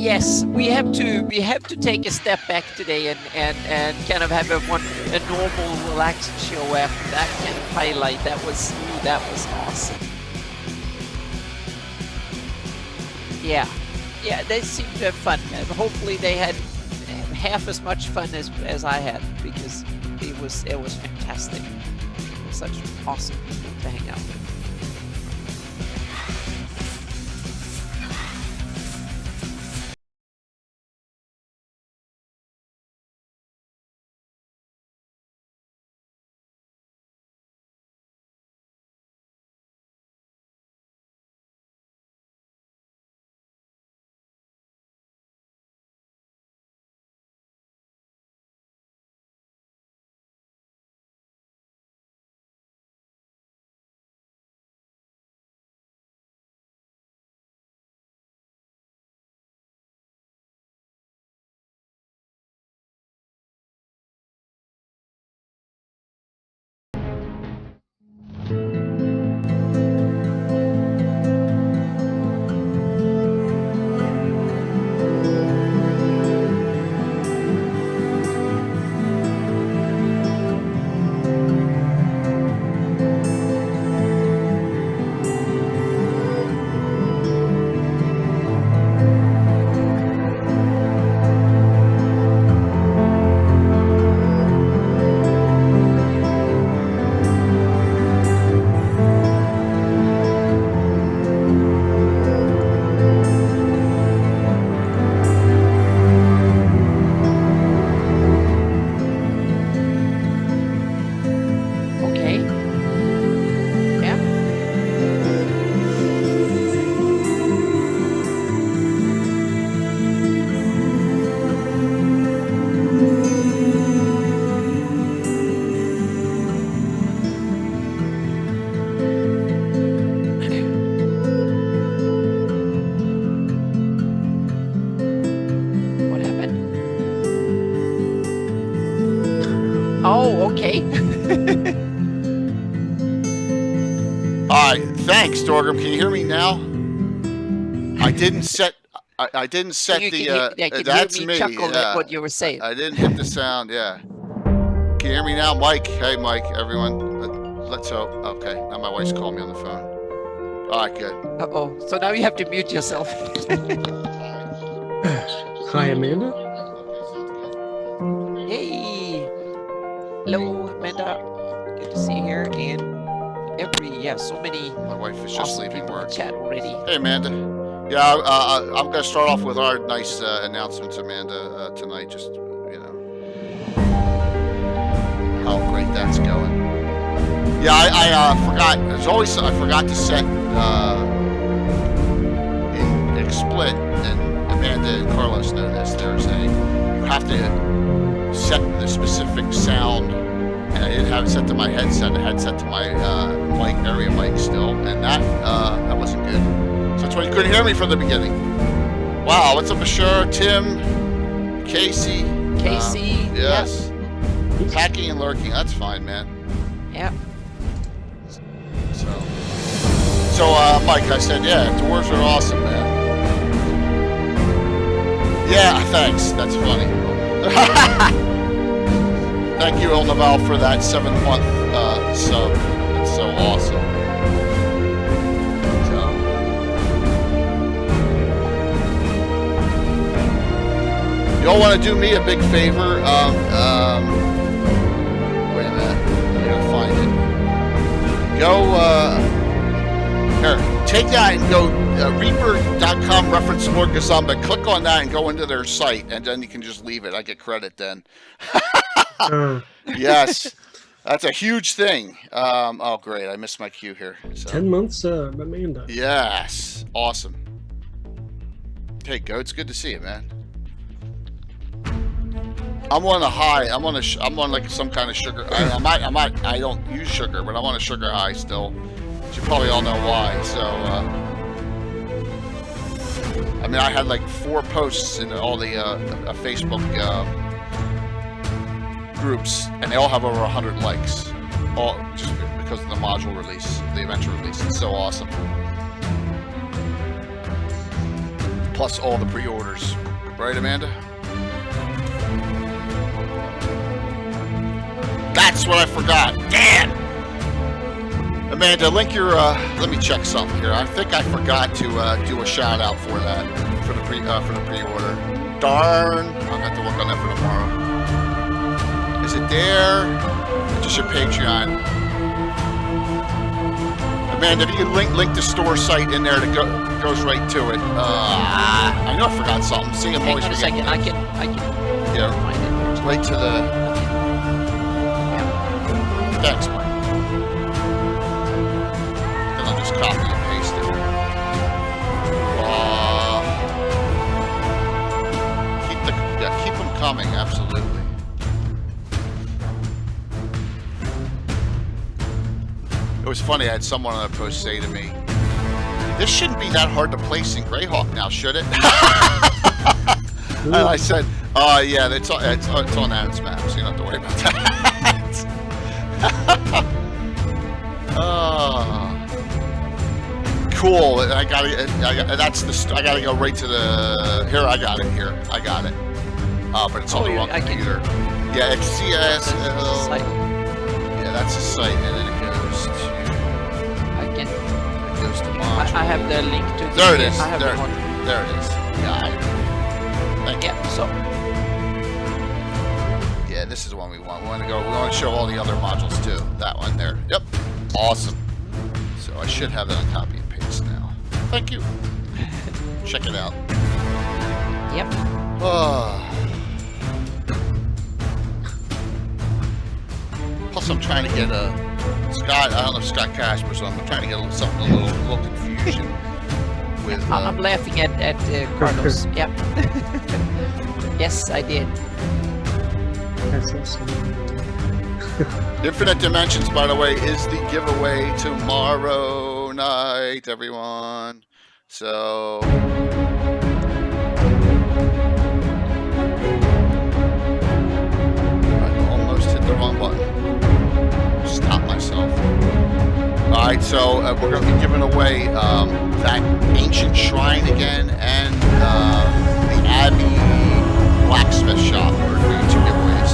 yes, we have to take a step back today and kind of have a normal, relaxed show after that kind of highlight. That was awesome. Yeah, they seemed to have fun. Hopefully, they had half as much fun as I had, because it was fantastic. Such awesome people to hang out with. Oh, okay. All right, thanks, Dorgrim. Can you hear me now? I didn't set. I didn't set that's hear me. Chuckle at what you were saying. I didn't hit the sound. Yeah. Can you hear me now, Mike? Hey, Mike. Everyone. Let's hope. Okay. Now my wife's calling me on the phone. All right. Good. Uh-oh. So now you have to mute yourself. Hi, Amanda. Hey. Hello, Amanda. Good to see you here. And so many. My wife is just awesome leaving work. Chat already. Hey, Amanda. Yeah, I'm gonna start off with our nice announcements, Amanda, tonight. Just how great that's going. Yeah, I forgot. As always, I forgot to set in XSplit, and Amanda and Carlos know this. There's you have to set the specific sound, and I didn't have it set to my headset. I had set to my area mic still, and that wasn't good. So that's why you couldn't hear me from the beginning. Wow, what's up, Ashur, Tim, Casey? Yes. Yep. Hacking and lurking, that's fine, man. Yeah. So Mike, I said, yeah, dwarves are awesome, man. Yeah, thanks. That's funny. Thank you, El Naval, for that 7-month sub. That's so awesome. Y'all want to do me a big favor? Wait a minute. I gotta find it. Go, here, take that and go reaper.com /Morgazamba. Click on that and go into their site, and then you can just leave it. I get credit then. Yes. That's a huge thing. Oh, great. I missed my cue here. So. 10 months, Amanda. Yes. Awesome. Hey, Goats, good to see you, man. I'm on a high. I'm on like some kind of sugar. I don't use sugar, but I'm on a sugar high still. You probably all know why. So, I mean, I had like 4 posts in all the Facebook groups, and they all have over 100 likes, all just because of the module release, the adventure release. It's so awesome. plus all the pre-orders. Right, Amanda? That's what I forgot. Damn! Amanda, link your, let me check something here. I think I forgot to do a shout out for that, for the pre-order. Darn! I'll have to work on that for tomorrow. Is it there? Or just your Patreon? Amanda, if you can link the store site in there, goes right to it. I know I forgot something. See, I'm always forgetting. I can Yeah, find it. right to the. Yeah. Thanks, Mike. Then I'll just copy and paste it. Keep them coming, absolutely. It was funny, I had someone on a post say to me, this shouldn't be that hard to place in Greyhawk now, should it? And I said, yeah, it's on Adam's map, so you don't have to worry about that. Cool. I gotta go right to the. Here, I got it. I got it. But it's on the wrong computer. Yeah, it's CSL. Yeah, that's the site, and then it goes to. It goes to modules. I have the link to. There it is. I have There it is. Yeah. Thank you. Yeah. So. Yeah, this is the one we want. We want to show all the other modules too. That one there. Yep. Awesome. So I should have that on copy and paste now. Thank you. Check it out. Yep. Plus, I'm trying to get a Scott. I don't know if Scott Cash, but I'm trying to get a little confusion with. I'm laughing at Carlos. Yep. Yes, I did. That's awesome. Infinite Dimensions, by the way, is the giveaway tomorrow night, everyone. So. I almost hit the wrong button. Stop myself. Alright, so we're going to be giving away that ancient shrine again and the Abbey blacksmith shop. We're doing 2 giveaways.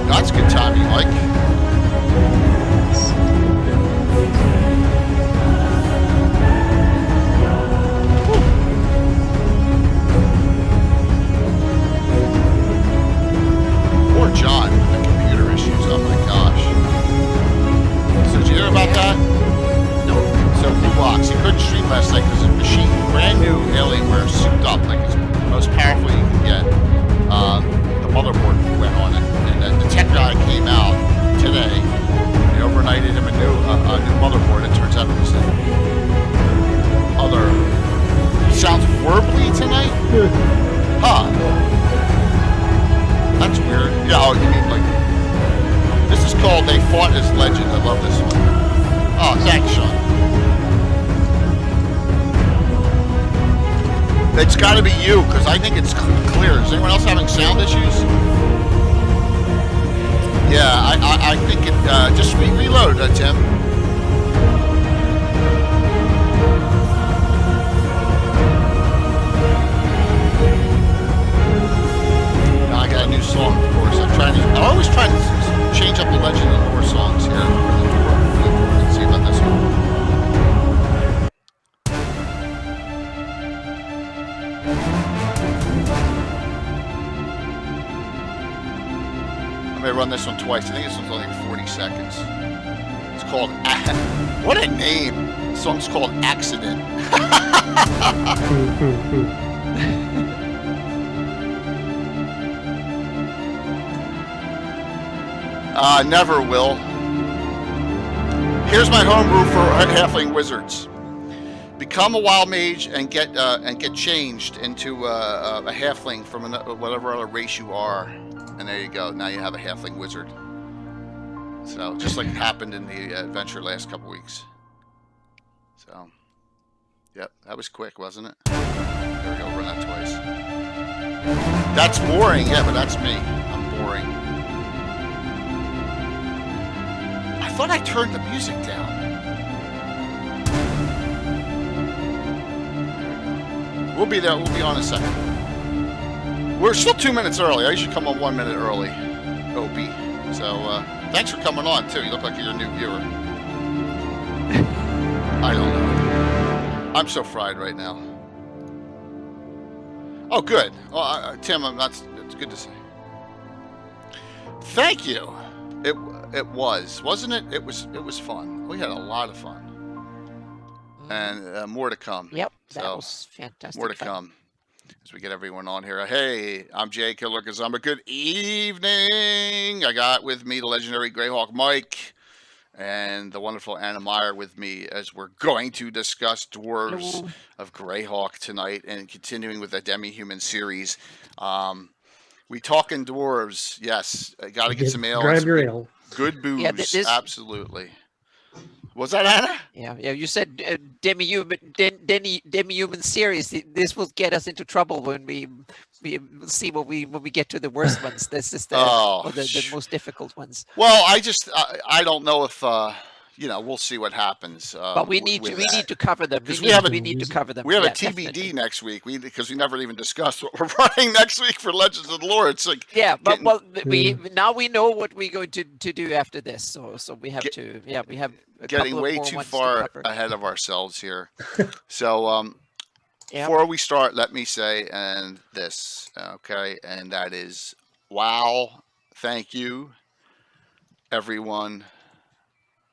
That's good timing, Mike. Poor John with the computer issues. Oh my gosh. So did you hear about that? No. So Blocks, he couldn't stream last night because his machine, brand new Alienware, souped up, like it's most powerful you can get. The motherboard went on it, and the tech guy came out today. They overnighted him a new motherboard. It turns out it was other. Sounds warbly tonight? Huh. That's weird. Yeah, oh, you mean like. This is called They Fought as Legend. I love this one. Oh, thanks, Sean. It's got to be you, because I think it's clear. Is anyone else having sound issues? Yeah, I think it. Just reload, Tim. Now I got a new song, of course. I'm always trying to change up the Legend of Lore songs here for the Dwarf. Let's see about this one. I may run this one twice. I think this one's only 40 seconds. It's called. What a name! The song's called Accident. Never will. Here's my homebrew for halfling wizards. Become a wild mage and get changed into a halfling from whatever other race you are, and there you go. Now you have a halfling wizard. So just like it happened in the adventure last couple weeks. So, yep, that was quick, wasn't it? There we go. Run that twice. That's boring. Yeah, but that's me. I'm boring. I thought I turned the music down. We'll be there. We'll be on in a second. We're still 2 minutes early. I usually come on 1 minute early, Opie. So thanks for coming on, too. You look like you're a new viewer. I don't know. I'm so fried right now. Oh, good. Well, Tim, it's good to see. Thank you. It was, wasn't it? It was fun. We had a lot of fun. And more to come. Yep, that was fantastic. More to come as we get everyone on here. Hey, I'm Jay Killer Kazamba. Good evening. I got with me the legendary Greyhawk Mike and the wonderful Anna Meyer with me as we're going to discuss Dwarves of Greyhawk tonight and continuing with the Demi-Human series. We talking Dwarves. Yes, I got to get some ale. Grab your ale. Good booze. Absolutely. Was that Anna? Yeah. You said demi-human series. This will get us into trouble when we see when we get to the worst ones. This is the most difficult ones. Well, I don't know if we'll see what happens. But we need to cover them. We need to cover them. We have a TBD definitely. Next week. Because we never even discussed what we're running next week for Legends of the Lore. It's like now we know what we're going to do after this. So we have we have getting way too far ahead of ourselves here. So before we start, let me say this, okay, and that is wow, thank you, everyone,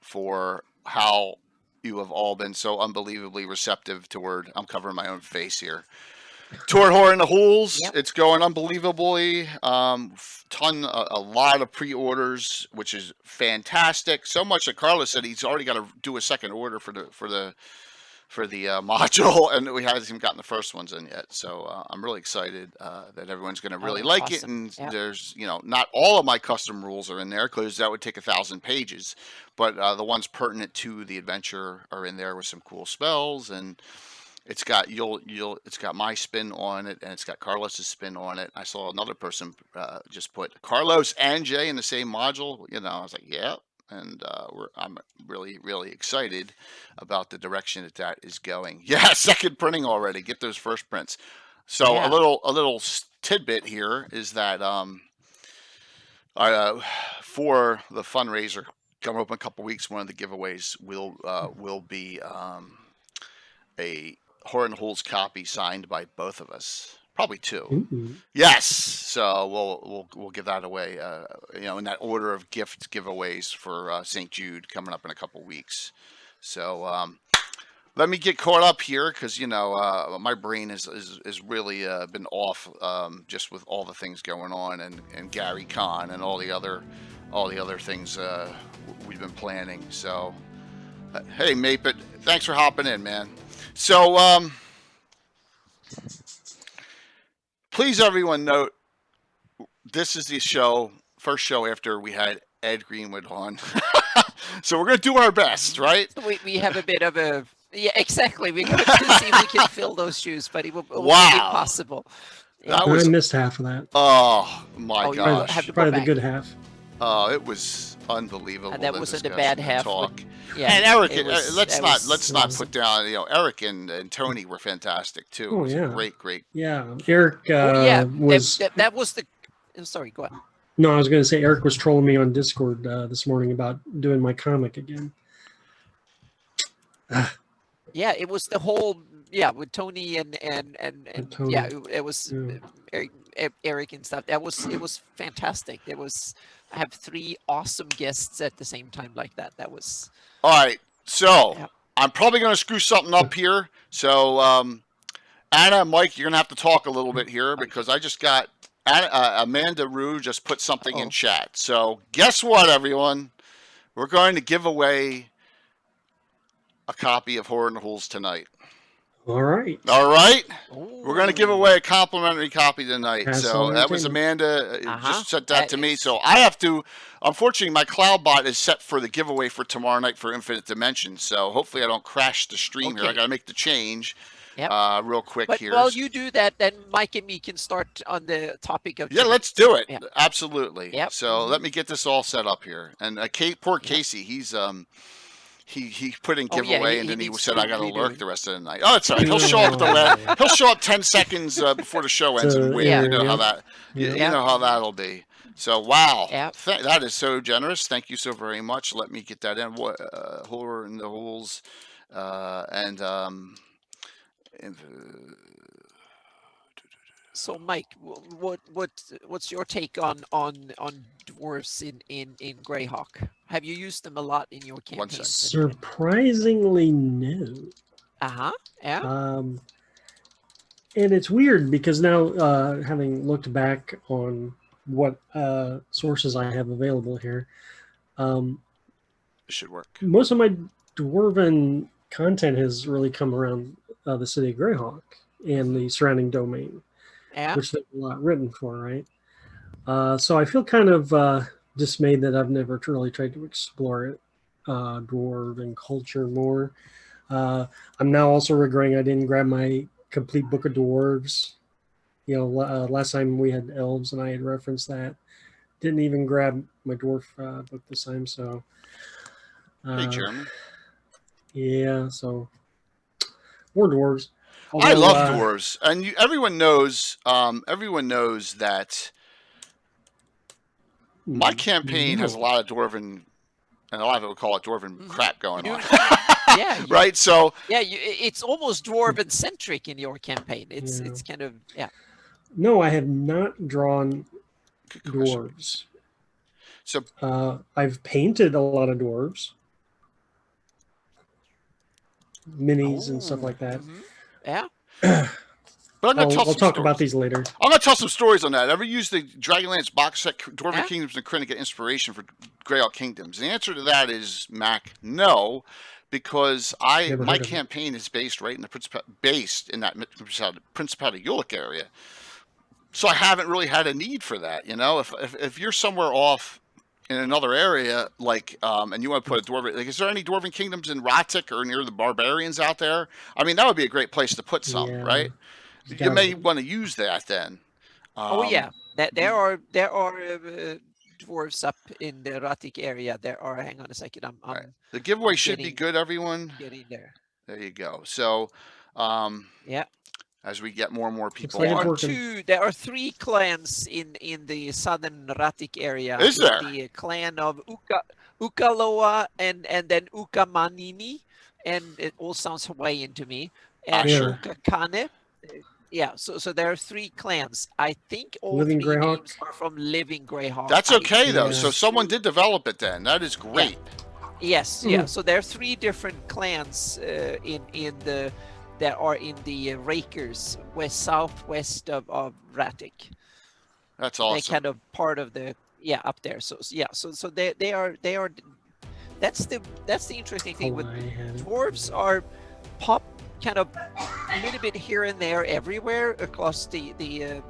for how you have all been so unbelievably receptive toward, I'm covering my own face here, toward Horror in the Hools. Yep. It's going unbelievably. A lot of pre-orders, which is fantastic. So much that Carlos said he's already got to do a second order for the module, and we haven't even gotten the first ones in yet. So I'm really excited that everyone's going to really like it. And there's, not all of my custom rules are in there because that would take 1,000 pages, but the ones pertinent to the adventure are in there with some cool spells, and it's got it's got my spin on it, and it's got Carlos's spin on it. I saw another person just put Carlos and Jay in the same module. I was like, yeah. And I'm really, really excited about the direction that is going. Yeah, second printing already. Get those first prints. So a little tidbit here is that for the fundraiser coming up in a couple weeks, one of the giveaways will be a Horror in the Hools copy signed by both of us. Probably two. Ooh. Yes. So we'll give that away, in that order of gift giveaways for St. Jude coming up in a couple weeks. So let me get caught up here because my brain has really been off just with all the things going on and Gary Kahn and all the other things we've been planning. So hey, Mapit, thanks for hopping in, man. So please, everyone, note this is the first show after we had Ed Greenwood on. So we're going to do our best, right? We have a bit of a... Yeah, exactly. We're going to see if we can fill those shoes, but it will be impossible. Yeah. I missed half of that. Oh, my gosh. Probably the good half. Oh, it was unbelievable. And that wasn't the bad half. Talk. And Eric, let's not put down. Eric and Tony were fantastic too. Oh, it was great. Yeah, Eric was. That was the. Sorry, go ahead. No, I was going to say Eric was trolling me on Discord this morning about doing my comic again. Yeah, it was the whole. Yeah, with Tony and Tony. Yeah, it was Eric and stuff. It was fantastic. I have 3 awesome guests at the same time like that. That was. All right, so I'm probably going to screw something up here. So Anna and Mike, you're going to have to talk a little bit here because I just got Amanda Rue just put something in chat. So guess what, everyone? We're going to give away a copy of Horror in the Hools tonight. All right. Ooh. We're going to give away a complimentary copy tonight. So that was Amanda just sent that to me. So I have to, unfortunately, my CloudBot is set for the giveaway for tomorrow night for Infinite Dimensions. So hopefully I don't crash the stream here. I got to make the change real quick here. But while you do that, then Mike and me can start on the topic of... Yeah, let's do it. Yeah. Absolutely. Yep. So let me get this all set up here. And poor Casey, he put in Oh, yeah, giveaway, he and then he needs said to I got to lurk redo. the rest of the night. Oh, it's all right. He'll show up at the last. He'll show up 10 seconds before the show ends and win. Yeah. You know how that. Yeah. You know how that'll be. So wow, Yeah. that is so generous. Thank you so very much. Let me get that in. What Hooler in the holes, and and, So, Mike, what's your take on dwarves in Greyhawk? Have you used them a lot in your One campaigns? Surprisingly, no. Yeah. And it's weird because now, having looked back on what sources I have available here, it should work. most of my dwarven content has really come around the city of Greyhawk and the surrounding domain, Yeah. which there's a lot written for, right? So I feel kind of dismayed that I've never really tried to explore it, dwarven culture more. I'm now also regretting I didn't grab my complete book of dwarves. You know, last time we had elves, and I had referenced that. Didn't even grab my dwarf book this time. So, Hey, Jeremy. yeah. So more dwarves. I Although, love dwarves, and everyone knows. Everyone knows that my campaign has a lot of dwarven, and a lot of people call it dwarven crap going on. Yeah. Right. So Yeah, it's almost dwarven centric in your campaign. It's kind of No, I have not drawn good question. dwarves. So I've painted a lot of dwarves, minis and stuff like that. Yeah. But I'm gonna tell I'll some talk stories. about these later. I'm gonna tell some stories on that. Ever use the Dragonlance box set, Dwarven Yeah. Kingdoms and Kryn to get inspiration for Greyhawk Kingdoms? The answer to that is, Mac, no, because Never my heard of it. campaign is based right in the Principality Ulic area. So I haven't really had a need for that. You know, if you're somewhere off in another area, like, and you want to put a dwarven, like, is there any Dwarven Kingdoms in Rotic or near the Barbarians out there? I mean, that would be a great place to put some, Yeah. right? You Gotta may be. want to use that then. Oh yeah. There are dwarves up in the Ratic area. There are. Hang on a second. I'm Right. The giveaway I'm should be getting- good, everyone. getting there. There you go. So, Yeah. as we get more and more people like it's on, working. There are 3 clans in the southern Ratic area. Is there? The clan of Ukaloa and then Ukamanini, and it all sounds Hawaiian to me. And sure. Ukakane. Yeah, so there are 3 clans. I think all Living 3 Greyhawk? names are from Living Greyhawk. That's okay though. Yeah. So someone did develop it then. That is great. Yes, yeah. So there are 3 different clans in the that are in the Rakers, southwest of Ratic. That's awesome. They're kind of part of the up there. So yeah, so they are. That's the interesting thing with dwarves are kind of a little bit here and there everywhere across the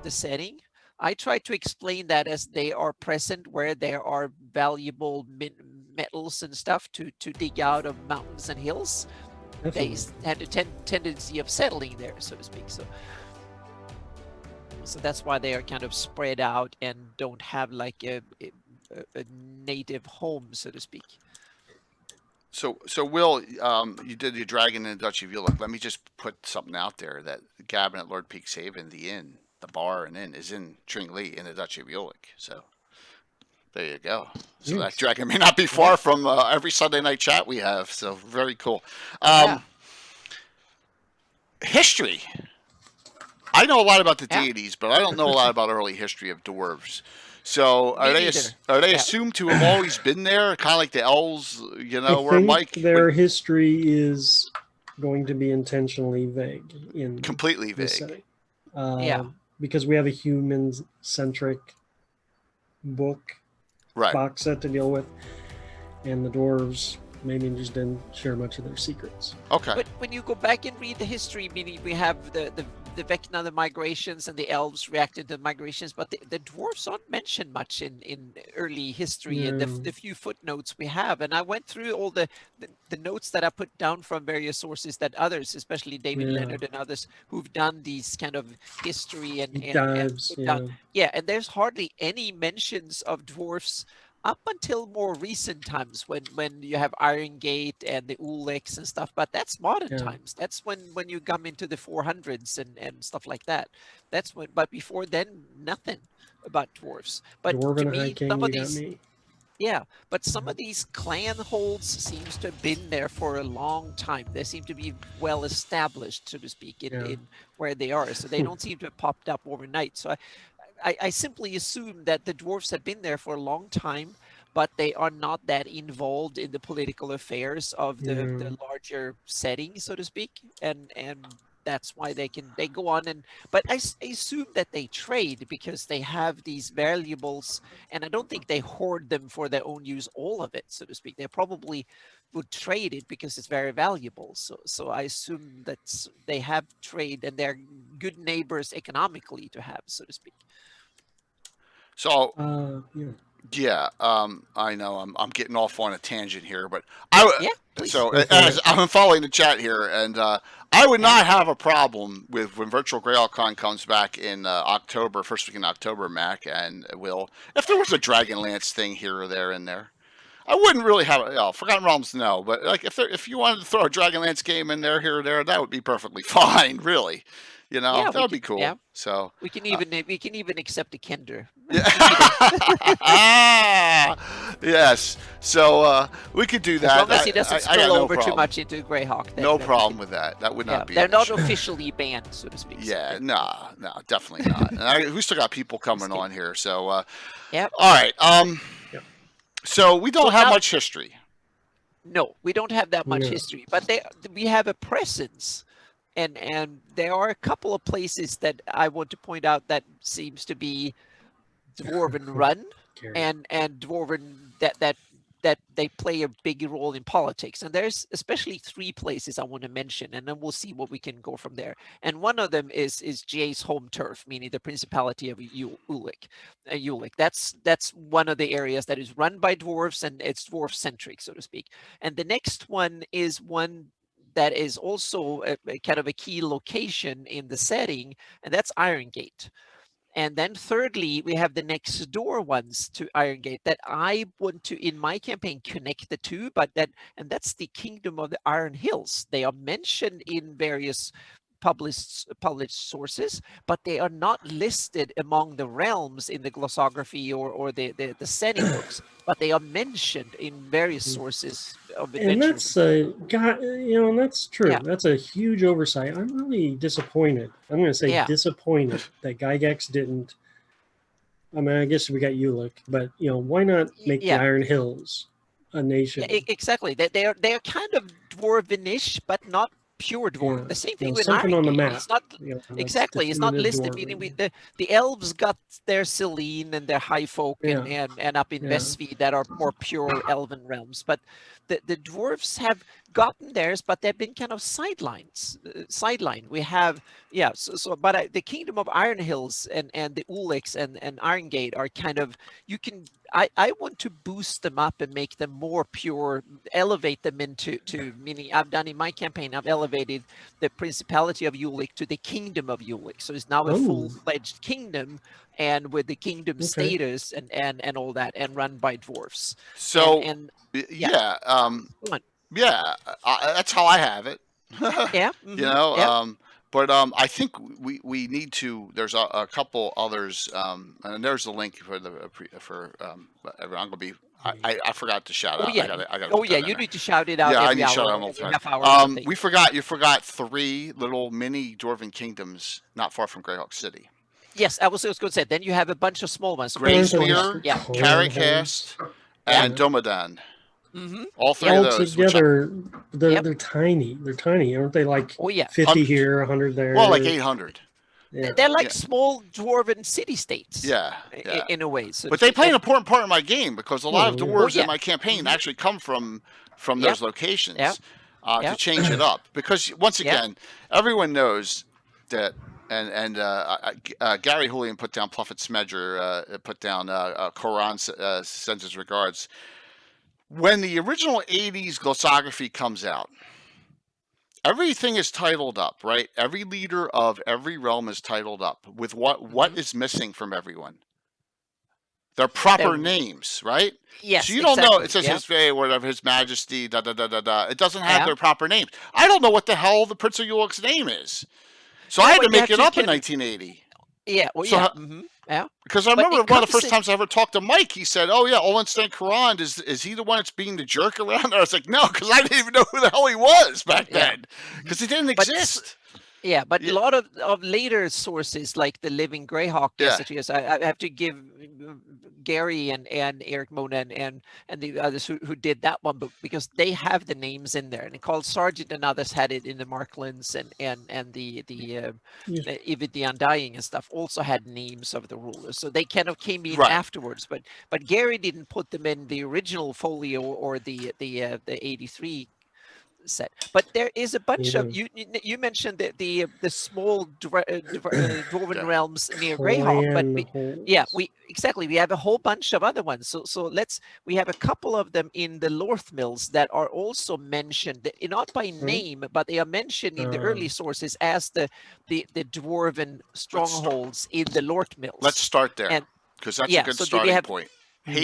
setting. I try to explain that as they are present where there are valuable metals and stuff to dig out of mountains and hills. Definitely. They had a tendency of settling there, so to speak. So that's why they are kind of spread out and don't have like a native home, so to speak. So Will, you did the Dragon and the Duchy of Ulic. Let me just put something out there that the Cabin at Lord Peakshaven, the inn, the bar and inn, is in Tringley in the Duchy of Ulic. So there you go. So that dragon may not be far from every Sunday night chat we have. So very cool. History. I know a lot about the deities, but I don't know a lot about early history of dwarves. So are they assumed to have always been there, kind of like the elves? You know, I where think Mike their history is going to be intentionally vague in completely vague. Setting. Because we have a human-centric book box set to deal with, and the dwarves maybe just didn't share much of their secrets. Okay. But when you go back and read the history, meaning we have the Vecna, the migrations, and the elves reacted to the migrations, but the dwarves aren't mentioned much in early history and the few footnotes we have. And I went through all the notes that I put down from various sources that others, especially David Leonard and others, who've done these kind of history and dives, and there's hardly any mentions of dwarfs up until more recent times when you have Iron Gate and the Ulex and stuff, but that's modern times. That's when you come into the 400s and stuff like that. That's when, but before then, nothing about dwarves. But to Dwarven High me, King, some of you got these, me. yeah, but some of these clan holds seems to have been there for a long time. They seem to be well established, so to speak, in where they are. So they don't seem to have popped up overnight. So I simply assume that the dwarfs have been there for a long time, but they are not that involved in the political affairs of the larger setting, so to speak, and that's why they go on and. But I assume that they trade because they have these valuables, and I don't think they hoard them for their own use, all of it, so to speak. They probably would trade it because it's very valuable. So I assume that they have trade and they're good neighbors economically to have, so to speak. So yeah. I know I'm getting off on a tangent here, but Please. so as I'm following the chat here, and I would not have a problem with when Virtual GreyhawkCon comes back in October, first week in October, Mac and Will, if there was a Dragonlance thing here or there in there. I wouldn't really have Forgotten Realms, no, but like if you wanted to throw a Dragonlance game in there here or there, that would be perfectly fine, really. That would be cool. Yeah. So we can even accept a Kender. Yeah. Yes. So we could do that. As long as he doesn't spill over problem. too much into Greyhawk. No problem with that. That would not be. They're not officially banned, so to speak. Yeah. No, definitely not. And we still got people coming on here. So. Yeah. All right. So we don't have much history. No, we don't have that much history, but we have a presence. And there are a couple of places that I want to point out that seems to be Dwarven run and Dwarven that they play a big role in politics. And there's especially 3 places I want to mention, and then we'll see what we can go from there. And one of them is Jay's home turf, meaning the Principality of Ulick. That's one of the areas that is run by dwarves, and it's dwarf centric, so to speak. And the next one is one that is also a kind of a key location in the setting, and that's Iron Gate. And then thirdly, we have the next door ones to Iron Gate that I want to, in my campaign, connect the two, and that's the Kingdom of the Iron Hills. They are mentioned in various published sources, but they are not listed among the realms in the glossography or the setting books, but they are mentioned in various sources of adventure. And that's and that's true. Yeah. That's a huge oversight. I'm really disappointed. I'm going to say disappointed that Gygax didn't. I mean, I guess we got Ulick, but why not make the Iron Hills a nation? Yeah, exactly. They're kind of dwarvenish, but not pure dwarf. Yeah. The same thing with something Iron on the map. It's not exactly. It's not listed. Dwarven. Meaning the elves got their Selene and their High Folk and up in Vesvi that are more pure elven realms, but the dwarves have gotten theirs, but they've been kind of sidelined. We have but the Kingdom of Iron Hills and the Ulex and Iron Gate are kind of I want to boost them up and make them more pure, elevate them into meaning I've done in my campaign, I've elevated the Principality of Ulick to the Kingdom of Ulick. So it's now a full-fledged kingdom and with the kingdom status and all that and run by dwarfs. So that's how I have it. But I think we need to. There's a couple others, and there's the link for I'm gonna be. I forgot to shout out. I gotta you need to shout it out. Yeah, every I need to shout hour, out half hour. You forgot 3 little mini dwarven kingdoms not far from Greyhawk City. Yes, I was going to say. Then you have a bunch of small ones. Grayspear, Caracast, and Domadan. Mm-hmm. All 3 of those together, they're tiny. They're tiny, aren't they? Like 50 here, 100 there. Well, like 800. Yeah. They're like small dwarven city-states. Yeah. In a way. So but they play an important part in my game because a lot of dwarves in my campaign actually come from those locations to change it up. Because once again, everyone knows that. And Gary Julian put down Pluffett Smedger, put down Koran sends his regards. When the original 80s glossography comes out, everything is titled up, right? Every leader of every realm is titled up with what is missing from everyone. They're proper They're names, right? yes, So you don't know. exactly. It says Yeah, His Fae, whatever, His Majesty, da da da da da. It doesn't have yeah. their proper names. I don't know what the hell the Prince of York's name is. So I No, had to but you make have it to up in can 1980. yeah. Well, So yeah. Yeah. because I But remember it one of the comes first in. times I ever talked to Mike, he said, "Oh yeah, Olin Stan Karan is he the one that's being the jerk around?" I was like, "No," because I didn't even know who the hell he was back Yeah. then, because he didn't But exist. yeah, but a Yeah, lot of later sources like the Living Greyhawk yeah, SHS, I have to give Gary and Eric Mona and the others who did that one book because they have the names in there, and called Sergeant and others had it in the Marklands and Yeah. even the Undying and stuff also had names of the rulers, so they kind of came in right. afterwards. But Gary didn't put them in the original folio or the 83 set. But there is a bunch of Yeah. you mentioned the small dwarven Yeah. realms near Greyhawk, but Clan yeah, holes. we have a whole bunch of other ones. So we have a couple of them in the Lorth Mills that are also mentioned, not by Right? name, but they are mentioned in the Uh, early sources as the dwarven Let's start. strongholds in the Lorth Let's Mills. start there And because that's a yeah, good so we starting have point.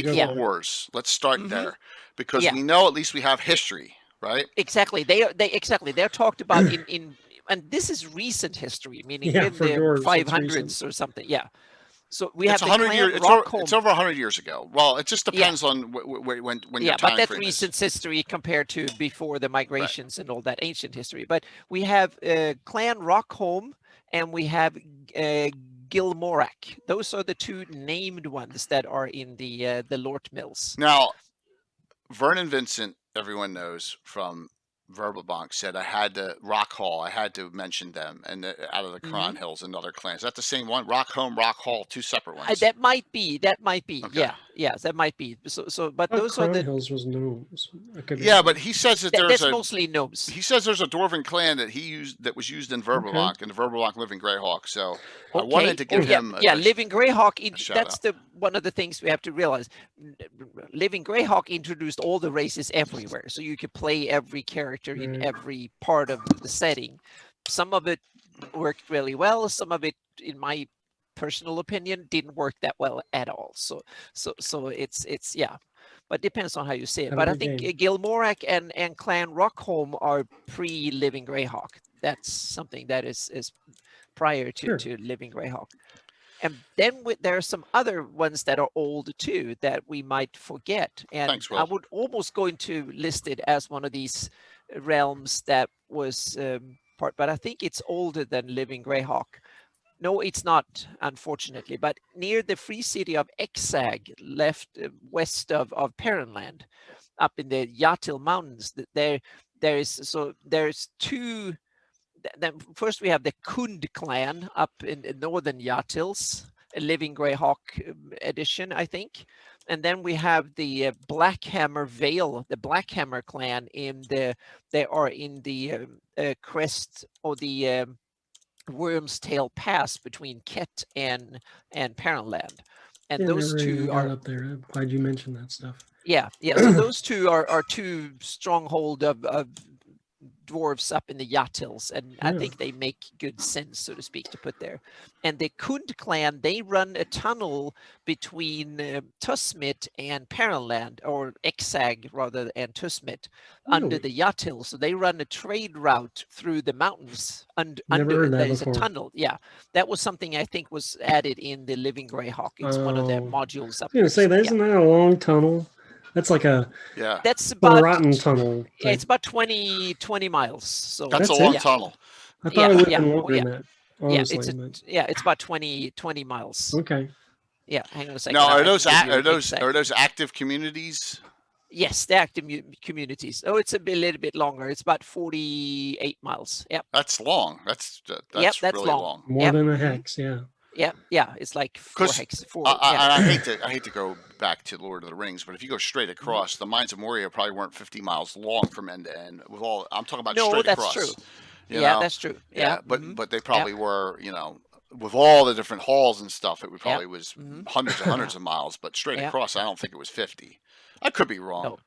go yeah, Hateful for it. Wars. Let's start hmm there because yeah. we know at least we have history, right? Exactly. They exactly. They're talked about in and this is recent history, meaning Yeah, we're in for the dwarves, it's recent. 500s or something. Yeah. So we It's have a the hundred years. clan Rockholm. It's over 100 years ago. Well, it just Yeah. depends on when your Yeah, but time that's frame is. recent history compared to before the Right. migrations and all that ancient history. But we have clan Rockholm and we have Gilmorak. Those are the two named ones that are in the Lort Mills. Now, Vernon Vincent, everyone knows from Verbal Bonk, said I had to Rock Hall. I had to mention them, and out of the Mhm. Cron Hills and other clans. Is that the same one? Rock Home, Rock Hall, two separate ones. That might be. That might be. Okay. Yeah. Yes, that might be. So, but Oh, those are Crown the. Hills was gnomes. I could be Yeah, but wrong. he says that there's That's a mostly gnomes. he says there's a Dwarven clan that he used that was used in Okay. Verbalonk and the Verbalonk Living Greyhawk. So I Okay. wanted to give Yeah. him Yeah. Living Greyhawk. shout That's out. the one of the things we have to realize. Living Greyhawk introduced all the races everywhere, so you could play every character in Right. every part of the setting. Some of it worked really well. Some of it, in my personal opinion, didn't work that well at all. So it's yeah. But depends on how you see it. But I Every think game. Gilmorak and Clan Rockholm are pre-Living Greyhawk. That's something that is prior Sure. to Living Greyhawk. And then there are some other ones that are old too that we might forget. And Thanks, I Will. would almost going to list it as one of these realms that was part, but I think it's older than Living Greyhawk. No, it's not, unfortunately, but near the free city of Exag, left west of Perrenland, up in the Yatil Mountains, there's two. Then first we have the Kund clan up in northern Yatils, a Living Greyhawk edition, I think. And then we have the Blackhammer Vale, the Blackhammer clan they are in the crest or the Worm's Tail Pass between Ket and Parentland. And Yeah, those never even two got are up there. I'm glad you mentioned that stuff. yeah. So those two are two stronghold of dwarves up in the Yatils, and I Yeah. think they make good sense, so to speak, to put there. And the Kund clan, they run a tunnel between Tusmit and Parentland, or Exag rather, and Tusmit, under Really? the Yatils. So they run a trade route through the mountains Never heard that there is a before. tunnel. Yeah, that was something I think was added in the Living Greyhawk. It's one of the Oh. modules up I was gonna there. say, So, yeah. isn't that a long tunnel? That's like a Yeah, That's about rotten tunnel. yeah, it's Type. about 20 miles. So that's a That's long it? yeah, tunnel. I thought yeah, it would have yeah, been oh, longer yeah, than that. yeah. Honestly, but It's about 20 miles. okay. Yeah, hang on a second. Now, I can give you exact. are those active communities? Yes, the active communities. Oh, it's a little bit longer. It's about 48 miles. Yep. That's long. That's That's really long. long. More Yep. than a hex, yeah. Yeah. It's like 4 Because hex. Yeah. I hate to go back to Lord of the Rings, but if you go straight across, the Mines of Moria probably weren't 50 miles long from end to end. With all, I'm talking about No, straight that's across. true. You Yeah, know? that's true. Yeah. But they probably were, with all the different halls and stuff. It probably was Mhm. hundreds and hundreds of miles. But straight Yeah. across, I don't think it was 50. I could be wrong. No.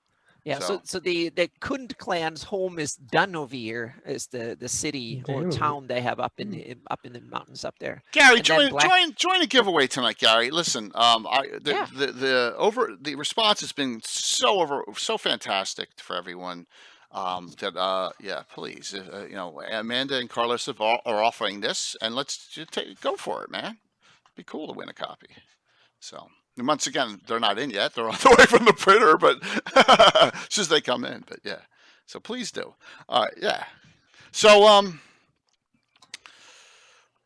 Yeah, so the Kund clan's home is Dunovir, is the city or Damn. town they have up in the mountains up there. Gary, And then join a giveaway tonight, Gary. Listen, Yeah. the response has been so fantastic for everyone. Yeah, please, Amanda and Carlos are offering this, and let's just go for it, man. It'd be cool to win a copy. So. And once again, they're not in yet. They're on the way from the printer, but as soon as they come in. But yeah, so please do. Yeah. So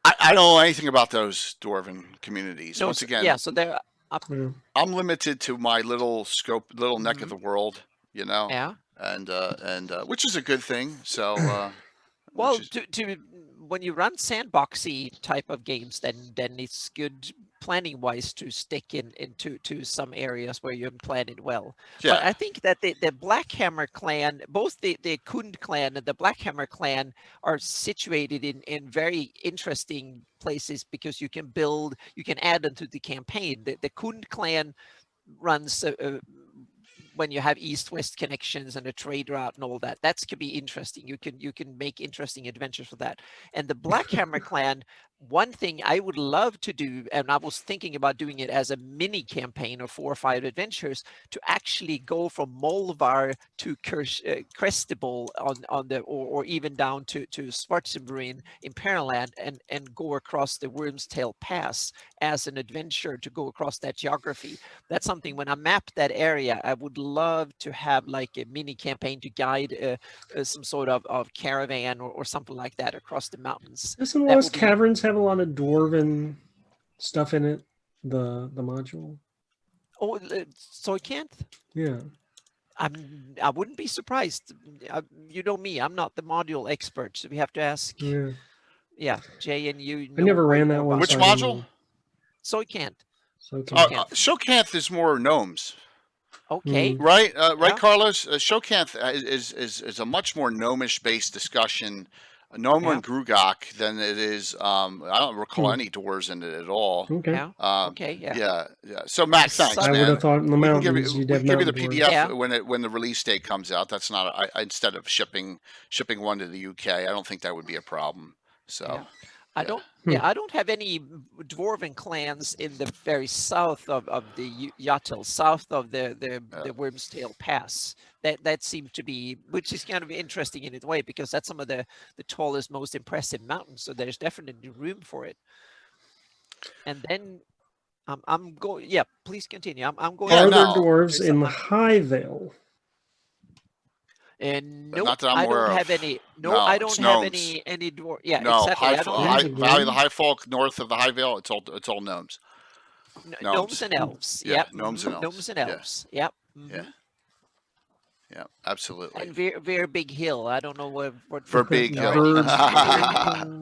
I don't know anything about those dwarven communities. Once again, yeah, so they're up. I'm limited to my little neck of the world, Yeah. and which is a good thing. So. Well, when you run sandboxy type of games, then it's good planning wise to stick into some areas where you plan it well. Yeah. But I think that the Blackhammer clan, both the Kund clan and the Blackhammer clan, are situated in very interesting places because you can add them to the campaign. The Kund clan runs when you have east-west connections and a trade route and all that, could be interesting. You can make interesting adventures for that. And the Blackhammer clan, one thing I would love to do, and I was thinking about doing it as a mini campaign of 4 or 5 adventures, to actually go from Molvar to Crestable on the or even down to Svartsenbrunn in Pearland and go across the Worm's Tail Pass as an adventure to go across that geography. That's something when I map that area, I would love to have like a mini campaign to guide some sort of caravan or something like that across the mountains. Doesn't Lost Caverns have a lot of dwarven stuff in it? The module. Oh, Soycanth? Yeah. I wouldn't be surprised. You know me, I'm not the module expert, so we have to ask. Yeah, Jay and you. I never ran that one. Which module? Soycanth. Shokanth is more gnomes. Okay. Right, Carlos. Shokanth is a much more gnomish based discussion, Gnome and Grugok, than it is. I don't recall any dwarves in it at all. Okay. Yeah. So Max, thanks, I man. would have thought in the mountains we you'd can have give you the mountain PDF when the release date comes out. That's not instead of shipping one to the UK. I don't think that would be a problem. So. I don't have any dwarven clans in the very south of the Yatel, south of the Worm's Tail Pass. That seemed to be, which is kind of interesting in its way, because that's some of the tallest, most impressive mountains. So there's definitely room for it. And then I'm going. Yeah, please continue. I'm going. Are there dwarves in the High Vale? And no, I don't have any. No, I don't have any dwarf. Yeah, no, exactly. Valley of the High Folk, north of the High Vale. It's all gnomes. Gnomes and elves. Yeah, yep. Gnomes and elves. Gnomes and elves. Yep. Yeah, absolutely. And very big hill. I don't know what Verbig Hill.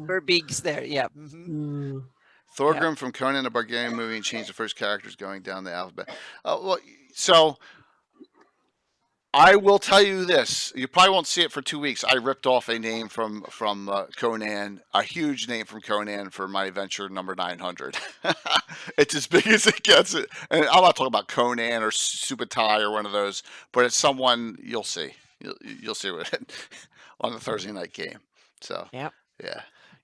Verbig's there. Yeah. Thorgrim from Conan the Barbarian movie and changed the first characters going down the alphabet. So I will tell you this. You probably won't see it for 2 weeks. I ripped off a name from Conan, a huge name from Conan for my adventure number 900. It's as big as it gets. And I'm not talking about Conan or Subutai or one of those, but it's someone you'll see. You'll see it on the Thursday night game. So yeah.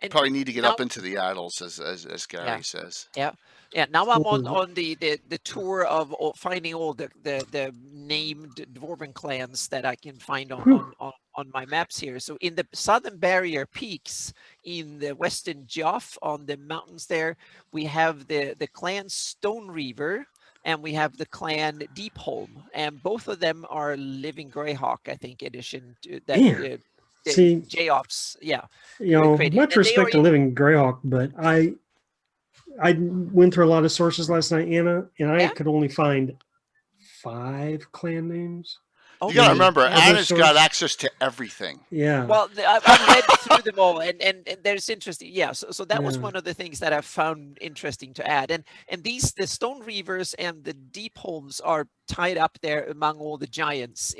And probably need to get up into the idols, as Gary says. Yeah, now I'm on the tour of finding all the named dwarven clans that I can find on my maps here. So in the Southern Barrier Peaks, in the Western Joff, on the mountains there, we have the clan Stone Reaver, and we have the clan Deepholm, and both of them are Living Greyhawk, I think, edition. See, J-Offs, yeah. Much respect to Living Greyhawk, but I went through a lot of sources last night, Anna, and I could only find 5 clan names. You gotta remember, Anna's got access to everything. Yeah. Well, I read through them all, and there's interesting. Yeah, so that was one of the things that I found interesting to add. And the Stone Reavers and the Deepholms are tied up there among all the giants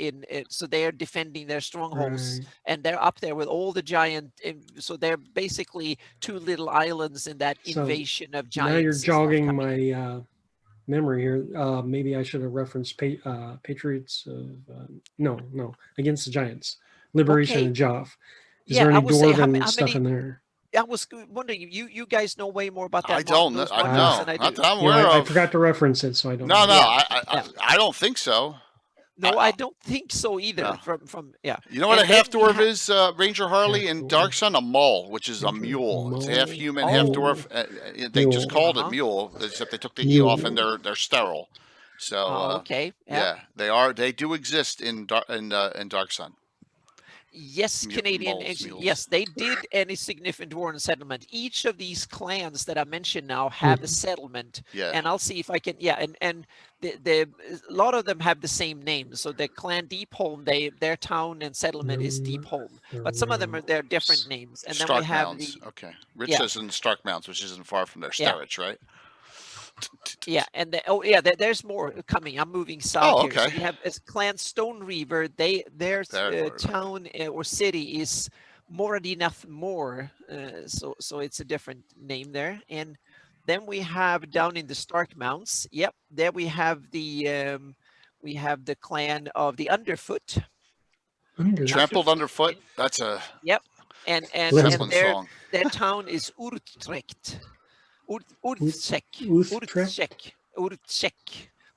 so they're defending their strongholds, and they're up there with all the giant. So they're basically 2 little islands in that invasion of giants. Now you're jogging my memory here. Maybe I should have referenced Patriots of no Against the Giants, Liberation Okay. and Joff. Is Yeah, there I any would say dwarven how stuff many. in there? I was wondering, you guys know way more about I that don't know. those I monsters know. than I Not do. that I'm You know, aware I of. forgot to reference it, so I don't No, know. no. Yeah, I, yeah. I don't think so. No, I don't think so either. No. From yeah. You know what a And then half we dwarf is, Ranger Harley Half in Dark dwarf. Sun? A mole, which is a Ranger mule. It's half mole. human, half Oh. dwarf. They just Mule. called it Uh-huh. mule, except they took the e off, and Mule. they're sterile. So Okay. Yeah. yeah, they do exist in Dark Sun. Yes, Canadian. Mules, mules. Yes, they did any significant dwarven settlement. Each of these clans that I mentioned now have a settlement, Yeah. and I'll see if I can. Yeah, and the a lot of them have the same name. So the clan Deepholm, their town and settlement is Deepholm, but some of them are they're different names. And then we Stark have Mounds. the Okay. Rich yeah says in Stark Mounds, which isn't far from there. yeah Sterich, right? yeah, and there's more coming. I'm moving south Oh, here. So okay. we have clan Stone Reaver. Their town or city is Moradinath Moor. So it's a different name there. And then we have down in the Stark Mounts. Yep, there we have the clan of the Underfoot. Trampled Underfoot. That's a Yep, and Zeppelin song. their town is Utrecht. Urtsek,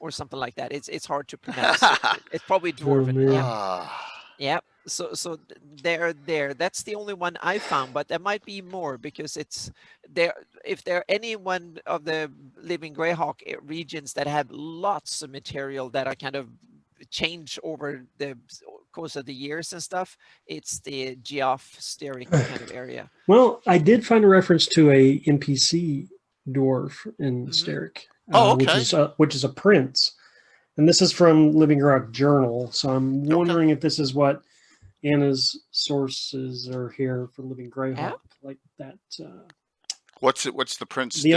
or something like that. It's hard to pronounce. It's probably Dwarven. Yeah. So they're there. That's the only one I found, but there might be more because it's there. If there are any one of the living Greyhawk regions that have lots of material that are kind of change over the course of the years and stuff, it's the Geoff Sterrick kind of area. Well, I did find a reference to a NPC dwarf in Sterrick, which is a prince, and this is from Living Greyhawk Journal. So I'm wondering if this is what Anna's sources are here for Living Greyhawk, like that. What's the prince? The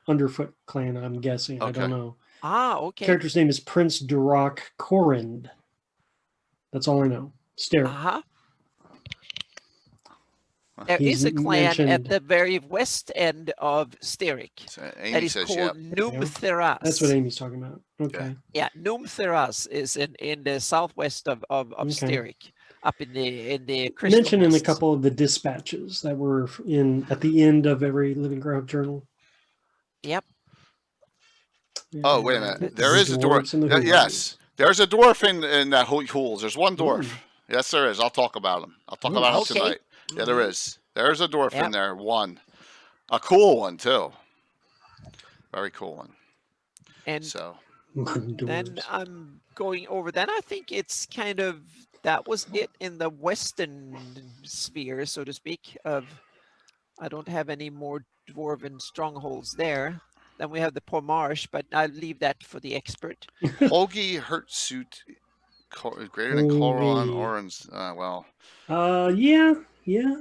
Underfoot clan, I'm guessing. I don't know. Okay. Character's name is Prince Duroc Corrind. That's all I know. Sterrick. There is a clan at the very west end of Sterrick that is called Numtheras. That's what Amy's talking about. Okay. Yeah, Numtheras is in the southwest of Sterrick, up in the Crystal mentioned in a Mists. couple of the dispatches that were at the end of every Living Greyhawk journal. Yep. Oh, wait a minute. There is a dwarf. Yes. There's a dwarf in that Hools. There's one dwarf. Ooh. Yes, there is. I'll talk about him. I'll talk about him tonight. Yeah, there is. There's a dwarf in there. One. A cool one, too. Very cool one. And so then I'm going over. Then I think it's kind of, that was it in the Western sphere, so to speak. I don't have any more dwarven strongholds there. Then we have the Pormarsh, but I'll leave that for the expert. Holgi Hurtsuit, greater than Coron Orange. Yeah.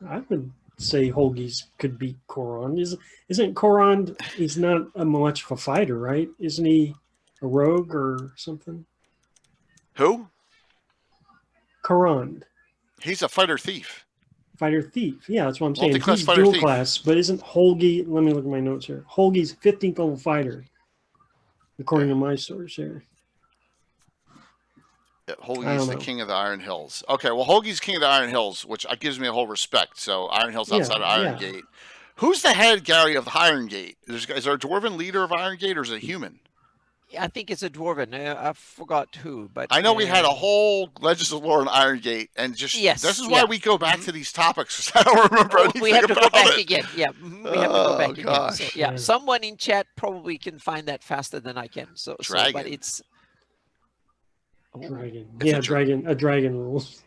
I would say Holgi's could beat Coron. Isn't Coron? He's not much of a fighter, right? Isn't he a rogue or something? Who? Coron. He's a fighter thief. Fighter thief. Yeah, that's what I'm saying. Multi-class He's fighter dual thief. class, but isn't Holgi? Let me look at my notes here. Holgi's 15th level fighter, according to my source here. Yeah, Holgi's the king of the Iron Hills. Okay, well, Holgi's king of the Iron Hills, which gives me a whole respect. So Iron Hills outside of Iron Gate. Who's the head, Gary, of Iron Gate? Is there a dwarven leader of Iron Gate, or is it a human? I think it's a dwarven. I forgot who, but I know we had a whole Legends of Lore on Iron Gate, and just this is why we go back to these topics. I don't remember anything we have to go back it. again. Yeah, we have to go back again. So, yeah, someone in chat probably can find that faster than I can. So but it's dragon. Yeah, a dragon rules.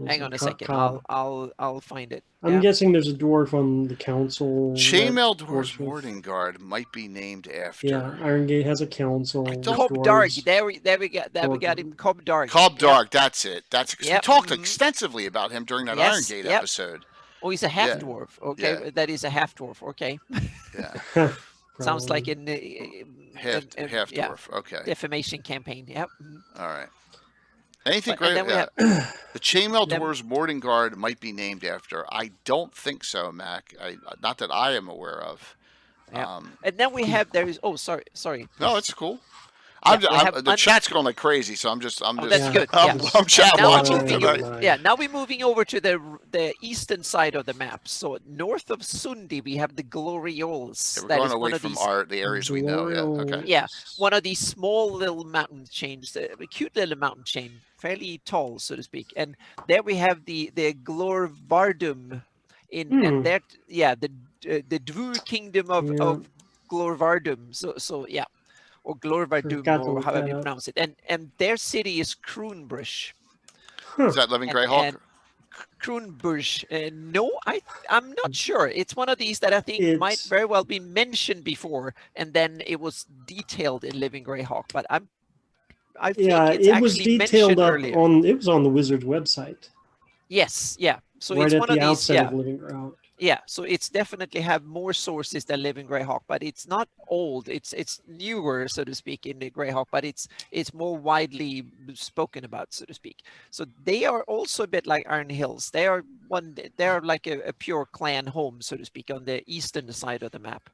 Hang on a second. I'll find it. I'm guessing there's a dwarf on the council. Chainmail Dwarves Warding Guard might be named after. Yeah, Iron Gate has a council. Cobb Darg. There we got him. Cobb Darg. Cobb Darg. That's it. We talked extensively about him during that Iron Gate episode. Oh, he's a half dwarf. Okay, that is a half dwarf. Okay. Yeah. Sounds like in half dwarf. Okay. Defamation campaign. Yep. All right. Anything great? The Chainmail Dwarves Warding Guard might be named after. I don't think so, Mac. Not that I am aware of. Yeah. And then we have sorry. No, it's cool. Yeah, we have The chat's going like crazy, so I'm just that's Yeah. good. I'm Yeah. chat And now we're watching moving tonight. now we're moving over to the eastern side of the map. So north of Sundi, we have the Glorioles. Yeah, we're That going is away one of from these. the areas we know. Yeah. Okay. Yeah, one of these small little mountain chains, a cute little mountain chain, fairly tall, so to speak. And there we have the Glorvardum, and that the Dvur kingdom of Glorvardum. So yeah, or Glorvardum, Forgot to or look however that you up. pronounce it. And their city is Kroonbush. Huh. Is that Living And Greyhawk? Kroonbush. No, I'm not sure. It's one of these that I think might It's very well be mentioned before, and then it was detailed in Living Greyhawk. But I think it's it was actually detailed mentioned up earlier. it was on the Wizard's website. Yes, yeah. So right it's at one the of these, outset of Living Greyhawk. yeah. So it's definitely have more sources than Living Greyhawk, but it's not old. It's newer, so to speak, in the Greyhawk, but it's more widely spoken about, so to speak. So they are also a bit like Iron Hills. They are like a pure clan home, so to speak, on the eastern side of the map.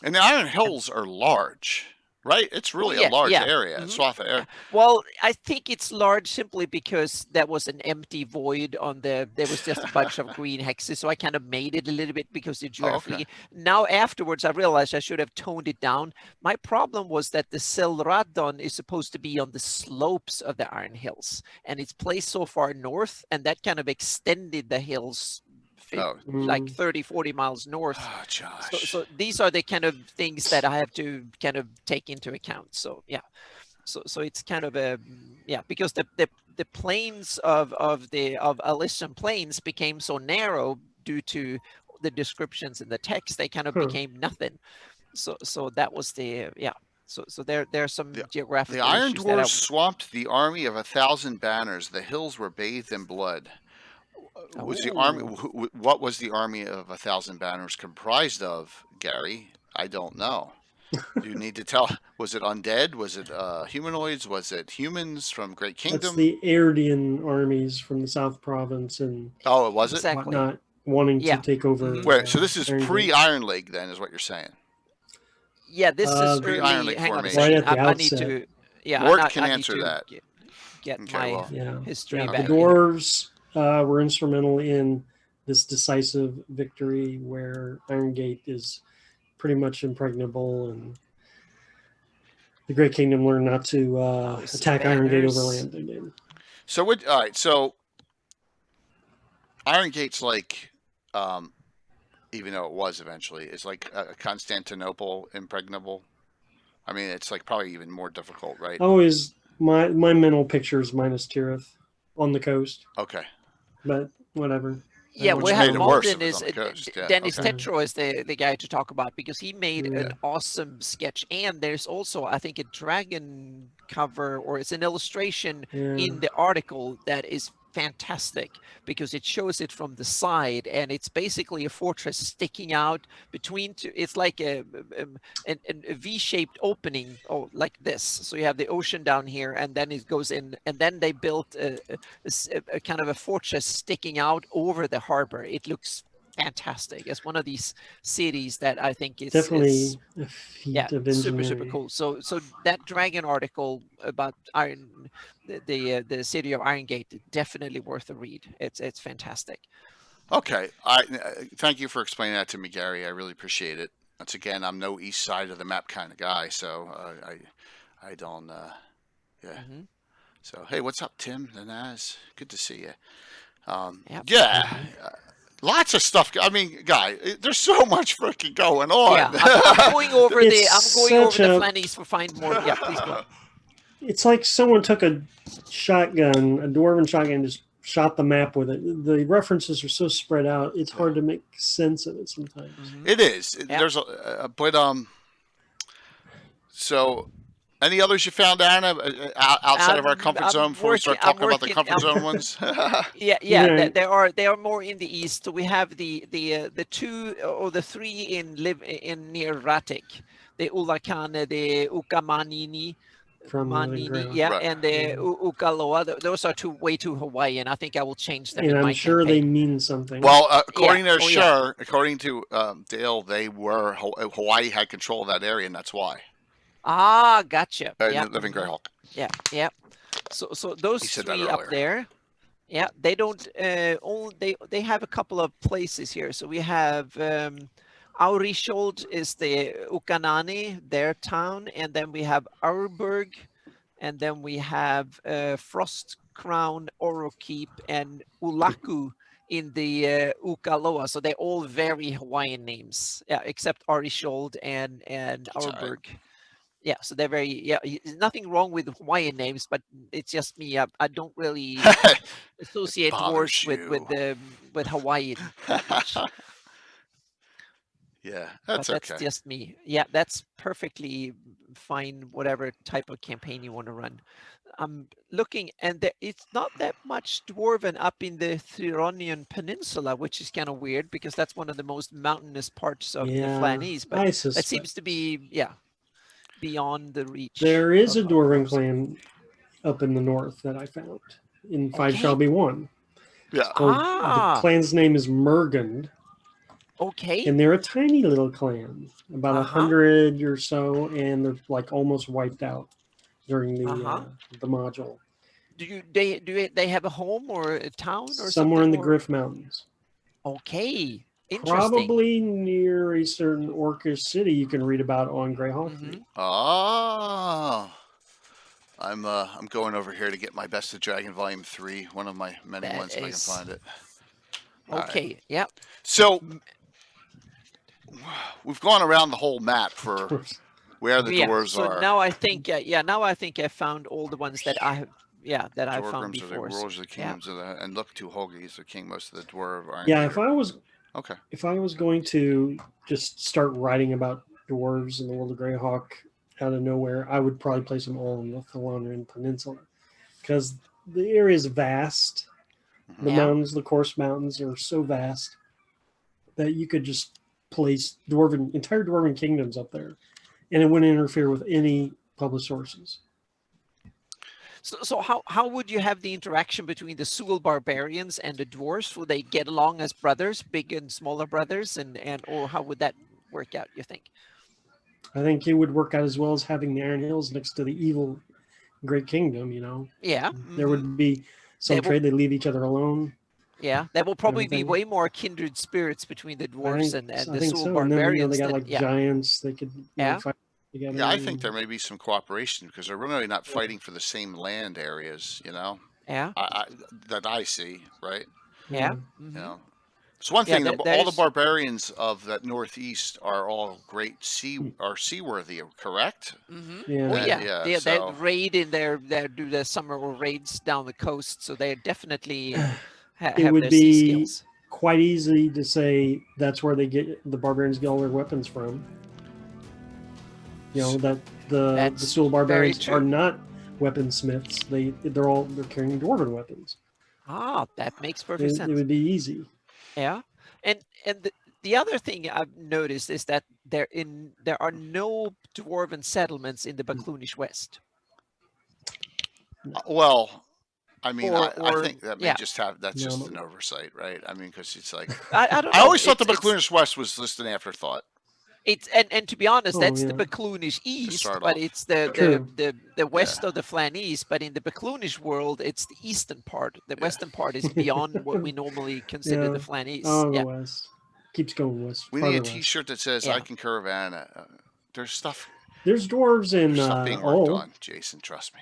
And the Iron Hills are large, right? It's really a large area, swath of area. Well, I think it's large simply because there was an empty void there was just a bunch of green hexes, so I kind of made it a little bit because the geography. Now afterwards, I realized I should have toned it down. My problem was that the Selradon is supposed to be on the slopes of the Iron Hills, and it's placed so far north, and that kind of extended the hills like 30-40 miles north. Oh, Josh. So these are the kind of things that I have to kind of take into account. So yeah, so it's kind of because the plains of Elysian Plains became so narrow due to the descriptions in the text, they kind of became nothing. So that was So there are some geographical The Iron issues Dwarves swamped the army of 1,000 banners. The hills were bathed in blood. Was the army? What was the army of 1,000 banners comprised of, Gary? I don't know. Do you need to tell? Was it undead? Was it humanoids? Was it humans from Great Kingdom? That's the Airdian armies from the South Province and it was exactly. whatnot, wanting to take over. Wait, so this is pre-Iron League, then, is what you're saying? Yeah, this is pre-Iron early. League Hang on a formation. second. Right at the I need outset. to. Yeah, Mort can I need answer to that. Get Okay, my history The back. Dwarves were instrumental in this decisive victory where Iron Gate is pretty much impregnable, and the Great Kingdom learned not to attack Iron Gate overland again. So all right, so Iron Gate's like, even though it was eventually, it's like Constantinople impregnable. I mean, it's like probably even more difficult, right? Always my mental picture is minus Tirith on the coast. Okay. But whatever. Yeah, Which we made have it worse Malden if it was on the coast. Yeah, Dennis okay. Tetro is the guy to talk about, because he made an awesome sketch, and there's also, I think, a dragon cover, or it's an illustration in the article that is fantastic, because it shows it from the side, and it's basically a fortress sticking out between two. It's like a V-shaped opening, like this. So you have the ocean down here, and then it goes in, and then they built a kind of a fortress sticking out over the harbor. It looks fantastic. It's one of these cities that I think is definitely a feat of engineering. super cool. So that dragon article about the city of Iron Gate, definitely worth a read. It's fantastic. Okay, thank you for explaining that to me, Gary. I really appreciate it. Once again, I'm no east side of the map kind of guy, so I don't. So hey, what's up, Tim the Naz? Good to see you. Lots of stuff. I mean, guy, there's so much freaking going on. Yeah, I'm going over the Flannies for find more. Yeah, please go. It's like someone took a shotgun, a dwarven shotgun, and just shot the map with it. The references are so spread out; it's hard to make sense of it sometimes. It is. There's so. Any others you found, Anna, outside of our comfort zone before we start talking about the comfort zone ones? There are more in the east. So we have the two or the three in near Ratik, the Ulakane, the Ukamanini, from Living Manini, Greyhawk. yeah, Right. and the Yeah. Ukaloa. Those are way too Hawaiian. I think I will change them And in I'm my sure they campaign. mean something. Well, Yeah. according to Oh, yeah. Sure, according to Dale, they were Hawaii had control of that area, and that's why. Ah, gotcha. Yeah. Living Greyhawk. Yeah. Yeah. So those He said that three up earlier. there. Yeah, they don't only they have a couple of places here. So we have Aurishold is the Ukanani, their town, and then we have Auerburg, and then we have Frost Crown, Orokeep, and Ulaku in the Ukaloa. So they're all very Hawaiian names, yeah, except Aurishold and That's all right. Auerburg. Yeah, so they're very, yeah, there's nothing wrong with Hawaiian names, but it's just me. I don't really associate bothers dwarves with Hawaii that much. Yeah, But that's that's okay. just me. Yeah, that's perfectly fine, whatever type of campaign you want to run. I'm looking, and it's not that much dwarven up in the Thironian Peninsula, which is kind of weird because that's one of the most mountainous parts of the Yeah, Flannese. But I that suspect. seems to be, yeah, beyond the reach. There is a of Dwarven dwarves. clan up in the north that I found in Five Okay. Shall Be One. Yeah. It's called, the clan's name is Mergund, Okay. and they're a tiny little clan, about Uh-huh. 100 or so, and they're like almost wiped out during the module. Do they have a home or a town or Somewhere in the something? Griff Mountains. Okay. Interesting. Probably near a certain orcish city you can read about on Greyhawk. Oh. I'm going over here to get my Best of Dragon Volume 3, one of my many That ones if I can is- find it. Okay. Right. Yeah. So we've gone around the whole map for where the dwarves so are. now I think now I think I found all the ones that I have found Dwarves are the before. rulers of the kingdoms of the, and look to Hogi is the king. Most of the dwarf are. Yeah, if I was okay, going to just start writing about dwarves in the world of Greyhawk out of nowhere, I would probably place them all in the Thalonian Peninsula because the area is vast. The mountains, the coarse mountains, are so vast that you could just place entire dwarven kingdoms up there, and it wouldn't interfere with any published sources. So how would you have the interaction between the Sul barbarians and the dwarves? Would they get along as brothers, big and smaller brothers, and or how would that work out, you think? I think it would work out as well as having the Iron Hills next to the evil Great Kingdom, you know. Yeah. There would be some trade, they leave each other alone. Yeah, that will probably be way more kindred spirits between the dwarves and the Sul barbarians. And then, they got like giants, they could fight together. Yeah, I think there may be some cooperation because they're really not fighting for the same land areas, you know. Yeah. That I see, right? Yeah. You know, it's one thing. All the barbarians of that northeast are all great seaworthy, correct? Yeah. Oh yeah. They raid in do the summer raids down the coast, so they definitely have it would their be sea skills. Quite easy to say that's where the barbarians get all their weapons from. You know that the Sul barbarians are not weaponsmiths. They're carrying dwarven weapons. Ah, that makes perfect sense. It would be easy. Yeah, and the other thing I've noticed is that there are no dwarven settlements in the Baklunish West. Well, I mean, I think that may just just an oversight, right? I mean, because it's like I don't know. I always thought the Baklunish West was just an afterthought. It's and to be honest, that's the Baklunish East, but it's the west of the Flannese. But in the Baklunish world, it's the eastern part. The western part is beyond what we normally consider the Flannese. The west keeps going west. We need a T-shirt that says "I can caravan." There's stuff. There's dwarves in stuff being worked on, Jason. Trust me.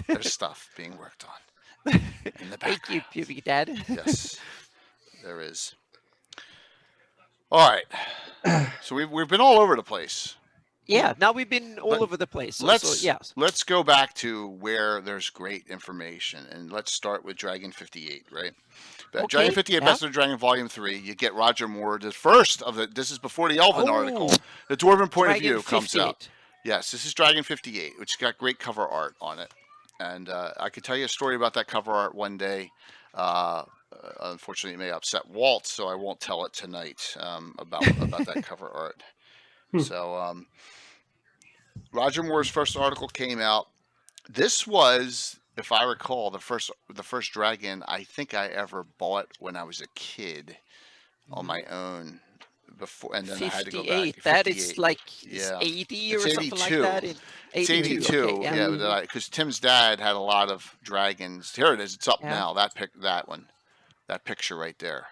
There's stuff being worked on in the background. Thank you, Pubic Dad. Yes, there is. All right. So we've been all over the place. Yeah, now we've been all over the place. Let's go back to where there's great information, and let's start with Dragon 58, right? Dragon 58, Best of the Dragon Volume 3. You get Roger Moore, the first of the. This is before the Elven article. The Dwarven point of view comes out. Yes, this is Dragon 58, which got great cover art on it, and I could tell you a story about that cover art one day. Unfortunately, it may upset Walt, so I won't tell it tonight about that cover art. So, Roger Moore's first article came out. This was, if I recall, the first dragon I think I ever bought when I was a kid on my own. Before, and then I had to go back. 58. That is 58. like Yeah. 80 It's or something like 82. that. It's 82. 82. Okay, yeah. Yeah, because Tim's dad had a lot of dragons. Here it is. It's up Yeah. now. That one, that picture right there.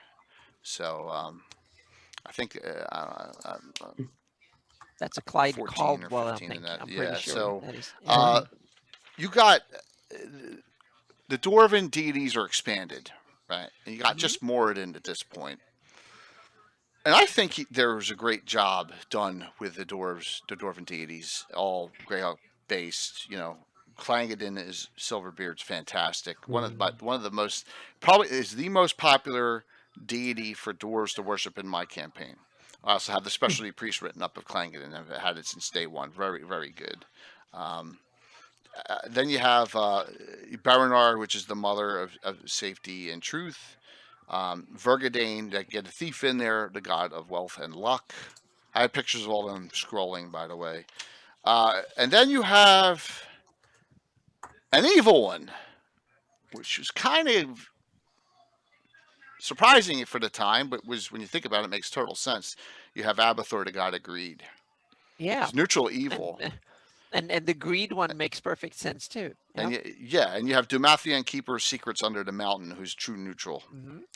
So I think That's a Clyde 14 or Caldwell, I 15 in think. that. I'm Yeah. pretty sure. So That is, you got the Dwarven deities are expanded, right? And you got just Moradin at this point. And I think there was a great job done with the Dwarven deities, all Greyhawk based. You know, Clangeddin is Silverbeard's fantastic. One of the most, probably is the most popular deity for dwarves to worship in my campaign. I also have the specialty priest written up of Clangeddin. I've had it since day one. Very, very good. Then you have Baranar, which is the mother of safety and truth. Vergadane, that get a thief in there, the god of wealth and luck. I have pictures of all of them scrolling, by the way. And then you have an evil one, which was kind of surprising for the time, but was, when you think about it, makes total sense. You have Abathor, the god of greed. yeah. It's neutral evil. And the greed one makes perfect sense too. Yeah. And you have Dumathian, keeper of secrets under the mountain, who's true neutral,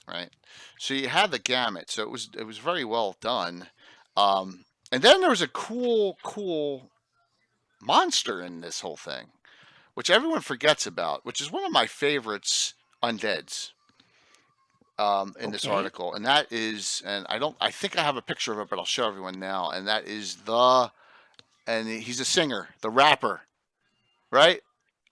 right? So you had the gamut. So it was very well done. And then there was a cool monster in this whole thing, which everyone forgets about, which is one of my favorites, undeads. In this article, and that is, and I think I have a picture of it, but I'll show everyone now. And that is and he's a singer, the Rapper, right?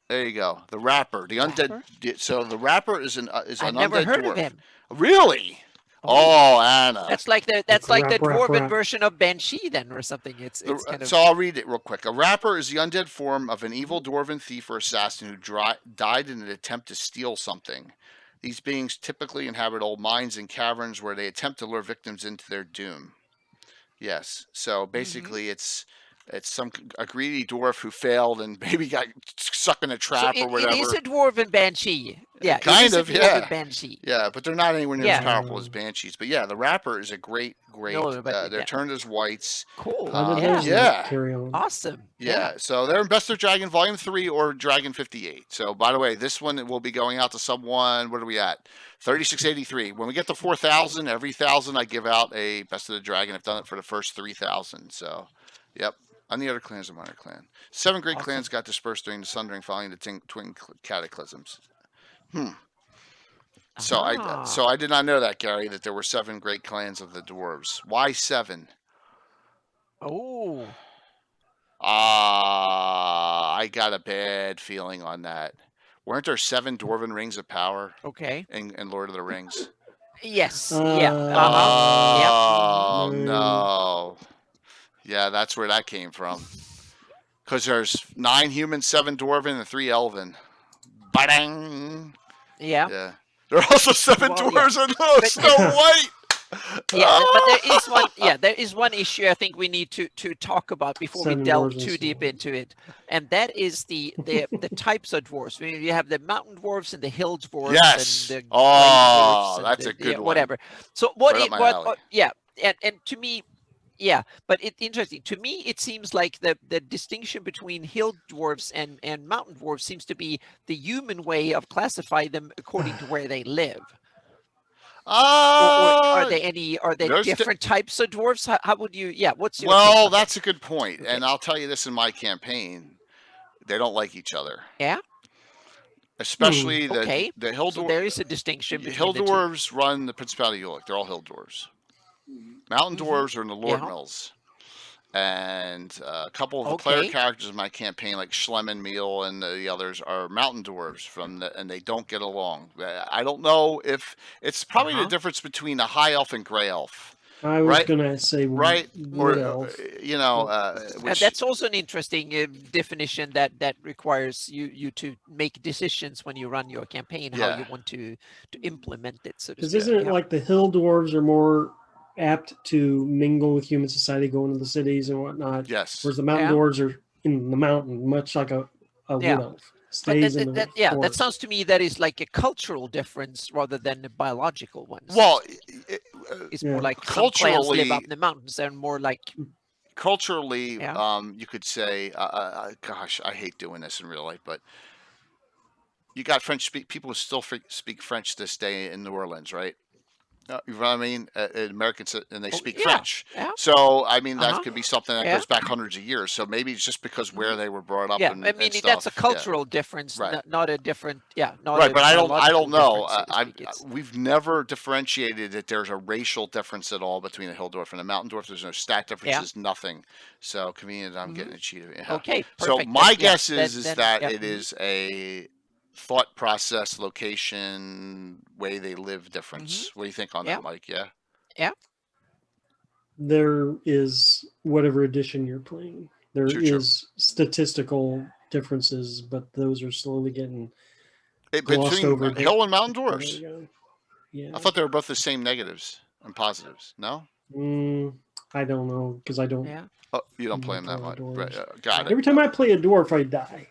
There you go, the Rapper, the undead. So the Rapper is an I've never undead heard dwarf. of him. Really? Oh, Anna. That's like the dwarven version of Banshee, then, or something. It's kind of. So I'll read it real quick. A Rapper is the undead form of an evil dwarven thief or assassin who died in an attempt to steal something. These beings typically inhabit old mines and caverns where they attempt to lure victims into their doom. Yes. So basically, it's a greedy dwarf who failed and maybe got stuck in a trap or whatever. It is a dwarven banshee. Yeah, kind of. Yeah, banshee. Yeah, but they're not anywhere near as powerful as banshees. But yeah, the Rapper is a great. They're turned as whites. Cool. Carry on. Awesome. Yeah. So they're in Best of Dragon Volume 3 or Dragon 58. So by the way, this one will be going out to someone. What are we at? 3683. When we get to 4,000, every 1,000 I give out a Best of the Dragon. I've done it for the first 3,000. So, yep. On the other clans, a minor clan. 7 great clans got dispersed during the Sundering following the twin cataclysms. So I did not know that, Gary, that there were 7 great clans of the dwarves. Why 7? Oh. I got a bad feeling on that. Weren't there 7 dwarven rings of power? Okay. In Lord of the Rings. Yes. Oh no. Yeah, that's where that came from. Because there's 9 human, 7 dwarven, and 3 elven. Ba-dang! Yeah. There are also 7 dwarves and Snow White. But there is one issue I think we need to talk about before we delve too deep into it, and that is the types of dwarves. I mean, you have the mountain dwarves and the hill dwarves. Yes. And the dwarves that's a good one. Whatever. So and to me. Yeah, but it's interesting. To me, it seems like the distinction between hill dwarves and mountain dwarves seems to be the human way of classifying them according to where they live. Or are there different types of dwarves? How would you? Yeah, what's your? Well, that's a good point, and I'll tell you this: in my campaign, they don't like each other. Yeah. Especially the hill dwarves. So there is a distinction between hill dwarves run the Principality of Ulick. They're all hill dwarves. Mountain dwarves are in the Lord Mills. And a couple of the player characters in my campaign, like Schlemmen, Meal, and the others, are mountain dwarves and they don't get along. I don't know if it's probably the difference between a high elf and gray elf. I was going to say or elf. That's also an interesting definition that requires you to make decisions when you run your campaign, how you want to implement it. So because isn't it like the hill dwarves are more apt to mingle with human society, go into the cities and whatnot? Yes. Whereas the mountain dwarves are in the mountain, much like a wood Yeah. elf. But Stays in the that forest. sounds to me that is like a cultural difference rather than a biological one. So to Well, speak. it, It's more Yeah. like some clans live up culturally, in the mountains and more like culturally, yeah. you could say, gosh, I hate doing this in real life, but you got French people who still speak French this day in New Orleans, right? You know what I mean? Americans, and they Oh speak yeah. French. Yeah. So, I mean, that Uh-huh. could be something that Yeah. goes back hundreds of years. So maybe it's just because where Mhm. they were brought up Yeah. I and mean that's a stuff. Yeah, cultural difference, right. not a different not Right, a but I biological don't know. difference, so to speak. It's We've never differentiated that there's a racial difference at all between a hill dwarf and a mountain dwarf. There's no stat yeah. differences, nothing. So convenient. I'm Hmm. getting a cheat. Yeah. Okay, So perfect. Then my yeah, guess is then that yeah. it is a thought process, location, way they live Hmm. difference. What do you think on Yeah. that, Mike? Yeah. Yeah. There is whatever edition you're playing. There True. is statistical differences, but those are slowly getting glossed Between over. But hill and mountain there dwarfs, you go. Yeah. I thought they were both the same negatives and positives. No. I don't know because I don't Yeah. Oh, you don't play them that play much. Right, dwarves. got it. Every time I play a dwarf, I die.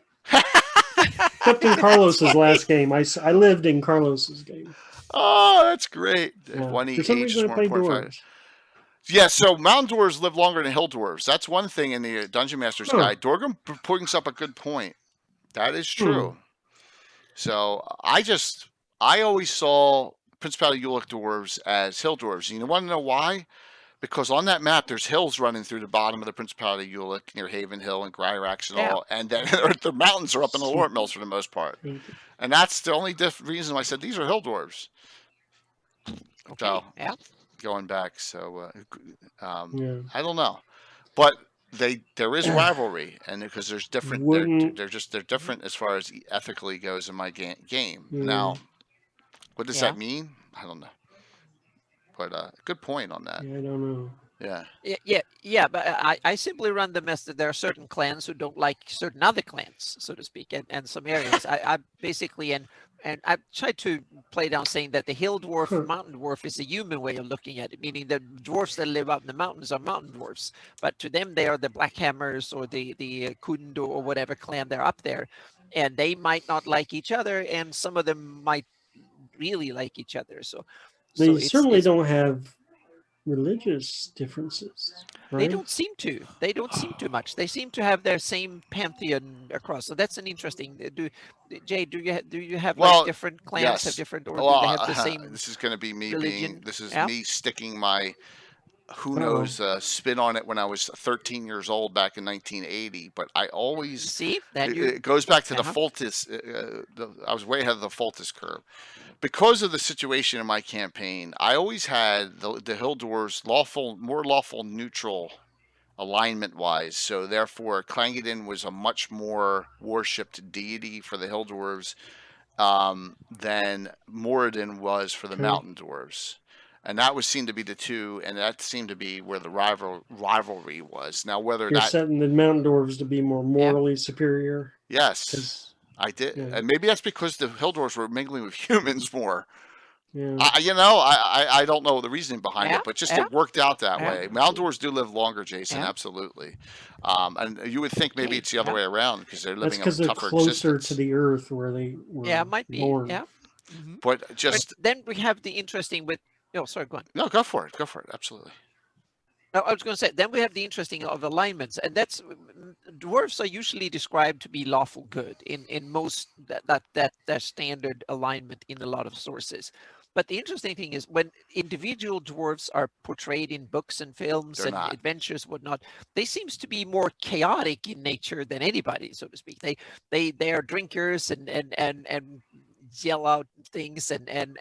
Except in Carlos's last game. I lived in Carlos's game. Oh, that's great. Yeah. When For he some age is reason, I more play important. dwarves. Yeah, so mountain dwarves live longer than hill dwarves. That's one thing in the Dungeon Master's Huh. Guide. Dorgan brings up a good point. That is Hmm. true. So I always saw Principality Ulic dwarves as hill dwarves. You want to know why? Because on that map, there's hills running through the bottom of the Principality Ulic near Haven Hill and Gryrax and Yeah. all, and then the mountains are up in the Lort Mills for the most part. And that's the only reason why I said these are hill dwarves. Okay. So Yeah. going back, so Yeah. I don't know, but there is rivalry, and because there's different, Wouldn't. they're different as far as ethically goes in my game. Yeah. Now, what does Yeah. that mean? I don't know, but good point on that. Yeah, I don't know. Yeah. Yeah, but I simply run them as that there are certain clans who don't like certain other clans, so to speak, and some areas. I basically and I tried to play down saying that the hill dwarf, Huh. mountain dwarf is a human way of looking at it, meaning the dwarfs that live up in the mountains are mountain dwarfs, but to them they are the Black Hammers or the Kundo or whatever clan they're up there, and they might not like each other, and some of them might really like each other. So They it's certainly don't have religious differences, right? They don't seem to. They don't seem to much. They seem to have their same pantheon across. So that's an interesting. Jay, do you have Well, like different clans have yes. different, or Well, do they have the same this is going to be me religion? This is Yeah. me sticking my who Uh-oh. knows spin on it when I was 13 years old back in 1980. But I always See that it goes back to the Uh-huh. Fultus. I was way ahead of the Fultus curve because of the situation in my campaign. I always had the Hill Dwarves more lawful neutral alignment wise. So therefore, Clangeddon was a much more worshipped deity for the Hill Dwarves than Moradin was for the Okay. Mountain Dwarves. And that was seen to be the two, and that seemed to be where the rivalry was. Now, whether You're that setting the mountain dwarves to be more morally superior. yes, 'Cause- I did, yeah. and maybe that's because the Hill Dwarves were mingling with humans more. Yeah. I don't know the reasoning behind Yeah, it, but just yeah, it worked out that yeah. way. Mountain Dwarves do live longer, Jason, Yeah. absolutely. And you would think maybe Okay, it's the other yeah. way around because they're That's living a because they're tougher closer existence. to the earth where they were Yeah, it might be. born. Yeah. Mhm. But But just then we have the interesting with. Oh, sorry, go on. no, go for it, absolutely. No, I was going to say, then we have the interesting of alignments, and that's dwarfs are usually described to be lawful good in most that standard alignment in a lot of sources. But the interesting thing is when individual dwarfs are portrayed in books and films They're and not. adventures, whatnot, they seems to be more chaotic in nature than anybody, so to speak. They are drinkers and yell out things and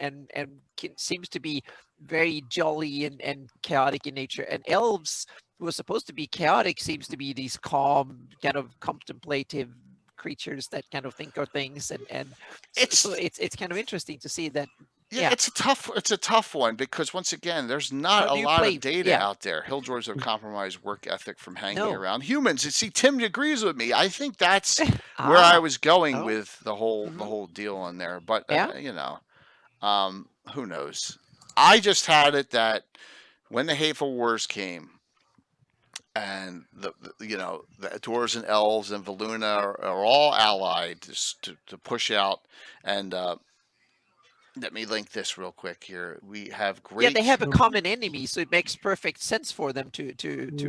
seems to be very jolly and chaotic in nature. And elves, who are supposed to be chaotic, seems to be these calm, kind of contemplative creatures that kind of think of things. And so it's kind of interesting to see that. Yeah, it's a tough one because once again, there's not How a do you lot play? of data Yeah. out there. Hill Dwarves have compromised work ethic from hanging No. around humans. And see, Tim agrees with me. I think that's where I was going Oh. with the whole deal on there. But Yeah. who knows? I just had it that when the Hateful Wars came, and the dwarves and elves and Valuna are all allied to push out. And let me link this real quick here. We have Yeah, they great. have a common enemy, so it makes perfect sense for them to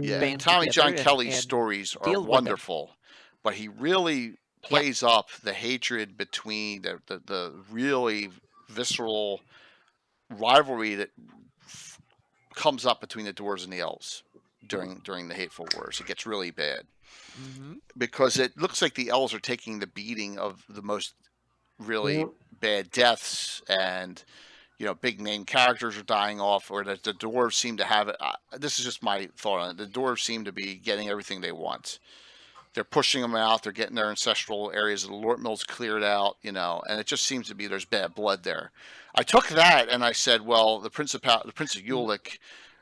Yeah, band Tommy John together Kelly's and stories are deal with them. wonderful, but he really Yeah. plays up the hatred between the really visceral rivalry that comes up between the dwarves and the elves during the Hateful Wars. It gets really bad Mm-hmm. because it looks like the elves are taking the beating of the most really Yeah. bad deaths, and big name characters are dying off, or that the dwarves seem to have it. This is just my thought on it. The dwarves seem to be getting everything they want. They're pushing them out. They're getting their ancestral areas of the Lort Mills cleared out, and it just seems to be there's bad blood there. I took that and I said, well, the Prince of Ulick,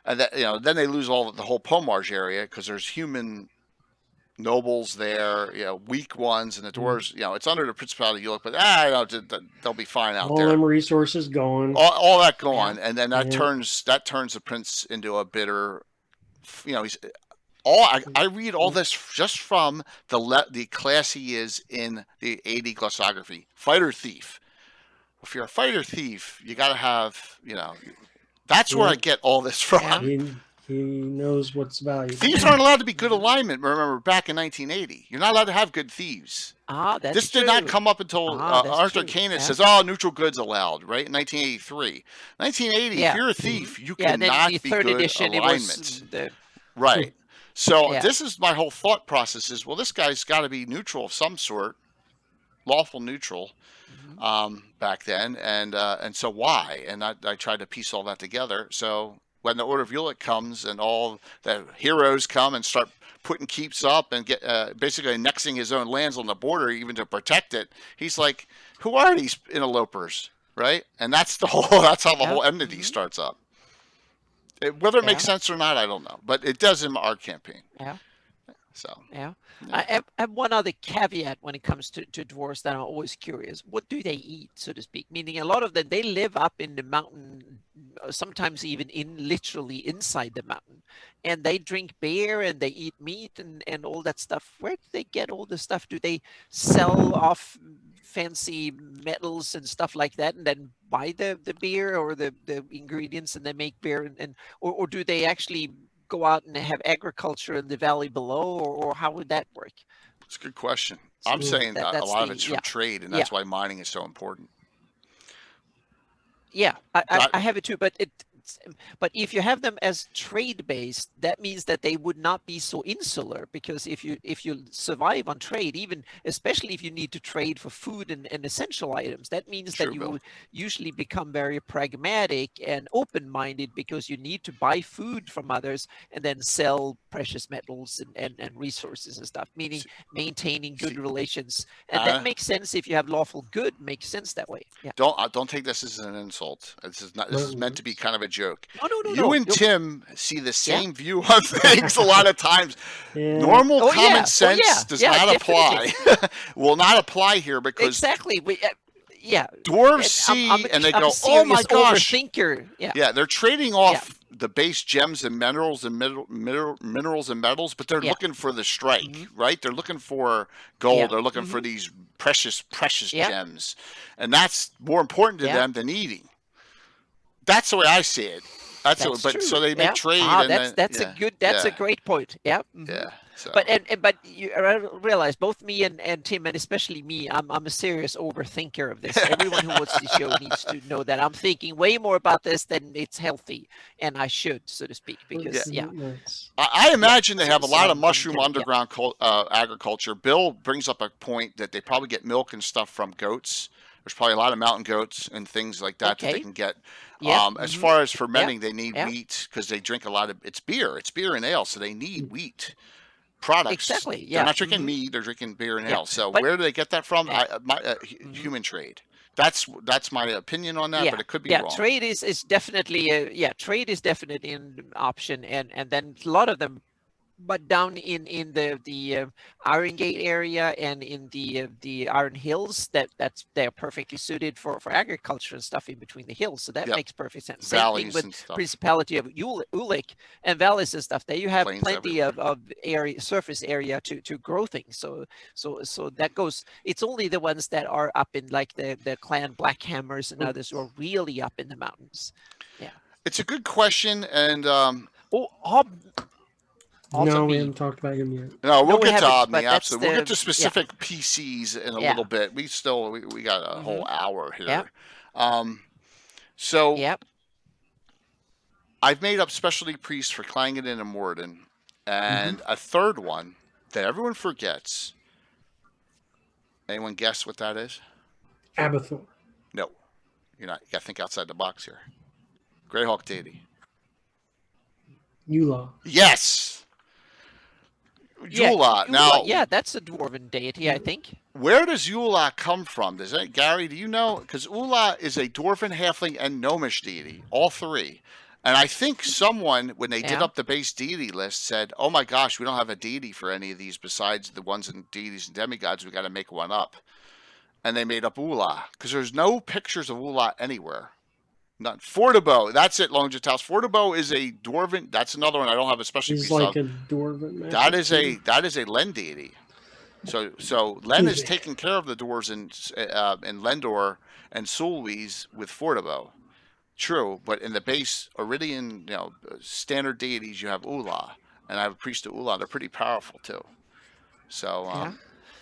and that then they lose the whole Pomarge area because there's human nobles there, weak ones, and the dwarves, it's under the Principality of Ulick, but they'll be fine out All there. them resources going. All that gone, Yeah. and then that Yeah. turns the prince into a bitter. He's I read all this just from the class he is in the AD glossography. Fighter thief. If you're a fighter thief, you got to have That's where I get all this from. Yeah. He knows what's valuable. Thieves aren't allowed to be good alignment. Remember, back in 1980, you're not allowed to have good thieves. That's this true. did not come up until Arthur Canis says, neutral goods allowed, right? In 1983. 1980, if you're a thief, you cannot be good alignment. Right. So this is my whole thought process is, well, this guy's got to be neutral of some sort, lawful neutral, back then. And so why? And I tried to piece all that together. So when the Order of Ulick comes and all the heroes come and start putting keeps up and get basically annexing his own lands on the border even to protect it, he's like, who are these interlopers, right? And that's how the whole enmity starts up. Whether it makes sense or not, I don't know, but it does in our campaign. Yeah. So. Yeah. I have one other caveat when it comes to dwarves that I'm always curious. What do they eat, so to speak? Meaning a lot of them, they live up in the mountain, sometimes even literally inside the mountain. And they drink beer and they eat meat and all that stuff. Where do they get all this stuff? Do they sell off fancy metals and stuff like that and then buy the beer or the ingredients and then make beer? Or do they actually go out and have agriculture in the valley below, or how would that work? It's a good question. I'm saying a lot of it's from trade, and that's why mining is so important. Yeah, I have it too, but if you have them as trade based, that means that they would not be so insular, because if you survive on trade, even especially if you need to trade for food and essential items, that means that you will usually become very pragmatic and open-minded, because you need to buy food from others and then sell precious metals and resources and stuff, meaning maintaining good relations. And that makes sense. If you have lawful good, makes sense that way. Yeah. Don't take this as an insult. This is meant to be kind of a joke. No. You and Tim see the same view on things a lot of times. Normal common sense does not apply. Will not apply here, because exactly. Dwarves see and they go, "Oh my gosh!" Overthinker. Yeah, they're trading off the base gems and minerals and minerals and metals, but they're looking for the strike, right? They're looking for gold. They're looking for these precious gems, and that's more important to them than eating. That's the way I see it. That's true. So they make trade. That's a great point. Yeah. Yeah. So. But you realize both me and Tim, and especially me, I'm a serious overthinker of this. Everyone who watches the show needs to know that I'm thinking way more about this than it's healthy, and I should, so to speak, because I imagine they have a lot of mushroom underground agriculture. Bill brings up a point that they probably get milk and stuff from goats. There's probably a lot of mountain goats and things like that that they can get. As far as fermenting, they need wheat, because they drink a lot of it's beer and ale, so they need wheat products. Exactly. They're not drinking meat; they're drinking beer and ale. So where do they get that from? Human trade. That's my opinion on that, but it could be wrong. Trade is definitely trade is definitely an option, and then a lot of them but down in the Iron Gate area and in the Iron Hills, they're perfectly suited for agriculture and stuff in between the hills. So that Yep. makes perfect sense. Same thing Valleys with and stuff. Principality of Ulick and valleys and stuff. There you have Plains plenty everywhere. of area surface area to grow things. So that goes. It's only the ones that are up in like the clan Blackhammers and others who are really up in the mountains. Yeah. It's a good question, and Oh, also No, we me. haven't talked about him yet. no, we'll No, we get to haven't, Omni. but that's Absolutely, we'll get the to specific PCs in a yeah. little bit. We got a whole hour here. Yep. So Yep. I've made up specialty priests for Clangen and Morden, and a third one that everyone forgets. Anyone guess what that is? Abathur. No, you're not. You got to think outside the box here. Greyhawk deity. Eula. Yes. Yeah, Yula. Now, yeah, that's a dwarven deity, I think. where does Yula come from? Does that, Gary? Do you know? Because Ula is a dwarven, halfling, and gnomish deity, all three. And I think someone, when they did Yeah. up the base deity list, said, "Oh my gosh, we don't have a deity for any of these besides the ones in deities and demigods. We got to make one up." And they made up Ula because there's no pictures of Ula anywhere. None. Fortabo, that's it. Longitaus. Fortabo is a dwarven. That's another one I don't have a special He's piece like of. a dwarven magic. That is a Len deity. So Len is Excuse me. taking care of the dwarves in Lendor and Sulwys with Fortabo. True, but in the base Iridian, standard deities, you have Ula, and I have a priest of Ula. They're pretty powerful too. So Yeah.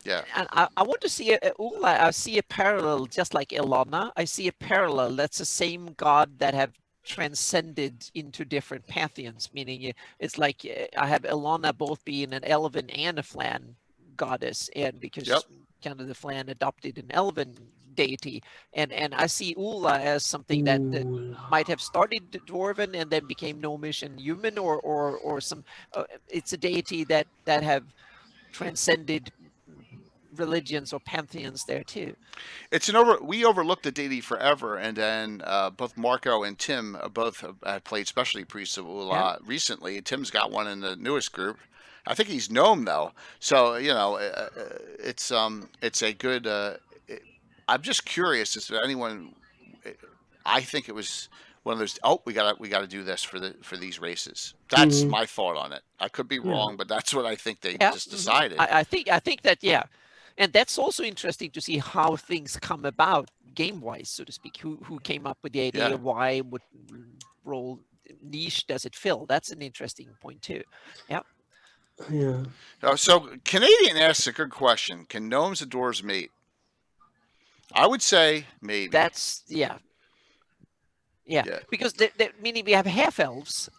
yeah. And I want to see I see a parallel, just like Ilana. I see a parallel. That's the same god that have transcended into different pantheons, meaning it's like I have Ilana both being an elven and a Flan goddess, and because Yep. kind of the Flan adopted an elven deity, and I see Ula as something that might have started dwarven and then became gnomish and human, or some. It's a deity that have transcended religions or pantheons there too. It's we overlooked the deity forever, and then both Marco and Tim both have played specialty priests of Ula recently. Tim's got one in the newest group. I think he's gnome though, so it's a good. I'm just curious as to anyone. I think it was one of those. Oh, we gotta do this for these races. That's my thought on it. I could be wrong, but that's what I think they just decided. I think that and that's also interesting to see how things come about game wise, so to speak. Who came up with the idea? Why? What role niche does it fill? That's an interesting point too. Yeah. Yeah. So Canadian asks a good question. Can gnomes and dwarves mate? I would say maybe. That's because meaning we have half elves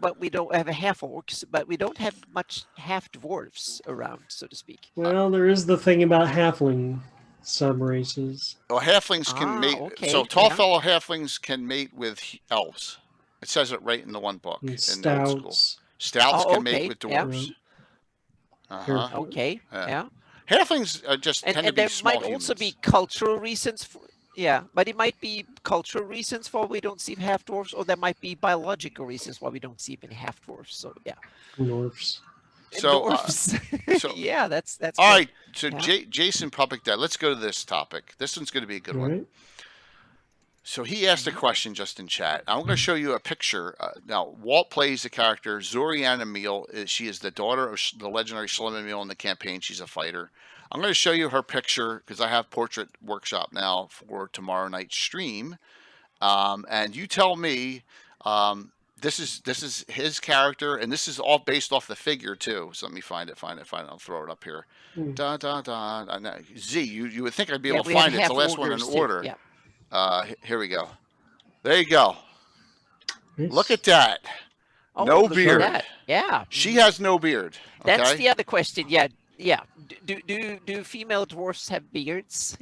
but we don't have a half orcs, but we don't have much half dwarves around, so to speak. Well, there is the thing about halfling sub races. Well, halflings can mate. Okay, so tall fellow halflings can mate with elves. It says it right in the one book in the old school. Stouts can mate with dwarves. Okay. Yeah. Halflings just tend to be small there might also be cultural reasons for. Yeah, but it might be cultural reasons why we don't see half dwarfs, or there might be biological reasons why we don't see any half dwarfs. So yeah, dwarfs. So, yeah, that's all good. right. So Jason Public Dead. Let's go to this topic. This one's going to be a good one. So he asked a question just in chat. I'm going to show you a picture. Now, Walt plays the character Zoriana Emil. She is the daughter of the legendary Shalom Emil in the campaign. She's a fighter. I'm going to show you her picture because I have portrait workshop now for tomorrow night's stream. And you tell me, this is his character, and this is all based off the figure too. So let me find it. I'll throw it up here. Z, you would think I'd be able to find it. It's the last one in order. Here we go. There you go. Look at that. Oh, no beard. At that. Yeah. She has no beard. Okay? That's the other question. Yeah. Do female dwarfs have beards?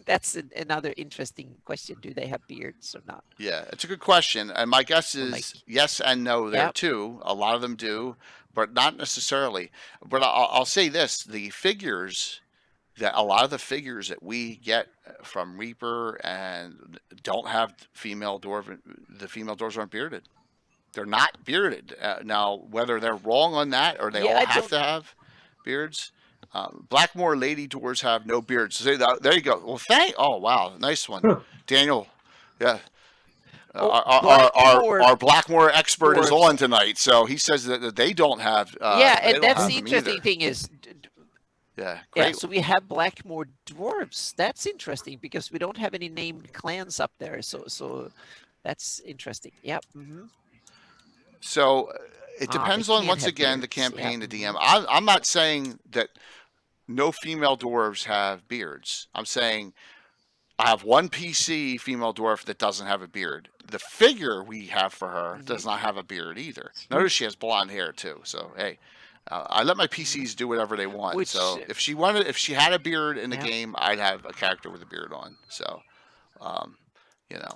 That's another interesting question. Do they have beards or not? Yeah, it's a good question. And my guess is yes and no there too. A lot of them do, but not necessarily. But I'll say this. The figures... that a lot of the figures that we get from Reaper and don't have the female dwarves aren't bearded. they're not bearded. Now, whether they're wrong on that or they Yeah, all I have don't. to have beards. Blackmoor lady dwarves have no beards. So there you go. Well, oh wow, nice one, Huh. Daniel. Yeah, Oh, Blackmoor our Blackmoor expert is dwarves. on tonight, so he says that they don't have Yeah, they and don't that's have the them either. interesting thing is, Yeah, yeah. great. So we have Blackmoor dwarves. That's interesting because we don't have any named clans up there. So that's interesting. Yep. So it They depends on can't once have again the beards. campaign, the DM. I'm not saying that no female dwarves have beards. I'm saying I have one PC female dwarf that doesn't have a beard. The figure we have for her does not have a beard either. Notice she has blonde hair too. So hey, I let my PCs do whatever they want. Which, so if she had a beard in the yeah. game, I'd have a character with a beard on. So,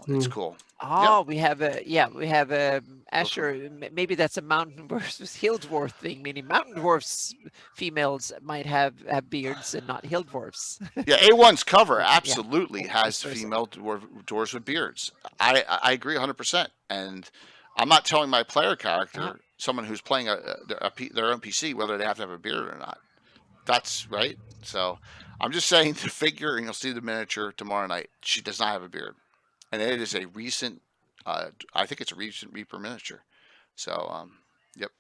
it's cool. Oh, we have a Asher. Maybe that's a mountain versus hill dwarf thing. Meaning mountain dwarfs females might have beards and not hill dwarfs. Yeah, A1's cover Yeah. absolutely has Vice versa. female dwarves with beards. I agree 100%. And I'm not telling my player character, someone who's playing their own PC, whether they have to have a beard or not. That's right. So I'm just saying the figure, and you'll see the miniature tomorrow night. She does not have a beard, and it is a recent. I think it's a recent Reaper miniature. So, yep,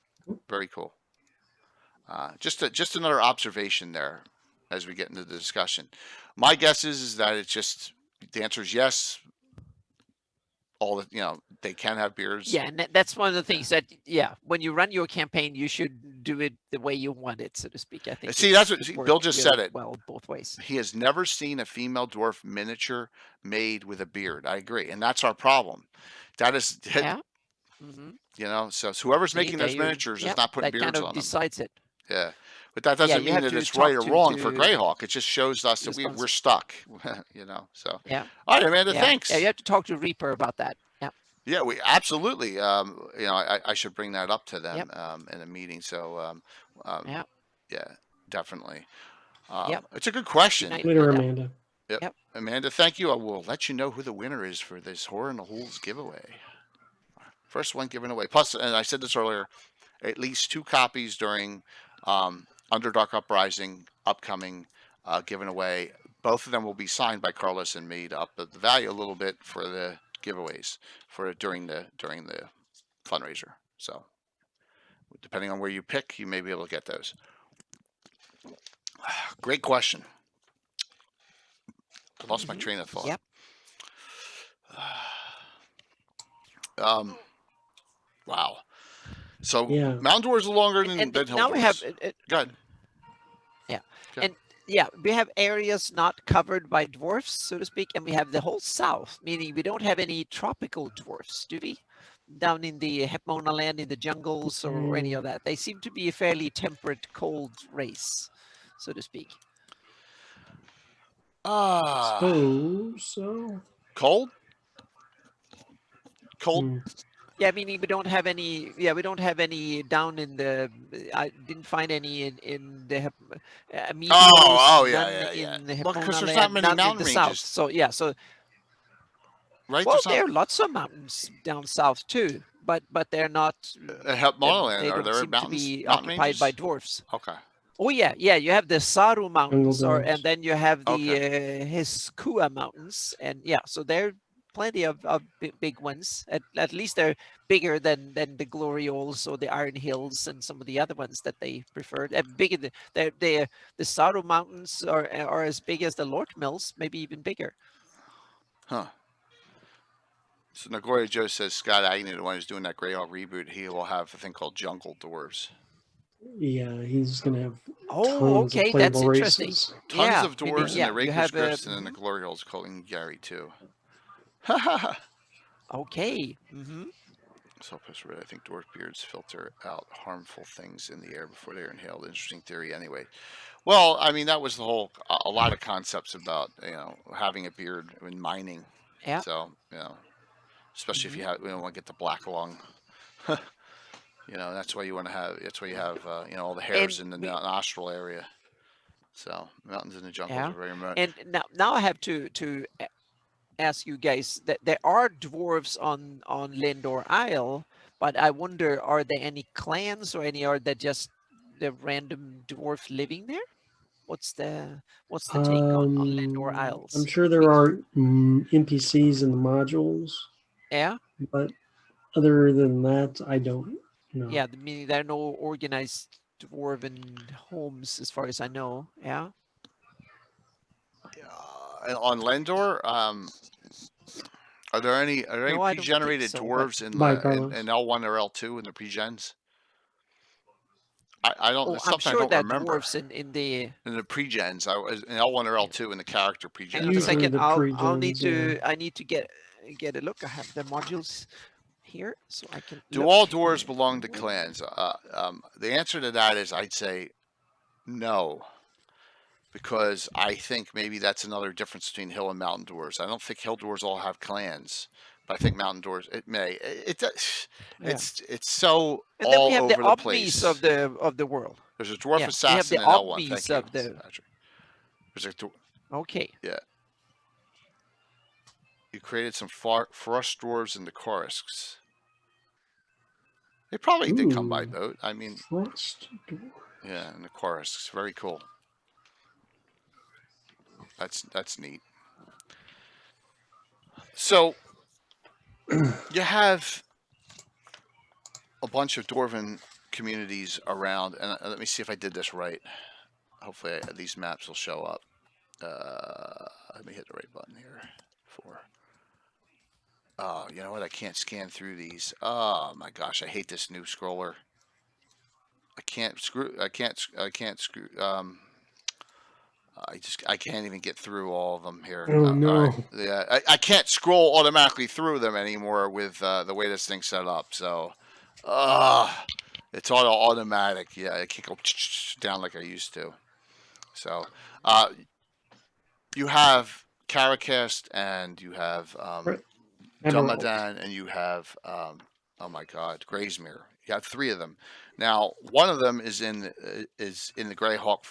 very cool. Just another observation there as we get into the discussion. My guess is that it's just the answer is yes. They can have beards. Yeah, and that's one of the things that when you run your campaign, you should do it the way you want it, so to speak. I think. See, that's what Bill just said. It well both ways. He has never seen a female dwarf miniature made with a beard. I agree, and that's our problem. That is, so whoever's making those miniatures is not putting beards on them. That kind of decides it. Yeah, but that doesn't mean that it's right or wrong for Greyhawk. It just shows us that we're stuck. So yeah. All right, Amanda. Thanks. Yeah, you have to talk to Reaper about that. Yeah. Yeah, we absolutely. I should bring that up to them in a meeting. So, yeah, definitely. It's a good question. Later, Amanda. Yep. Amanda, thank you. I will let you know who the winner is for this Horror in the Holes giveaway. First one given away. Plus, and I said this earlier, at least 2 copies during Underdark Uprising upcoming given away. Both of them will be signed by Carlos and me to up the value a little bit for the giveaways during the fundraiser. So, depending on where you pick, you may be able to get those. Great question. I lost my train of thought. Yep. Wow. So Mountain Dwarves are longer than Hill Dwarves. Now we have. Go ahead. Yeah. And we have areas not covered by dwarfs, so to speak, and we have the whole south, meaning we don't have any tropical dwarfs, do we? Down in the Hepmona land, in the jungles, or any of that. They seem to be a fairly temperate, cold race, so to speak. So cold. Yeah, meaning we don't have any. Yeah, we don't have any down in the. I didn't find any in the. Yeah. In the well, because there's not many mountain ranges. South. So right. Well, there are lots of mountains down south too, but they're not. Hepmona land. They are don't there seem mountains? To be mountain occupied ranges? by dwarfs. Okay. Oh yeah. You have the Saru Mountains, and then you have the Hiskua Mountains, and so they're plenty of big ones. At least they're bigger than the Glorioles or the Iron Hills and some of the other ones that they preferred. Bigger. The Saru Mountains are as big as the Lord Mills, maybe even bigger. Huh. So Nagoya Joe says Scott Agnew, the one who's doing that Greyhawk reboot, he will have a thing called Jungle Dwarves. Yeah, he's gonna have. Okay, that's interesting. Races. Tons of dwarves in the Raker's Griffs and in the Glory Holes, calling Gary too. Okay. I think dwarf beards filter out harmful things in the air before they are inhaled. Interesting theory, anyway. Well, I mean, that was a lot of concepts about having a beard when mining. Yeah. So especially if you want to get the black lung. That's why you want to have. That's why you have all the hairs in the nostril area. So mountains in the jungles are very remote. And now I have to ask you guys that there are dwarves on Lindor Isle, But I wonder, are there any clans or any? Are there just the random dwarf living there? What's the take on Lindor I'm Isles? sure there are NPCs in the modules, Yeah, but other than that, I don't know. yeah. Meaning there are no organized dwarven homes, as far as I know. Yeah. On Lendor, are there any No, I don't think pre-generated so. But dwarves Bye, in Carlos. L1 or L2 in the pre-gens? I don't. oh, It's I'm something I sure don't there are remember. dwarfs in the. In the pre-gens, I was in L1 or Yeah. L2 in the character Hang on a pre-gens. Usually second. the I'll need pre-gens, to. I need to get a look. I have the modules here, so I can Do look. all dwarves belong to clans? The answer to that is I'd say no, because I think maybe that's another difference between hill and mountain dwarves. I don't think hill dwarves all have clans, but I think mountain dwarves it may. Yeah. It's so And then we all have the over the obmies place. of the world. There's a dwarf Yeah, we have the assassin in L1. obmies Thank you, of the. Patrick. There's a Okay. yeah. You created some frost dwarves in the Korisks. They probably did come by Ooh, boat. I mean, Frost Dwarf. yeah, in the Korisks. Very cool. That's neat. So you have a bunch of dwarven communities around, and let me see if I did this right. Hopefully, these maps will show up. Let me hit the right button here. Oh, you know what? I can't scan through these. Oh my gosh, I hate this new scroller. I can't screw. I can't screw. I can't even get through all of them here. Oh All no. right. Yeah, I can't scroll automatically through them anymore with the way this thing's set up. So, it's automatic. Yeah, I can't go down like I used to. So, you have Caracast and you have Right. Emerald. Dumadan and you have oh my God, Graysmere. You have three of them. Now, one of them is in the Greyhawk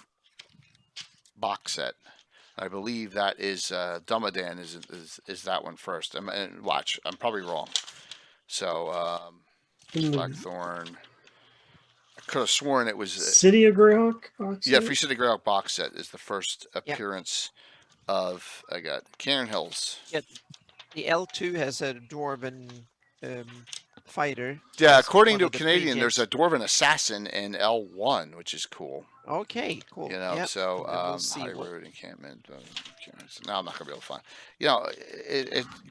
box set. I believe that is Dumadan is that one first. And watch, I'm probably wrong. So Blackthorn. I could have sworn it was City of Greyhawk box yeah. set? Free City Greyhawk box set is the first appearance of I got Cairn Hills. Yeah, the L2 has a dwarven fighter. Yeah, as according one to a of the Canadian, there's a pre-gens. Dwarven assassin in L1, which is cool. Okay, cool. You know, Yep. so And then we'll see High what. Road encampment. Now I'm not gonna be able to find. You know,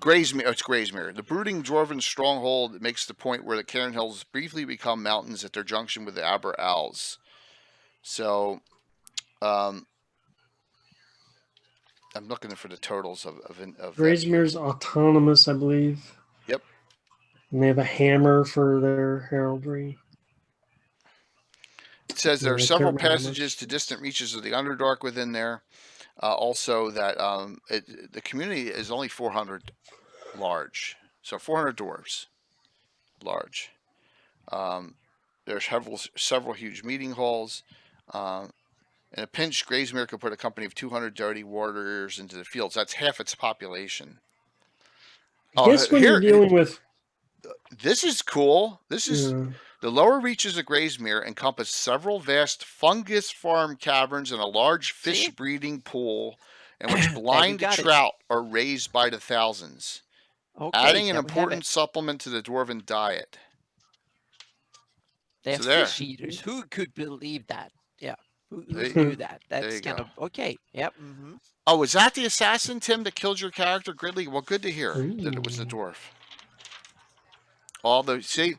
Graysmere. It's Graysmere. The brooding Dwarven stronghold makes the point where the Cairn Hills briefly become mountains at their junction with the Aber Owls. So, I'm looking for the totals of that. Graysmere's autonomous, I believe. Yep. And they have a hammer for their heraldry. It says there are I can't several remember how passages much. to distant reaches of the Underdark within there. Also, that the community is only 400 large, so 400 dwarves large. There's several huge meeting halls. In a pinch, Graysmere could put a company of 200 dirty warriors into the fields. That's half its population. I guess when you're dealing with this is cool. This is yeah. the lower reaches of Graysmere encompass several vast fungus farm caverns and a large fish breeding pool in which blind trout are raised by the thousands. Okay, adding an important supplement to the Dwarven diet. They have fish eaters. Who could believe that? Yeah. Who knew that? That's kind of okay. Yep. Mm-hmm. Oh, was that the assassin, Tim, that killed your character, Gridley? Well, good to hear that it was the dwarf. See,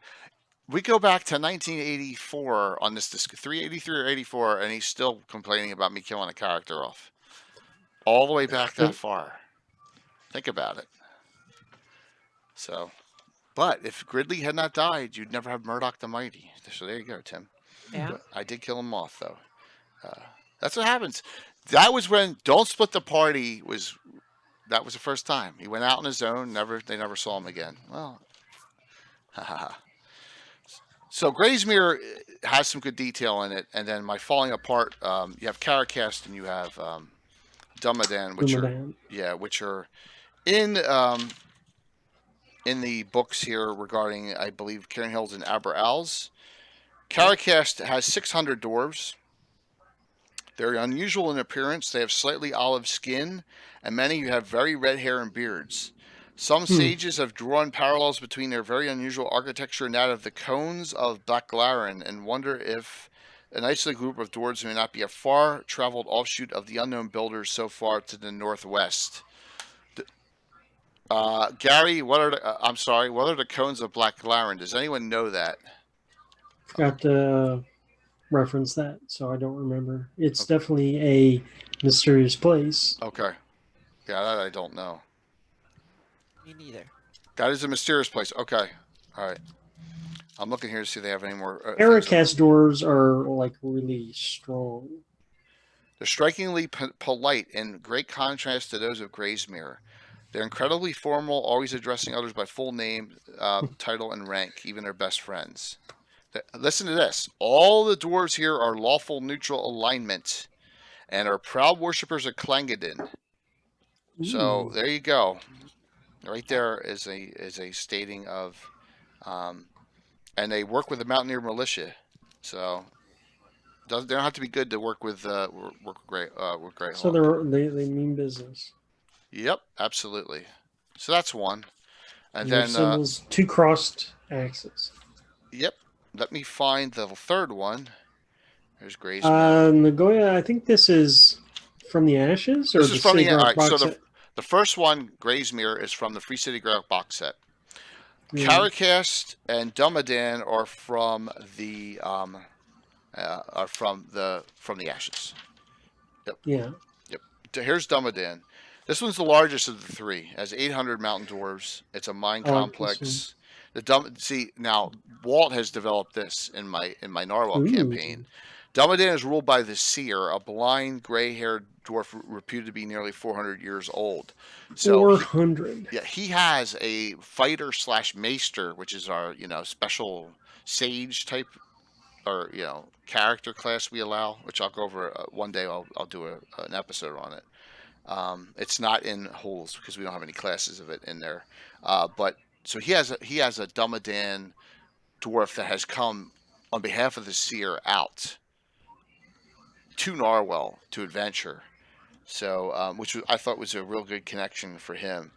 we go back to 1984 on this 383 or 84, and he's still complaining about me killing a character off. All the way back that far. Think about it. So, but if Gridley had not died, you'd never have Murdoch the Mighty. So there you go, Tim. Yeah. But I did kill him off, though. That's what happens. That was when Don't Split the Party was. That was the first time he went out on his own. They never saw him again. Well, so Graysmere has some good detail in it, and then my falling apart. You have Caracast and you have Dumadan, which are in in the books here regarding, I believe, Cairn Hills and Aber Owls. Caracast has 600 dwarves. They're unusual in appearance. They have slightly olive skin, and many have very red hair and beards. Some sages have drawn parallels between their very unusual architecture and that of the cones of Blacklarren, and wonder if an isolated group of dwarves may not be a far-traveled offshoot of the unknown builders so far to the northwest. Gary, what are the cones of Blacklarren? Does anyone know that? Forgot to reference that, so I don't remember. It's definitely a mysterious place. Okay. Yeah, that I don't know. Me neither. That is a mysterious place. Okay. All right. I'm looking here to see if they have any more. Aracast dwarves are like really strong. They're strikingly polite, in great contrast to those of Graysmere. They're incredibly formal, always addressing others by full name, title, and rank, even their best friends. Listen to this. All the dwarves here are lawful neutral alignment and are proud worshippers of Clangeddin. So there you go. Right there is a stating of, and they work with the Mountaineer Militia. So they don't have to be good to work with Greyhawk. So they mean business. Yep, absolutely. So that's one. And Their then symbols, two crossed axes. Yep. Let me find the third one. There's Graysmere. Nagoya, I think this is from the Ashes, or This the is from the Sagar box so set? the first one, Graysmere, is from the Free City Greyhawk box set. Yeah. Caracast and Dumadan are from the Ashes. Yep. Yeah. Yep. Here's Dumadan. This one's the largest of the three. It has 800 mountain dwarves. It's a mine complex. See, now Walt has developed this in my Narwhal campaign. Dumadan is ruled by the Seer, a blind, gray-haired dwarf reputed to be nearly 400 years old. So 400. He has a fighter / maester, which is our special sage type or character class we allow, which I'll go over one day. I'll do an episode on it. It's not in Holes because we don't have any classes of it in there. But so he has a Dumadan dwarf that has come on behalf of the Seer out to Narwhal to adventure. So which I thought was a real good connection for him.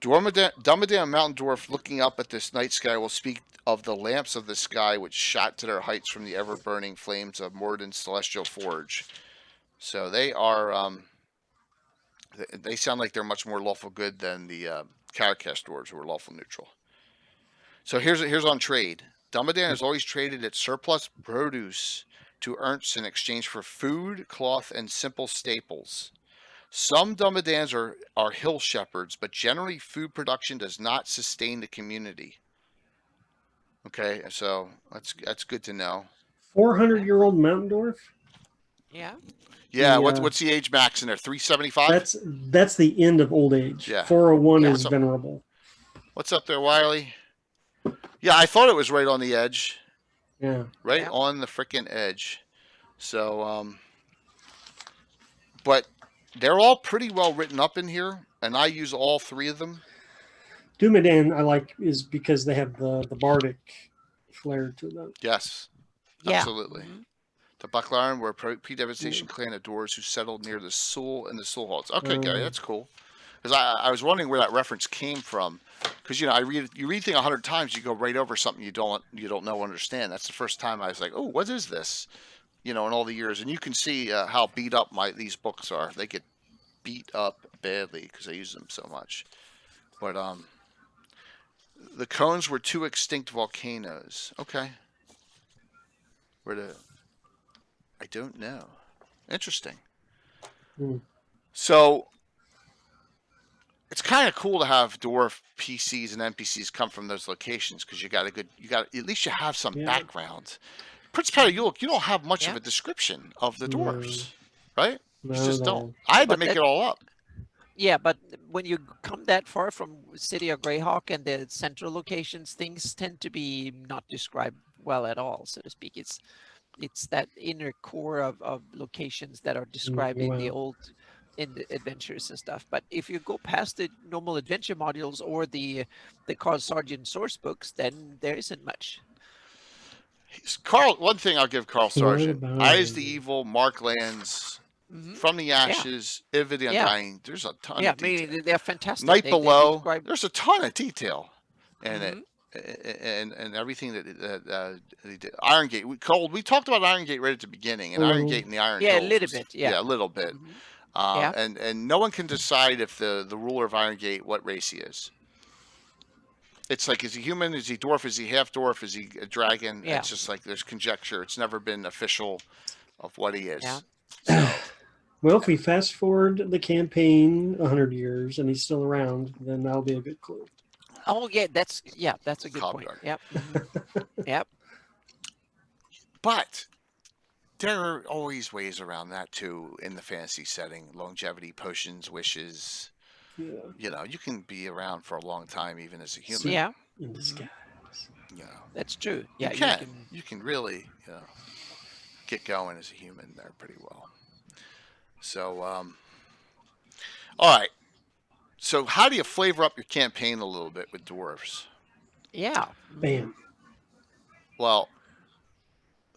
Dumadan Mountain Dwarf, looking up at this night sky, will speak of the lamps of the sky which shot to their heights from the ever-burning flames of Mordin's celestial forge. So they are, they sound like they're much more lawful good than the Caracast dwarves, who are lawful neutral. So here's on trade. Dumadan has always traded its surplus produce to Ernst in exchange for food, cloth, and simple staples. Some Dumadans are hill shepherds, but generally food production does not sustain the community. Okay, so that's good to know. 400-year-old mountain dwarf? Yeah. Yeah, what's the age max in there? 375? That's the end of old age. Yeah. 401 is venerable. What's up there, Wiley? Yeah, I thought it was right on the edge. Yeah. Right on the freaking edge. So, but they're all pretty well written up in here, and I use all three of them. Dumadan I like is because they have the bardic flair to them. Yes. Yeah. Absolutely. Mm-hmm. The Blacklarren were a pre-devastation clan of dwarves who settled near the Soul and the Soul Halls. Okay, Gary, that's cool. Because I was wondering where that reference came from. Because you read thing 100 times, you go right over something you don't know, understand. That's the first time I was like, oh, what is this? In all the years, and you can see how beat up these books are. They get beat up badly because I use them so much. But the cones were two extinct volcanoes. Okay. I don't know. Interesting. So it's kind of cool to have dwarf PCs and NPCs come from those locations because you got at least you have some background. Prince Perry, you don't have much of a description of the dwarves, right? You just don't. I had to make it all up. Yeah, but when you come that far from City of Greyhawk and the central locations, things tend to be not described well at all, so to speak. It's that inner core of locations that are described in the old in the adventures and stuff. But if you go past the normal adventure modules or the Carl Sargent source books, then there isn't much. Carl, one thing I'll give Carl What Sargent: about Eyes the him? Evil, Mark Lands, Hmm. From the Yeah, Ashes, Ivid the yeah, Undying. There's a ton yeah. of I detail. mean, they're fantastic. Night They Below. describe. There's a ton of detail in it, Hmm. and everything that he did. Iron Gate. We talked about Iron Gate right at the beginning, A and Iron little. Gate and the Iron Yeah, a Hills little was bit. Yeah. a little bit. Hmm. Yeah. And no one can decide if the ruler of Iron Gate what race he is. It's like, is he human? Is he dwarf? Is he half dwarf? Is he a dragon? Yeah. It's just like there's conjecture. It's never been official of what he Yeah. is. So Well, if we fast forward the campaign 100 years and he's still around, then that'll be a good clue. Oh, yeah. That's a good point. Cobdog. Yep. Yep. But there are always ways around that too in the fantasy setting. Longevity, potions, wishes. Yeah. You know, you can be around for a long time even as a human. Suit Yeah. in disguise. You know, That's true. Yeah, you can really, get going as a human there pretty well. So, all right. So, how do you flavor up your campaign a little bit with dwarves? Yeah. Bam. Well,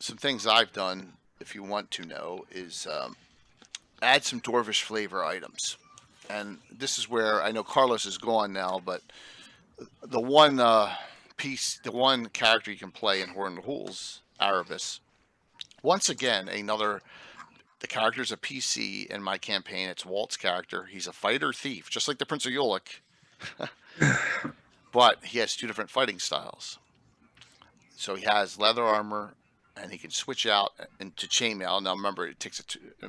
some things I've done, if you want to know, is add some dwarvish flavor items. And this is where I know Carlos is gone now, but the one the one character you can play in Horn Hools, Erebus. Once again, the character's a PC in my campaign. It's Walt's character. He's a fighter thief, just like the Prince of Yolik, but he has two different fighting styles. So he has leather armor, and he can switch out into chainmail. Now remember, in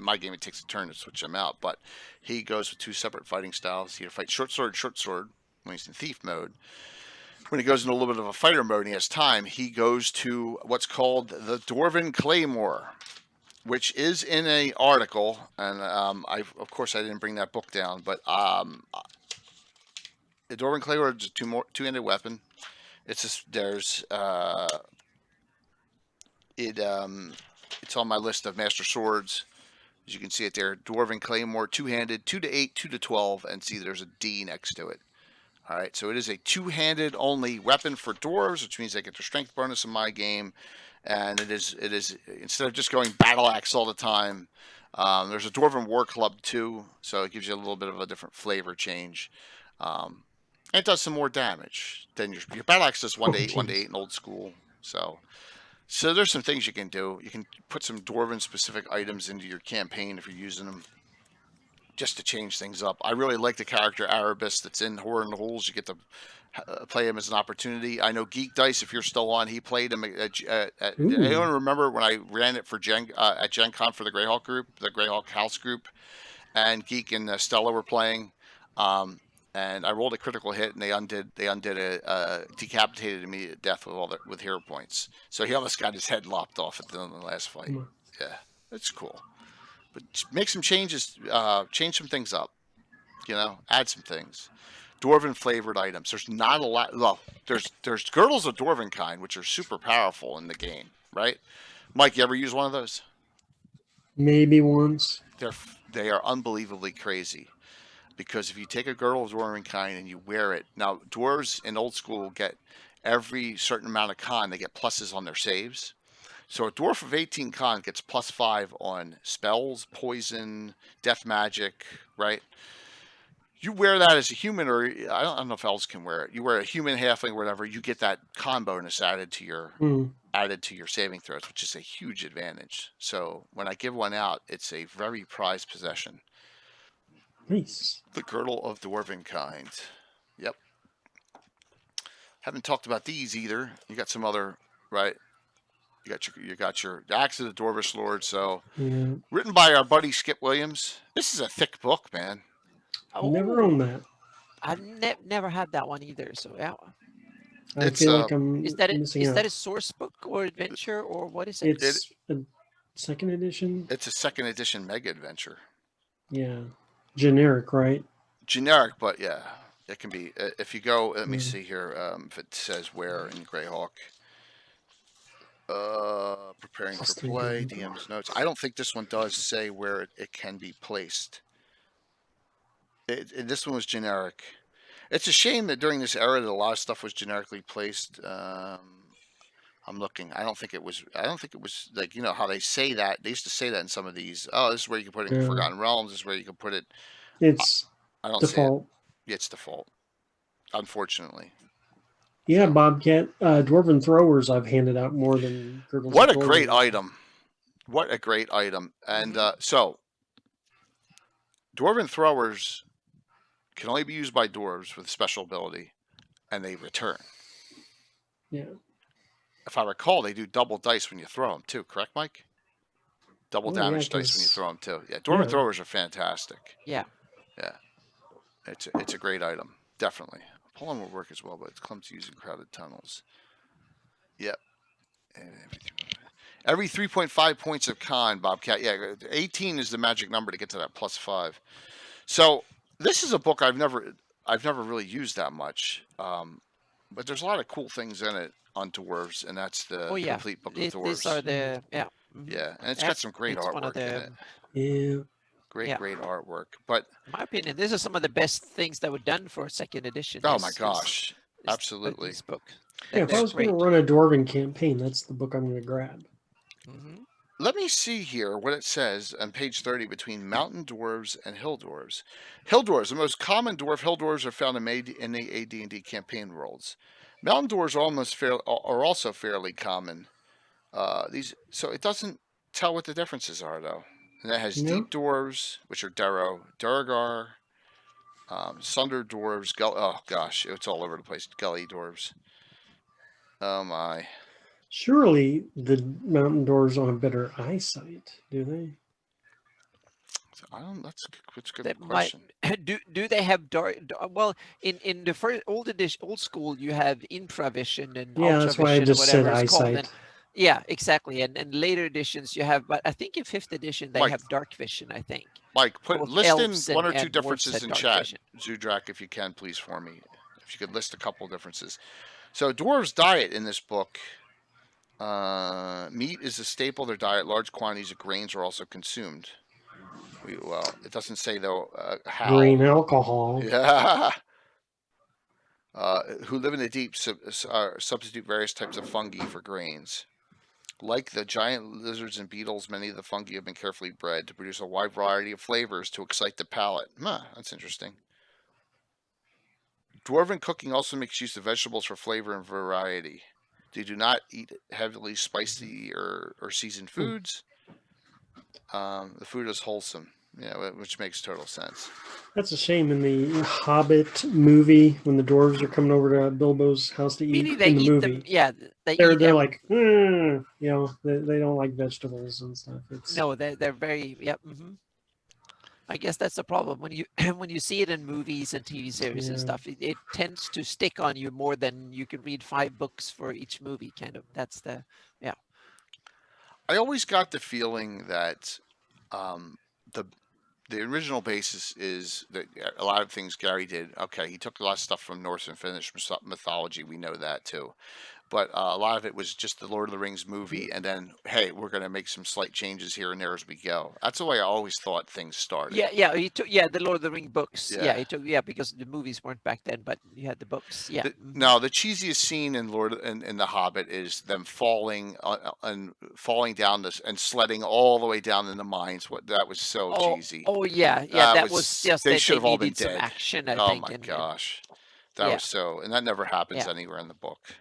my game it takes a turn to switch him out, but he goes with two separate fighting styles. He fights short sword when he's in thief mode. When he goes into a little bit of a fighter mode and he has time, he goes to what's called the Dwarven Claymore, which is in an article, and of course I didn't bring that book down, but the Dwarven Claymore is a two-handed weapon. It's just it's on my list of master swords. As you can see it there, Dwarven Claymore, two-handed, 2 to 8, 2 to 12, and see there's a D next to it. All right, so it is a two-handed only weapon for dwarves, which means they get their strength bonus in my game, and it is instead of just going battle axe all the time. There's a Dwarven War Club too, so it gives you a little bit of a different flavor change. And it does some more damage than your battle axe does 1 to 8, 1 to 8 in old school. So there's some things you can do. You can put some Dwarven specific items into your campaign if you're using them, just to change things up. I really like the character Erebus that's in Horror in the Holes. You get to play him as an opportunity. I know Geek Dice, if you're still on, he played him anyone remember when I ran it for at Gen Con for the Greyhawk group, the Greyhawk House group, and Geek and Stella were playing. And I rolled a critical hit, and they undid decapitated immediate death with hero points. So he almost got his head lopped off at the end of the last fight. Yeah, that's cool. But make some changes, change some things up. Add some things. Dwarven flavored items. There's not a lot. Well, there's girdles of Dwarven kind, which are super powerful in the game, right? Mike, you ever use one of those? Maybe once. They are unbelievably crazy, because if you take a girdle of Dwarven kind and you wear it, now dwarves in old school get every certain amount of con, they get pluses on their saves. So a dwarf of 18 con gets +5 on spells, poison, death magic, right? You wear that as a human, or I don't know if elves can wear it. You wear a human, halfling, whatever. You get that con bonus added to your saving throws, which is a huge advantage. So when I give one out, it's a very prized possession. Nice. The girdle of Dwarven kind. Yep. Haven't talked about these either. You got some other, right? You got your Axe of the Dwarvish Lord. So written by our buddy Skip Williams. This is a thick book, man. Never owned that. I've never had that one either. So yeah. I feel like I'm missing out. Is that a source book or adventure, or what is it? It's a second edition. It's a second edition mega adventure. Yeah, generic, right? Generic, but yeah, it can be. If you go, let me see here. If it says where in Greyhawk. Preparing for play, DM's notes. I don't think this one does say where it can be placed. This one was generic. It's a shame that during this era that a lot of stuff was generically placed. I'm looking. I don't think it was. I don't think it was like how they say that. They used to say that in some of these. Oh, this is where you can put it in your Yeah. Forgotten Realms. This is where you can put it. It's I don't see it. default. It's default. Unfortunately. Yeah, So. Bobcat. Dwarven throwers I've handed out more than Girdles What of a great Thorn. item. What a great item. And so, Dwarven Throwers can only be used by dwarves with special ability, and they return. Yeah. If I recall, they do double dice when you throw them too. Correct, Mike? Double damage dice when you throw them too. Yeah, Dwarven Throwers are fantastic. Yeah. Yeah, it's a great item. Definitely. Pulling will work as well, but it's clumsy using crowded tunnels. Yep. And every 3.5 points of con, Bobcat. Yeah, 18 is the magic number to get to that +5. So this is a book I've never really used that much, but there's a lot of cool things in it on dwarves, and that's the complete book of dwarves. These are the Yeah, and it's got some great artwork in it. Yeah. Great artwork. But in my opinion, these are some of the best things that were done for second edition. Oh my gosh, absolutely. This book. Yeah, if I was going to run a Dwarven campaign, that's the book I'm going to grab. Let me see here what it says on page 30 between mountain dwarves and hill dwarves. Hill dwarves, the most common dwarf hill dwarves are found in the AD&D campaign worlds. Mountain dwarves are also fairly common. So it doesn't tell what the differences are though. And it has deep dwarves, which are Duragar, Sunder dwarves, oh gosh, it's all over the place. Gully dwarves. Oh my. Surely the mountain dwarves don't have better eyesight, do they? I don't. That's a good question. Do they have dark? Well, in the first old school, you have infravision and ultravision, or whatever it's called. And, yeah, exactly. And later editions you have, but I think in 5th edition they have dark vision. I think. Mike, list in one or two differences in chat, Zudrak, if you can, please, for me. If you could list a couple differences. So, Dwarves Diet in this book. Meat is a staple of their diet. Large quantities of grains are also consumed. Well, it doesn't say though how. Grain alcohol. Yeah. Who live in the deep substitute various types of fungi for grains. Like the giant lizards and beetles, many of the fungi have been carefully bred to produce a wide variety of flavors to excite the palate. That's interesting. Dwarven cooking also makes use of vegetables for flavor and variety. They do not eat heavily spicy or seasoned foods. The food is wholesome, which makes total sense. That's a shame in the Hobbit movie when the dwarves are coming over to Bilbo's house to eat in the movie. They're like, they don't like vegetables and stuff. No, they're very I guess that's the problem when you when you see it in movies and TV series and stuff. It tends to stick on you more than you can read 5 books for each movie. Kind of. That's the I always got the feeling that the original basis is that a lot of things Gary did. Okay, he took a lot of stuff from Norse and Finnish mythology. We know that too. But a lot of it was just the Lord of the Rings movie, and then, hey, we're going to make some slight changes here and there as we go. That's the way I always thought things started. Yeah. He took the Lord of the Rings books. He took because the movies weren't back then, but you had the books. Yeah. Now the cheesiest scene in in the Hobbit is them falling down this and sledding all the way down in the mines. That was so cheesy. Oh yeah. That was just they should have all been dead. Some action, I think. Oh my gosh, that was so, and that never happens anywhere in the book.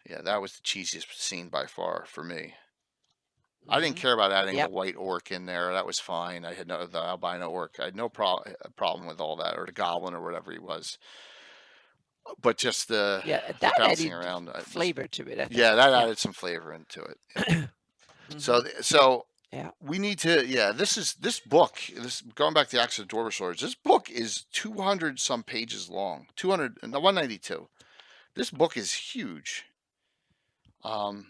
Yeah, that was the cheesiest scene by far for me. I didn't care about adding the white orc in there. That was fine. I had the albino orc. I had no problem with all that, or the goblin or whatever he was. But just the bouncing around flavor to it. I think. Yeah, that added some flavor into it. Yeah. So we need to. Yeah, this book. Going back to the Axe of Dwarven Swords. This book is 200 some pages long. 192. This book is huge. And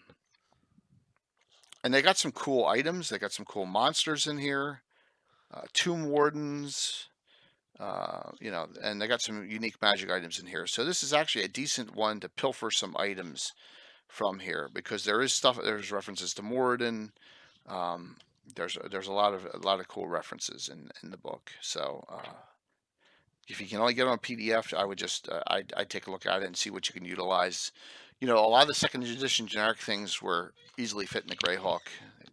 they got some cool items. They got some cool monsters in here, tomb wardens, and they got some unique magic items in here. So this is actually a decent one to pilfer some items from here, because there is stuff. There's references to Moradin. There's a lot of cool references in the book. So if you can only get it on PDF, I would just I'd take a look at it and see what you can utilize. You know, a lot of the second edition generic things were easily fit in the Greyhawk.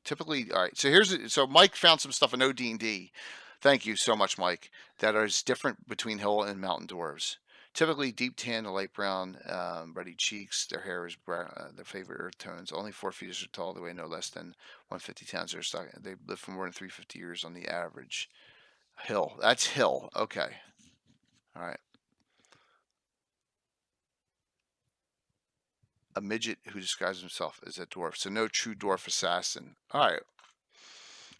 Typically, all right. So Mike found some stuff in OD&D. Thank you so much, Mike. That is different between hill and mountain dwarves. Typically, deep tan to light brown, ruddy cheeks. Their hair is brown. Their favorite earth tones. Only 4 feet or tall. They weigh no less than 150 pounds. They live for more than 350 years on the average. Hill. That's hill. Okay. All right. A midget who disguises himself as a dwarf. So no true dwarf assassin. All right.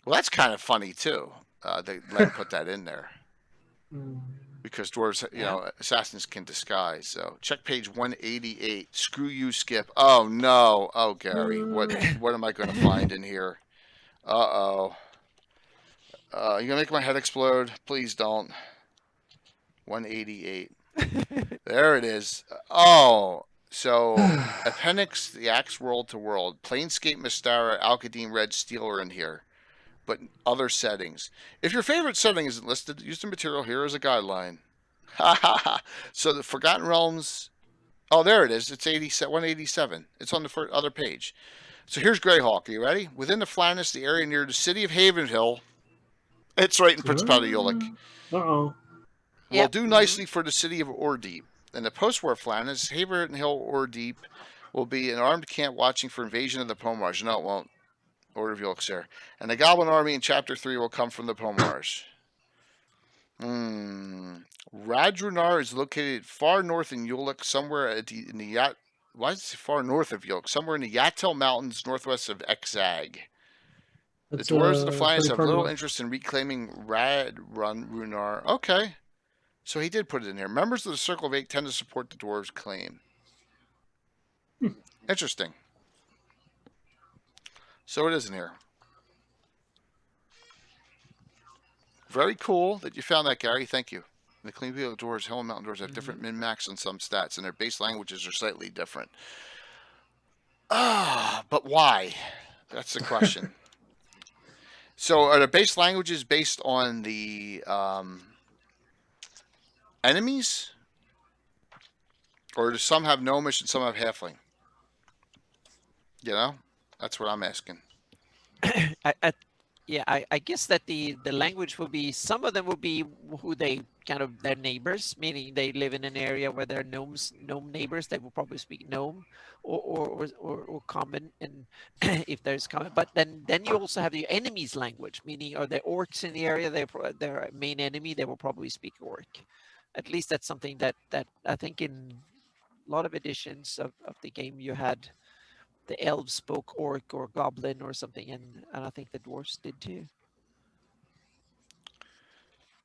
Well, that's kind of funny too. They put that in there because dwarves, assassins can disguise. So check page 188. Screw you, Skip. Oh no. Oh Gary, what am I going to find in here? Uh-oh. You gonna make my head explode? Please don't. 188. There it is. Oh, so Appendix, the Axe World to World, Planescape, Mystara, Alkadine, Red, Steel are in here, but other settings. If your favorite setting isn't listed, use the material here as a guideline. Ha ha ha. So the Forgotten Realms. Oh, there it is. It's 187. It's on the other page. So here's Greyhawk. Are you ready? Within the Flatness, the area near the city of Havenhill. It's right in Principality Yolik. Uh-oh. Will do nicely for the city of Ordeep. In the post-war Flatness, Havenhill Ordeep will be an armed camp watching for invasion of the Pomars. No, it won't. Order of Yolik's there. And the Goblin army in Chapter 3 will come from the Pomars. Radrunar is located far north in Yolik, somewhere in the Why is it far north of Yolik? Somewhere in the Yatel Mountains, northwest of Exag. The Dwarves of the Flatness have little interest in reclaiming Radrunar. Okay. So he did put it in here. Members of the Circle of Eight tend to support the dwarves' claim. Interesting. So it is in here. Very cool that you found that, Gary. Thank you. The Clean Wheel Dwarves, Hill and Mountain Dwarves have different min-max on some stats, and their base languages are slightly different. But why? That's the question. So are the base languages based on the enemies? Or do some have gnomish and some have halfling? You know? That's what I'm asking. I guess that the language will be, some of them will be who they kind of their neighbors, meaning they live in an area where there are gnome neighbors. They will probably speak gnome or common, and if there's common. But then you also have the enemy's language, meaning are there orcs in the area? Their main enemy, they will probably speak orc. At least that's something that I think in a lot of editions of the game you had. The elves spoke orc or goblin or something, and I think the dwarves did too.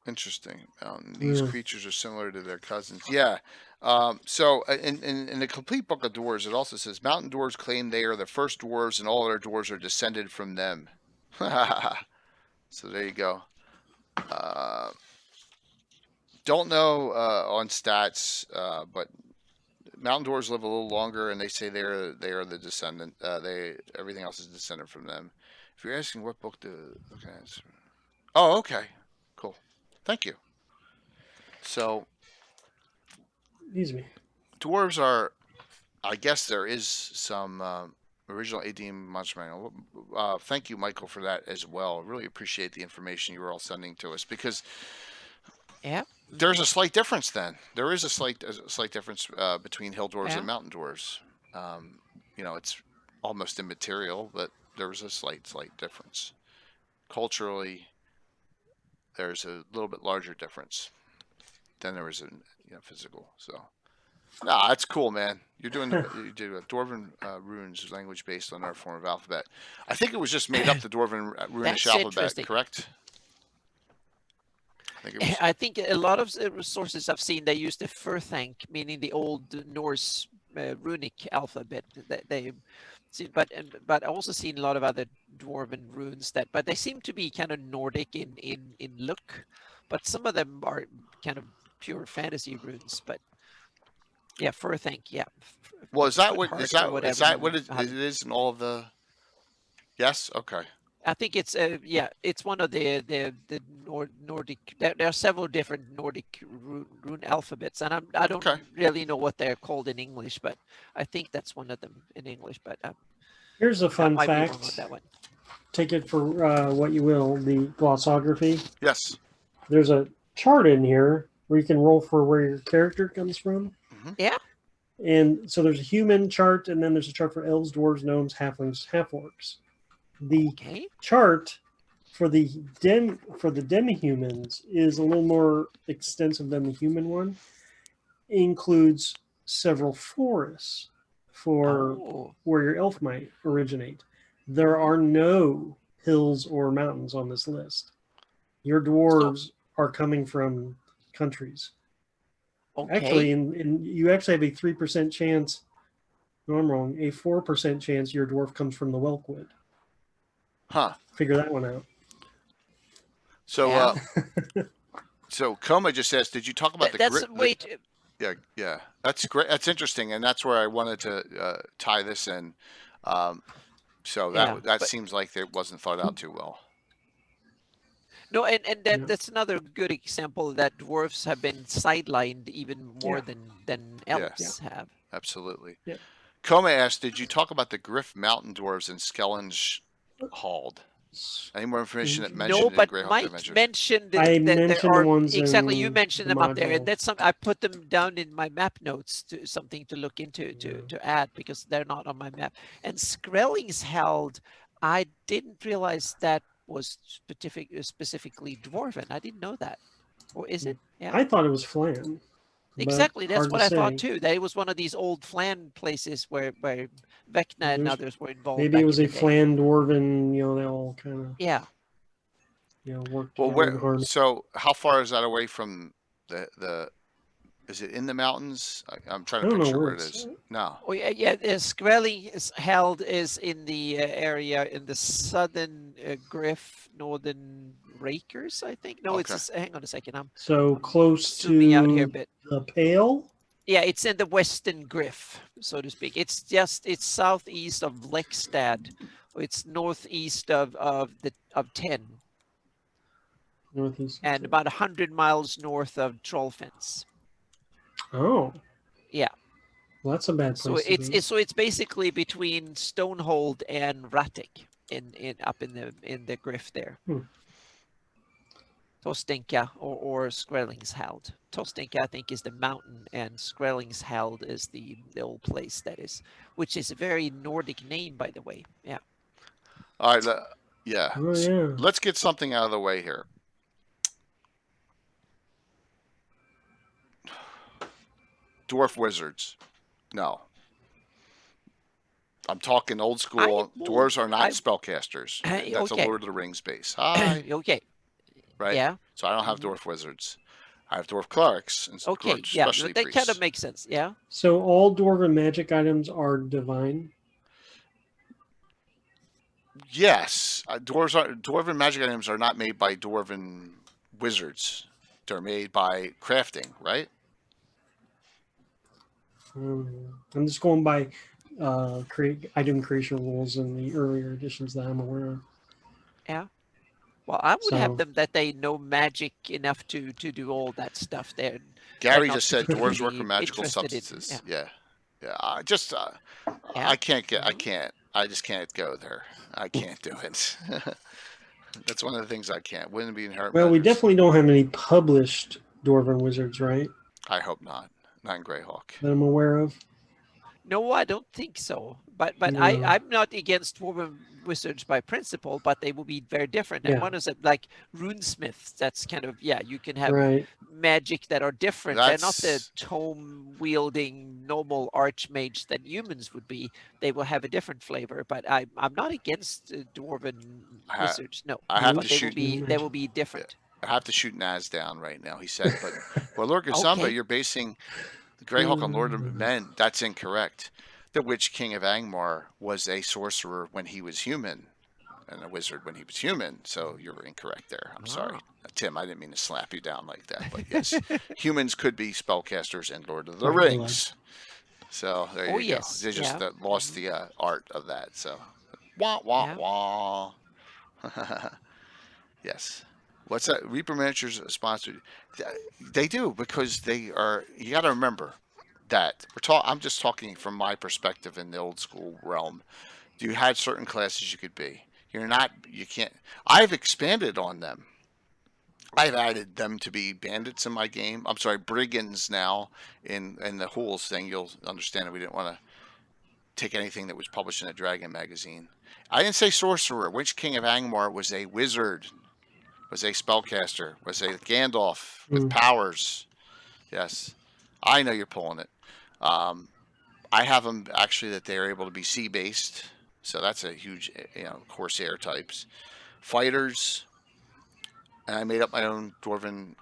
Interesting. These creatures are similar to their cousins. Yeah. So in the complete book of dwarves, it also says mountain dwarves claim they are the first dwarves, and all other dwarves are descended from them. So there you go. Don't know on stats, but mountain dwarves live a little longer, and they say they are the descendant. Everything else is descended from them. If you're asking what book okay, cool, thank you. So, dwarves are, I guess there is some original ADM monster manual. Thank you, Michael, for that as well. Really appreciate the information you were all sending to us, because there's a slight difference then. There is a slight difference between hill dwarves and mountain dwarves. It's almost immaterial, but there was a slight difference. Culturally, there's a little bit larger difference than there was in physical. So, that's cool, man. You do a Dwarven runes language based on our form of alphabet. I think it was just made up the Dwarven runish alphabet, correct? I think a lot of sources I've seen, they use the Furthank, meaning the old Norse runic alphabet. They see, but I also seen a lot of other dwarven runes but they seem to be kind of Nordic in look, but some of them are kind of pure fantasy runes. But yeah, Furthank, yeah. Well, is that what it is in all of the? Yes. Okay. I think it's it's one of the Nordic. There are several different Nordic rune alphabets, and I don't Okay. really know what they're called in English, but I think that's one of them in English. But Here's a I fun might be wrong on fact. that one. Take it for what you will. The glossography. Yes. There's a chart in here where you can roll for where your character comes from. Mm-hmm. Yeah. And so there's a human chart, and then there's a chart for elves, dwarves, gnomes, halflings, half-orcs. The chart for the demi-humans is a little more extensive than the human one. It includes several forests for where your elf might originate. There are no hills or mountains on this list. Your dwarves are coming from countries. Okay. Actually, you actually have a 3% chance. No, I'm wrong. A 4% chance your dwarf comes from the Welkwood. Huh. Figure that one out. So, so Coma just asked, did you talk about Yeah, that's great. That's interesting, and that's where I wanted to tie this in. So that seems like it wasn't thought out too well. No, and that's another good example that dwarves have been sidelined even more than elves have. Absolutely. Yeah. Coma asked, did you talk about the Griff Mountain Dwarves in Skelling's Hald? Any more information that mentioned no, but in Greyhawk Mike Adventures? mentioned I that mentioned there are the ones exactly. in You mentioned the them up there, and module. that's something I put them down in my map notes to something to look into to add because they're not on my map. And Skrelling's Held, I didn't realize that was specifically dwarven. I didn't know that. Or is it? Yeah. I thought it was Flan. Exactly, that's what I thought say. too. That it was one of these old Flan places where Vecna and others were involved. Maybe it was a Flan Dwarven. You know, they all kind of worked together. So how far is that away from the? Is it in the mountains? I'm trying to picture where it is. No. Oh yeah. Skrelling's Held is in the area in the southern Griff, northern Rakers, I think. No, it's hang on a second. I'm close zooming to out here a bit. The Pale. Yeah, it's in the western Griff, so to speak. It's southeast of Lekstad. It's northeast of 10. Northeast. And about 100 miles north of Trollfence. Oh. Yeah. Well, that's a bad place to be. So it's basically between Stonehold and Ratic up in the Griff there. Tostinka or Skrelling's Held. Tostinka, I think, is the mountain, and Skrelling's Held is the old place which is a very Nordic name, by the way. Yeah. All right. Let's get something out of the way here. Dwarf wizards. No. I'm talking old school. Dwarves are not spellcasters. That's a Lord of the Rings base. Hi. Okay. Right? Yeah. So I don't have dwarf wizards. I have dwarf clerics. And that kind of makes sense. Yeah. So all dwarven magic items are divine? Yes. Dwarven magic items are not made by dwarven wizards. They're made by crafting, right? I'm just going by item creation rules in the earlier editions that I'm aware of. Yeah. Well, I would have them that they know magic enough to do all that stuff there. Gary just said dwarves work with magical substances. Yeah. I just I just can't go there. I can't do it. That's one of the things I can't. Wouldn't be inherent. Well, we definitely don't have any published dwarven wizards, right? I hope not. Not in Greyhawk. That I'm aware of. No, I don't think so. But I'm not against dwarven wizards by principle, but they will be very different. And one is like runesmiths. That's kind of you can have magic that are different. They're not the tome wielding normal archmage that humans would be. They will have a different flavor. But I'm not against dwarven wizards. No, I have to shoot. They will be different. I have to shoot Naz down right now. He said, but Lord Gazamba, you're basing the Greyhawk on Lord of Men. That's incorrect. The Witch King of Angmar was a sorcerer when he was human, and a wizard when he was human. So you're incorrect there. I'm sorry, Tim. I didn't mean to slap you down like that. But yes, humans could be spellcasters in Lord of the Rings. So there you go. They just lost the art of that. So wah wah wah. Yes. What's that? Reaper Miniatures sponsored. They do because they are. You got to remember that I'm just talking from my perspective in the old school realm. You had certain classes you could be. You're not. You can't. I've expanded on them. I've added them to be bandits in my game. I'm sorry, brigands now in the Hools thing. You'll understand that we didn't want to take anything that was published in a Dragon magazine. I didn't say sorcerer. Witch King of Angmar was a wizard, was a spellcaster, was a Gandalf with powers. Yes, I know you're pulling it. Um, I have them actually that they are able to be sea based, so that's a huge, Corsair types, fighters, and I made up my own dwarven.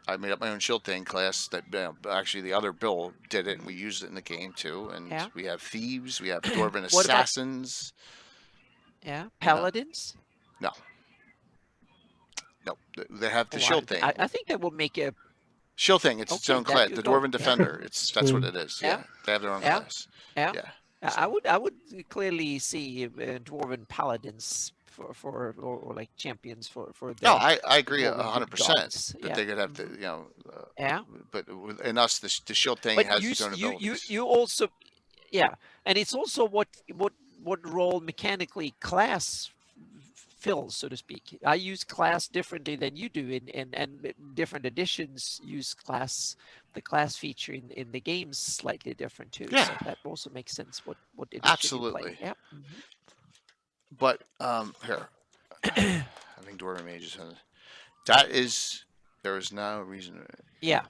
I made up my own shield thing class that actually the other Bill did it, and we used it in the game too. And Yeah. we have thieves, we have dwarven What about assassins. paladins? No, no, they have the Oh, shield thing. I think that will make a Shield thing. It's its okay. own There class. you The go. Dwarven Defender. That's what it is. Yeah. Yeah, they have their own Yeah. class. Yeah. Yeah. I would clearly see dwarven paladins or like champions for No, the I agree dwarven good 100% gods. that Yeah. they could have the Yeah. but in us the shield thing But has you its own s- you abilities. you also yeah, and it's also what role mechanically class fills, so to speak. I use class differently than you do, and different editions use the class feature in the games slightly different too. Yeah. So that also makes sense. What edition Absolutely. you play? Yeah. But here, I think Dwarven Mages. That is there is no reason. Yeah.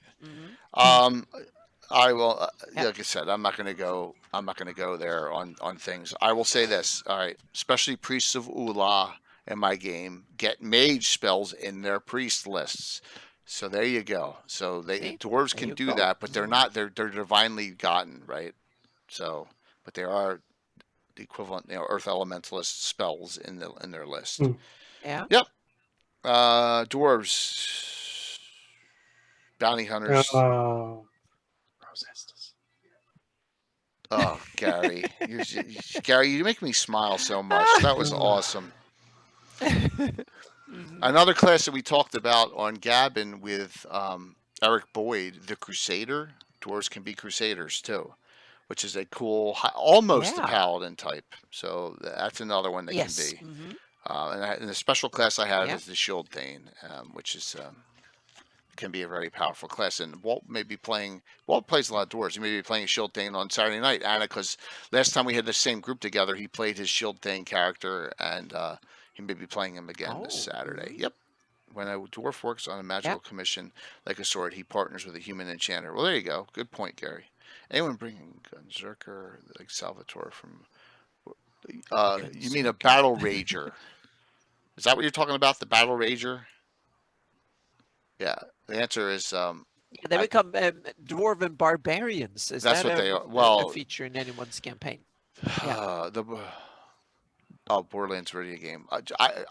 I will. Yeah. Like I said, I'm not going to go. I'm not going to go there on things. I will say this. All right, especially priests of Ula in my game get mage spells in their priest lists. So there you go. So See? dwarves There can you do go. that, but they're not. They're divinely gotten, right? So, but there are the equivalent, earth elementalist spells in their list. Yeah. Yep. Dwarves, bounty hunters. Oh, Gary, Gary, you make me smile so much. That was awesome. Another class that we talked about on Gabbin with Eric Boyd, the Crusader. Dwarves can be Crusaders too, which is a cool, almost a paladin type. So that's another one that can be. And the special class I have is the Shield Thane, which is can be a very powerful class. And Walt plays a lot of dwarves. He may be playing Shield Thane on Saturday night, Anna, because last time we had the same group together, he played his Shield Thane character, and he may be playing him again this Saturday. Yep. When a dwarf works on a magical commission like a sword, he partners with a human enchanter. Well, there you go. Good point, Gary. Anyone bringing Gunzerker like Salvatore from? You mean a battle rager? Is that what you're talking about? The battle rager? Yeah. The answer is They become dwarven barbarians. Is that's that what they are. Well, a feature in anyone's campaign? Borderlands video game.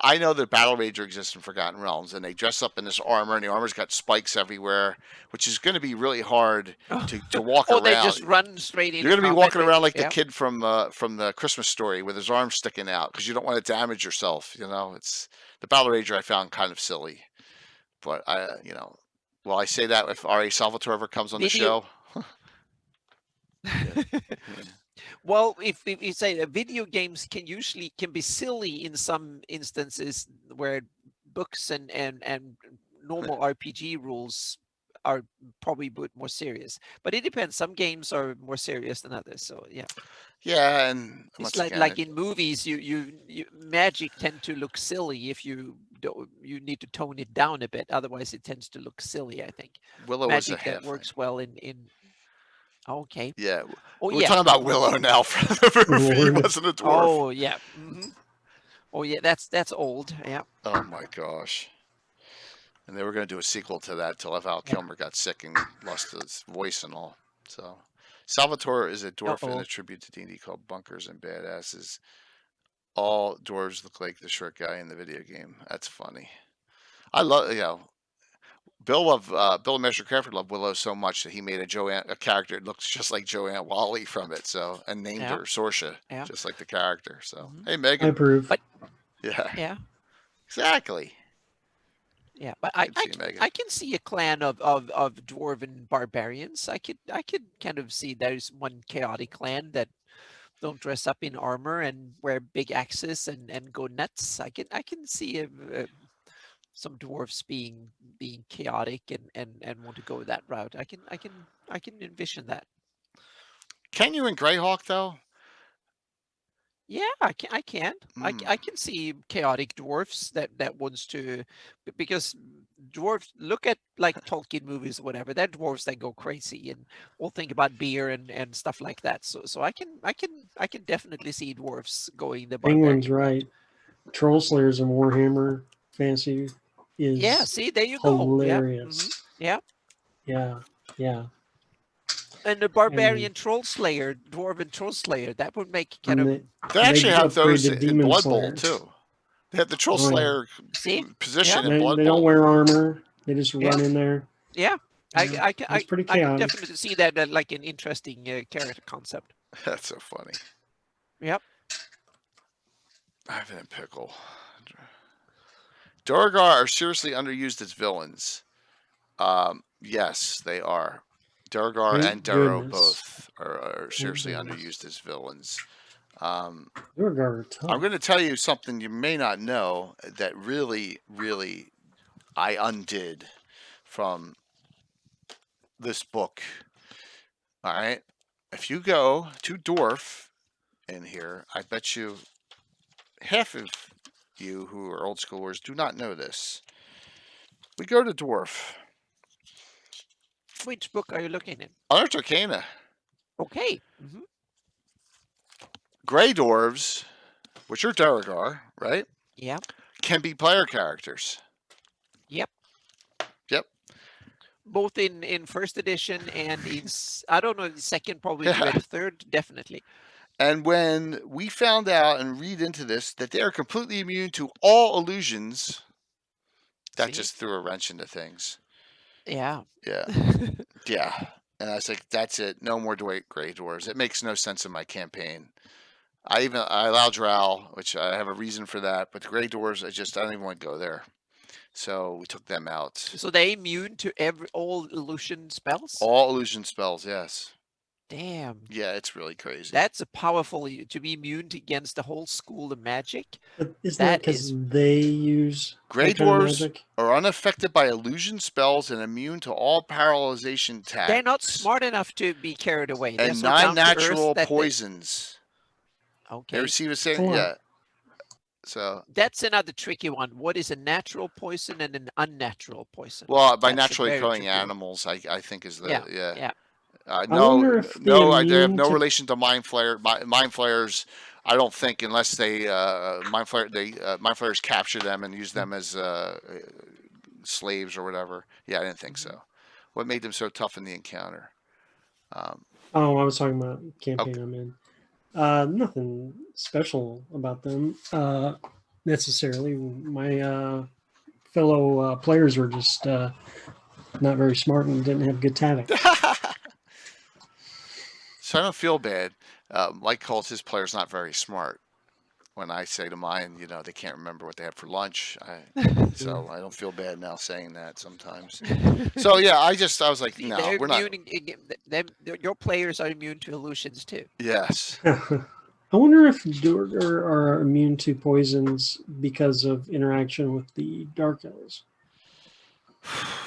I know that Battle Rager exists in Forgotten Realms, and they dress up in this armor, and the armor's got spikes everywhere, which is going to be really hard to walk around. They just run straight in. You're going to be walking around like the kid from the Christmas Story with his arms sticking out because you don't want to damage yourself. It's the Battle Rager I found kind of silly, but well, I say that if R.A. Salvatore ever comes on the show. Well, if you say video games can be silly in some instances where books and normal RPG rules are probably more serious, but it depends. Some games are more serious than others. So yeah. Yeah, and it's like in movies, you magic tend to look silly if you need to tone it down a bit. Otherwise, it tends to look silly. I think Willow magic is a that works well in. Okay. Yeah. Oh, we're talking about Willow now from the movie. He wasn't a dwarf. Oh yeah. Oh yeah, that's old. Yeah. Oh my gosh. And they were going to do a sequel to that till Val Kilmer got sick and lost his voice and all. So, Salvatore is a dwarf in a tribute to D&D called Bunkers and Badasses. All dwarves look like the short guy in the video game. That's funny. I love Bill and Measure Crawford loved Willow so much that he made a character that looks just like Joanne Wally from it. So named her Sorsha, just like the character. So hey, Megan. I approve. But, yeah. Exactly. Yeah, but Good to see you, Megan. I can see a clan of dwarven barbarians. I could kind of see there's one chaotic clan that don't dress up in armor and wear big axes and go nuts. I can see some dwarves being chaotic and want to go that route. I can envision that. Can you in Greyhawk though? Yeah, I can. Mm. I can see chaotic dwarfs that wants to, because dwarfs look at like Tolkien movies or whatever. They're dwarfs that go crazy and all think about beer and stuff like that. So I can definitely see dwarfs going the Penguin's barbarian route. right. Troll Slayers and Warhammer Fantasy Yeah, is see, there you go. Yeah, hilarious. yeah. Yeah, yeah. And the And barbarian troll slayer, dwarven troll slayer, that would make kind of They they actually have upgrade those to in Demon Blood Bowl Slayer. too. They have the Troll Oh, yeah. Slayer see. position Yeah. in Blood They don't Bowl. wear armor. They just Yeah. run in there. Yeah, Yeah, it's pretty I can chaotic. definitely see that like an interesting character concept. That's so funny. Yep. I've been in pickle. Duergar are seriously underused as villains. Yes, they are. Duergar Thank and Duro goodness. both are seriously goodness. underused as villains. Duergar are tough. I'm going to tell you something you may not know that really, really I undid from this book. All right. If you go to Dwarf in here, I bet you half of you who are old schoolers do not know this. We go to Dwarf. Which book are you looking in? Unearthed Arcana. Okay. Grey Dwarves, which are Duergar, right? Yeah. Can be player characters. Yep. Yep. Both in first edition and in I don't know the second, probably Yeah. read third, definitely. And when we found out and read into this that they are completely immune to all illusions, that See? just threw a wrench into things. Yeah. Yeah. Yeah. And I was like, that's it. No more Grey Dwarves. It makes no sense in my campaign. I allow Drow, which I have a reason for that, but the Grey Dwarves, I don't even want to go there. So we took them out. So they immune to all illusion spells? All illusion spells, yes. Damn. Yeah, it's really crazy. That's a powerful to be immune against the whole school of magic. But isn't that because they use Grey that kind of Dwarves magic? are unaffected by illusion spells and immune to all paralyzation attacks. They're not smart enough to be carried away. They're And so down to non-natural earth that poisons. Okay. They receive a saving, yeah. So that's another tricky one. What is a natural poison and an unnatural poison? Well, by That's naturally occurring animals, I think is the yeah. No, they have no relation to mind flare. Mind flayers, I don't think, unless they mind flayers capture them and use them as slaves or whatever. Yeah, I didn't think so. What made them so tough in the encounter? I was talking about campaign I'm in. Nothing special about them necessarily. My fellow players were just not very smart and didn't have good tactics. So I don't feel bad. Mike calls his players not very smart. When I say to mine, they can't remember what they had for lunch. So I don't feel bad now saying that sometimes. So yeah, I was like, no, we're not. Your players are immune to illusions too. Yes. I wonder if Duergar are immune to poisons because of interaction with the Dark Elves.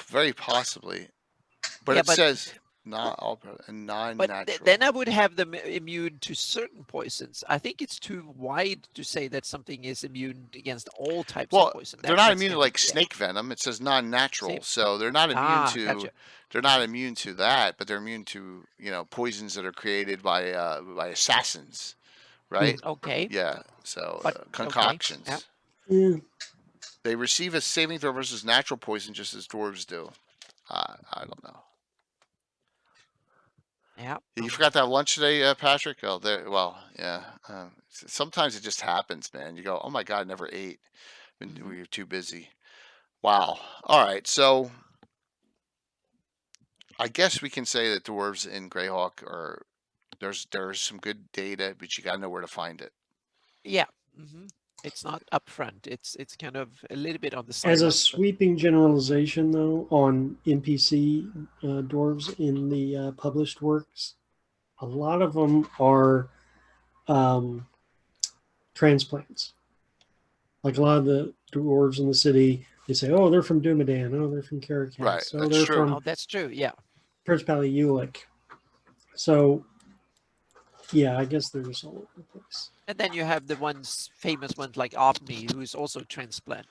Very possibly, but it says not all non-natural. But then I would have them immune to certain poisons. I think it's too wide to say that something is immune against all types of poison. They're not immune to like snake venom. It says non-natural, so they're not immune to. Gotcha. They're not immune to that, but they're immune to poisons that are created by assassins, right? Okay. Yeah. So concoctions. Okay. Yeah. They receive a saving throw versus natural poison, just as dwarves do. I don't know. Yeah. You forgot to have lunch today, Patrick? Oh, yeah. Sometimes it just happens, man. You go, oh my God, I never ate. We were too busy. Wow. All right. So I guess we can say that dwarves in Greyhawk there's some good data, but you got to know where to find it. Yeah. It's not upfront. It's kind of a little bit on the As a sidelines. But sweeping generalization, though, on NPC dwarves in the published works, a lot of them are um, transplants. Like a lot of the dwarves in the city, they say, "Oh, they're from Dumadan. Oh, they're from Caracat. Right, So that's they're true. from oh, that's true. Yeah. Principality Ulick." So, yeah, I guess they're just all over the place. And then you have the famous ones like Omni, who is also transplant.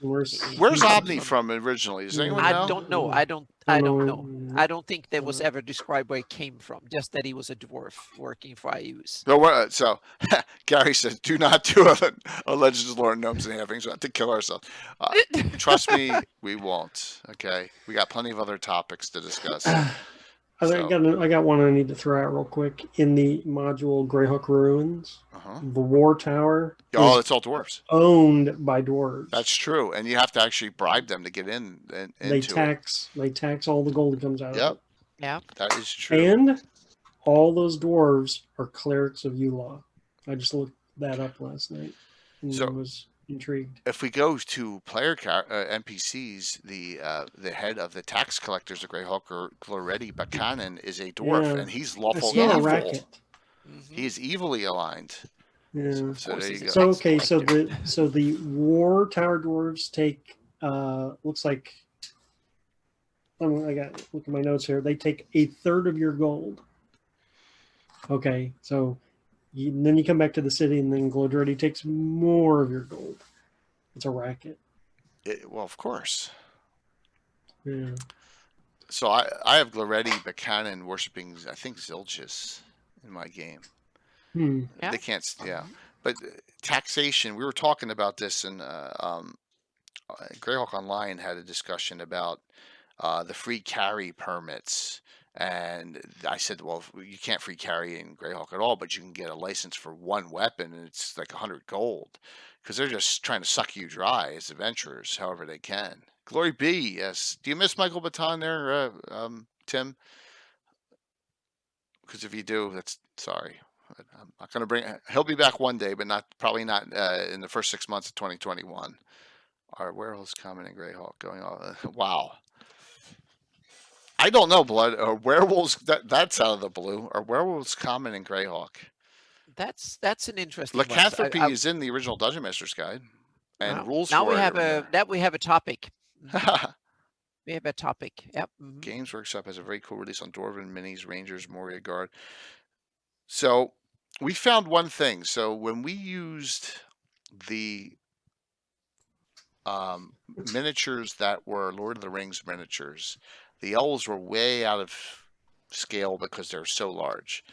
Where's Where's He comes Omni from originally? Does anyone I know? don't know. I don't know. I don't think that was ever described where he came from. Just that he was a dwarf working for IUs. So Gary says, "Do not do a Legends of Lore Gnomes and Halflings. We have to kill ourselves." Trust me, we won't. Okay, we got plenty of other topics to discuss. I got one I need to throw out real quick. In the module Greyhawk Ruins, the War Tower. Oh, it's all dwarves. Owned by dwarves. That's true, and you have to actually bribe them to get in. They tax all the gold that comes out of it. Yeah, that is true. And all those dwarves are clerics of Ulaw. I just looked that up last night and was intrigued. If we go to player NPCs, the head of the tax collectors of Greyhawk, Gloretti Buchanan, is a dwarf, and he's lawful evil. A racket. He is evilly aligned. Yeah. So there you go. So okay, so the War Tower dwarves take looks like I got look at my notes here. They take 1/3 of your gold. Okay, so then you come back to the city, and then Glodretti takes more of your gold. It's a racket. Well, of course. Yeah. So I have Gloretti Buchanan worshiping, I think, Zilchis in my game. Yeah. They can't. Yeah, but taxation. We were talking about this, and Greyhawk Online had a discussion about the free carry permits. And I said, well, you can't free carry in Greyhawk at all, but you can get a license for one weapon, and it's like 100 gold, because they're just trying to suck you dry as adventurers, however they can. Glory be, yes. Do you miss Michael Baton there, Tim? Because if you do, that's sorry. I'm not going to bring. He'll be back one day, but probably not in the first 6 months of 2021. Are werewolves common in Greyhawk going on? Wow. I don't know, Blood. Are werewolves, that's out of the blue. Are werewolves common in Greyhawk? That's an interesting lycanthropy is in the original Dungeon Master's Guide, and rules now for we have it. we have a topic. We have a topic. Yep. Games Workshop has a very cool release on Dwarven Minis, Rangers, Moria Guard. So we found one thing. So when we used the miniatures that were Lord of the Rings miniatures, the elves were way out of scale because they're so large.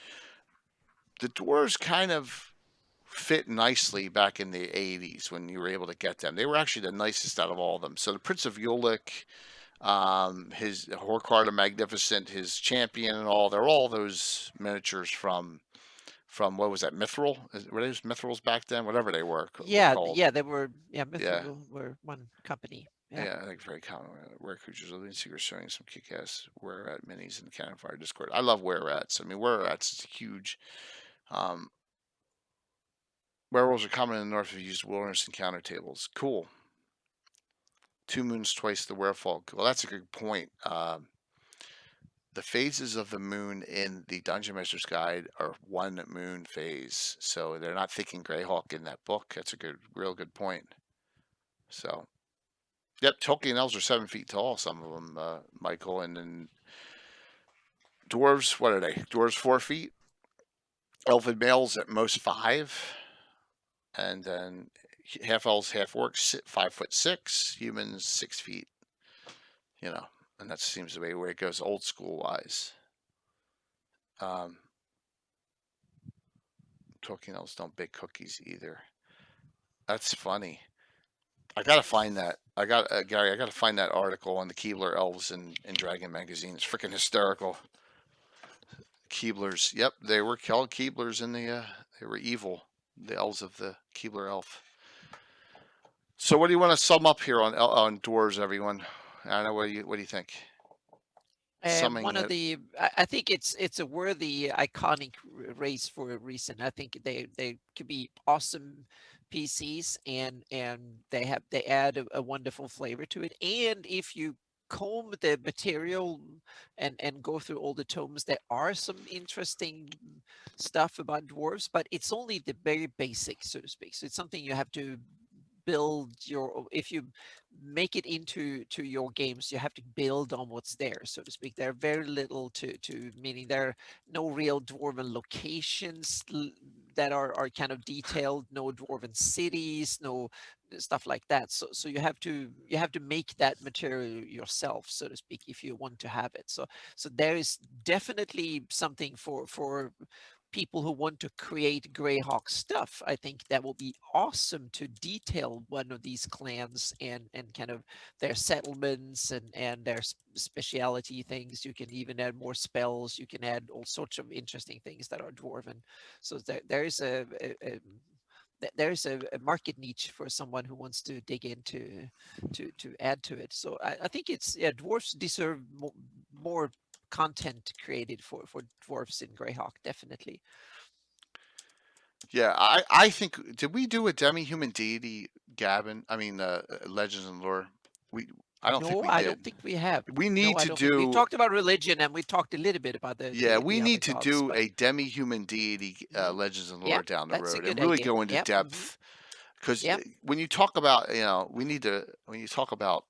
The dwarves kind of fit nicely back in the 80s when you were able to get them. They were actually the nicest out of all of them. So the Prince of Ulick, his Horkard the Magnificent, his champion, and all, they're all those miniatures from what was that, Mithril? Were they Mithrils back then? Whatever they were. Yeah, they were. Yeah, Mithril were one company. Yeah, I think very common. Were creatures living secret showing some kick-ass Were-Rat minis in the Cannon Fire Discord. I love Were-Rats. I mean, Were-Rats is huge. Werewolves are common in the north. Have used wilderness encounter tables. Cool. 2 moons twice the werefolk. Well, that's a good point. The phases of the moon in the Dungeon Master's Guide are 1 moon phase, so they're not thinking Greyhawk in that book. That's a real good point. So, yep, Tolkien elves are 7 feet tall. Some of them, Michael, and then dwarves. What are they? Dwarves 4 feet. Elven males at most 5, and then half elves, half orcs, 5'6". Humans 6 feet. You know. And that seems the way where it goes old school wise. Tolkien elves don't bake cookies either. That's funny. I gotta find that. Gary, I gotta find that article on the Keebler elves in Dragon Magazine. It's freaking hysterical. Keeblers. Yep, they were called Keeblers in the. They were evil. The elves of the Keebler elf. So, what do you want to sum up here on dwarves, everyone? I don't know. What do you think? One of the, I think it's a worthy, iconic race for a reason. I think they could be awesome NPCs, and they add a wonderful flavor to it. And if you comb the material and go through all the tomes, there are some interesting stuff about dwarves, but it's only the very basic, so to speak. So it's something you have to build your, if you make it into your games, you have to build on what's there, so to speak. There are very little to meaning there are no real dwarven locations that are kind of detailed, no dwarven cities, no stuff like that. So you have to make that material yourself, so to speak, if you want to have it. So there is definitely something for people who want to create Greyhawk stuff. I think that will be awesome to detail one of these clans and kind of their settlements and their speciality things. You can even add more spells. You can add all sorts of interesting things that are dwarven. So there is there's a market niche for someone who wants to dig into to add to it. So I think it's, yeah, dwarfs deserve more content created for dwarfs in Greyhawk, definitely. Yeah, I think, did we do a demi-human deity, Gavin? I mean, Legends and Lore. I don't think No, we I did. don't think we have. We No, need I to don't think we do. talked about religion, and we talked a little bit about Yeah, we the other need to gods, do but a demi-human deity, mhm. Legends and Lore Yep, down the that's a road, and good really idea. go into Yep. depth. Because Yep. when you talk about, we need to, when you talk about,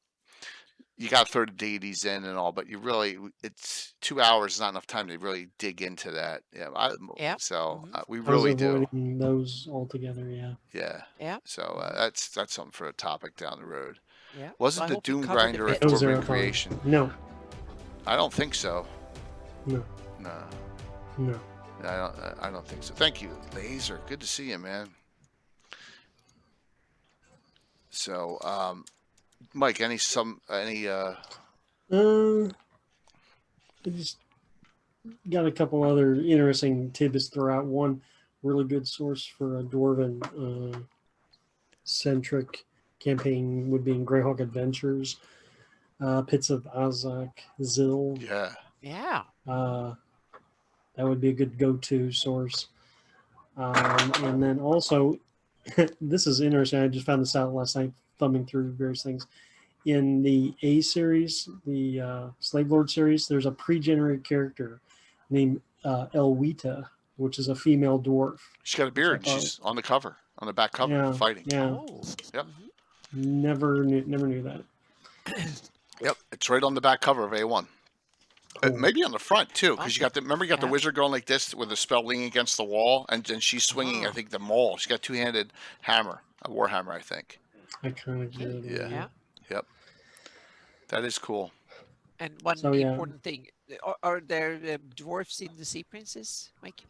you got to throw the deities in and all, but you really, it's 2 hours is not enough time to really dig into that. Yeah, Yep. so Mhm. we I was really do. avoiding those altogether. Yeah. Yeah. Yep. So Mhm. that's something for a topic down the road. Yeah. So Wasn't I the hope we Doom covered a Grinder a bit. Those are Dwarven up on. creation? No, I don't think so. no, No, no. I don't think so. Thank you, Laser. Good to see you, man. So, Mike, any I just got a couple other interesting tidbits throughout. One really good source for a dwarven centric campaign would be in Greyhawk Adventures. Pits of Azak Zil. yeah. Yeah. Uh, that would be a good go-to source. And then also, this is interesting. I just found this out last night, thumbing through various things. In the A series, the Slave Lord series, there's a pre-generated character named Elwita, which is a female dwarf. She's got a Which I beard and thought, she's on the cover, on the back cover, yeah, fighting. yeah, Oh. Yep. Mhm. never knew that. Yep. It's right on the back cover of A1. Cool. Maybe on the front too, because you got the, remember, you got the Yeah. wizard going like this with a spell leaning against the wall, and then she's swinging, I Ah. think, the maul. She's got a two-handed hammer, a war hammer, I think. I kind of get it. Yeah. Yeah. Yep. That is cool. And one So, yeah. important thing: are there dwarfs in the Sea Princess, Mike?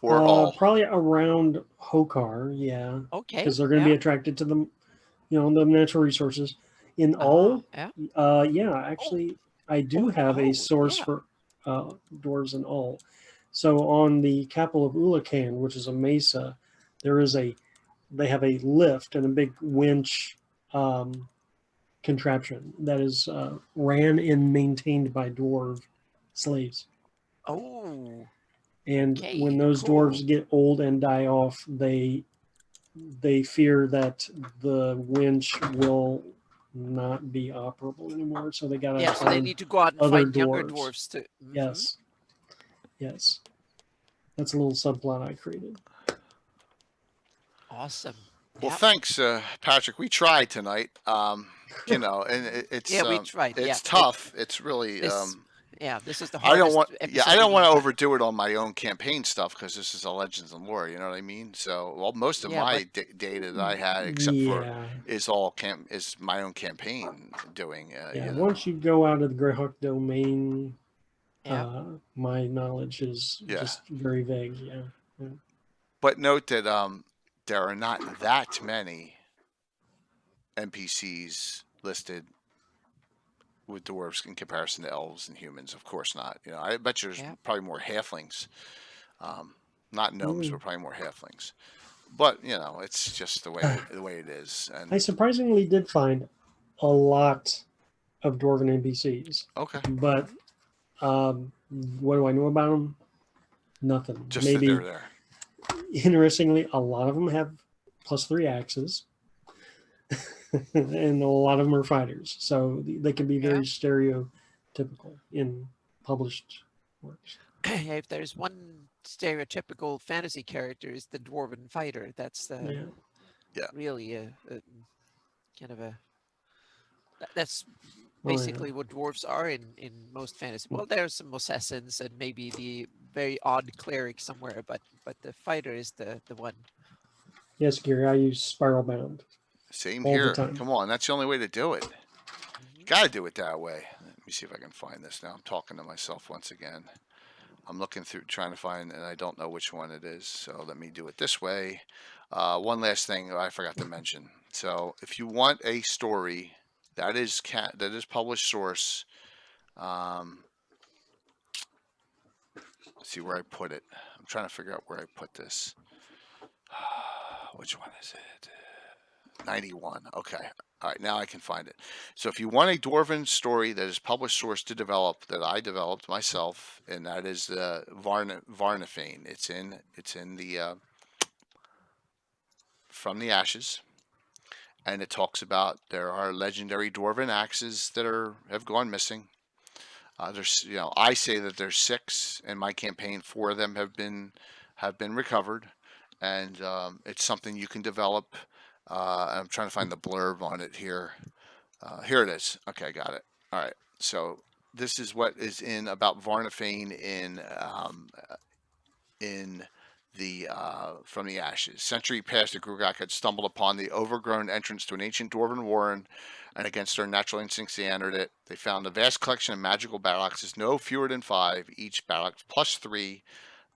Or all. Probably around Hokar, yeah, Okay. because they're going to be attracted to the natural resources. In all, Yeah. yeah, actually, I do have a source for dwarves in all. So on the capital of Ulacan, which is a mesa, they have a lift and a big winch contraption that is ran and maintained by dwarf slaves. Oh. And Okay, when those cool. dwarves get old and die off, they fear that the winch will not be operable anymore. So they gotta So they need to go out and other find younger dwarves. dwarfs to. Yes. Yes. That's a little subplot I created. Awesome. Well, Yep. thanks, Patrick. We tried tonight. And it's we tried. It's tough. It's really. This is the I don't hardest want. episode. Yeah, I don't want to overdo it on my own campaign stuff because this is a Legends and Lore. You know what I mean? So, well, most of my data that I had, except for, is is my own campaign doing. Once you go out of the Greyhawk domain, Yeah. my knowledge is just very vague. Yeah. But note that there are not that many NPCs listed with dwarves in comparison to elves and humans. Of course not. I bet you there's probably more halflings. Not gnomes, but probably more halflings. But it's just the way it is. And I surprisingly did find a lot of dwarven NPCs. Okay. But what do I know about them? Nothing. Just Maybe that they're there. Interestingly, a lot of them have plus 3 axes. And a lot of them are fighters. So they can be very stereotypical in published works. If there's one stereotypical fantasy character, is the dwarven fighter. That's really a kind of a that's basically what dwarves are in most fantasy. Well, there's some assassins and maybe the very odd cleric somewhere, but the fighter is the one. Yes, Gary, I use spiral bound. Same all the here. time. Come on, that's the only way to do it. You got to do it that way. Let me see if I can find this now. I'm talking to myself once again. I'm looking through, trying to find, and I don't know which one it is. So let me do it this way. One last thing I forgot to mention. So if you want a story that is published source, let's see where I put it. I'm trying to figure out where I put this. Which one is it? 91. Okay. All right, now I can find it. So if you want a Dwarven story that is published source to develop, that I developed myself, and that is Varnafane. It's in the From the Ashes, and it talks about there are legendary Dwarven axes that have gone missing. There's, I say that there's 6 in my campaign. 4 of them have been recovered, and it's something you can develop. I'm trying to find the blurb on it here. Here it is. Okay, got it. All right. So this is what is in about Varnafane in the From the Ashes. Century past, the Grugak had stumbled upon the overgrown entrance to an ancient Dwarven warren, and against their natural instincts, they entered it. They found a vast collection of magical battle axes, no fewer than 5, each battle axe plus 3.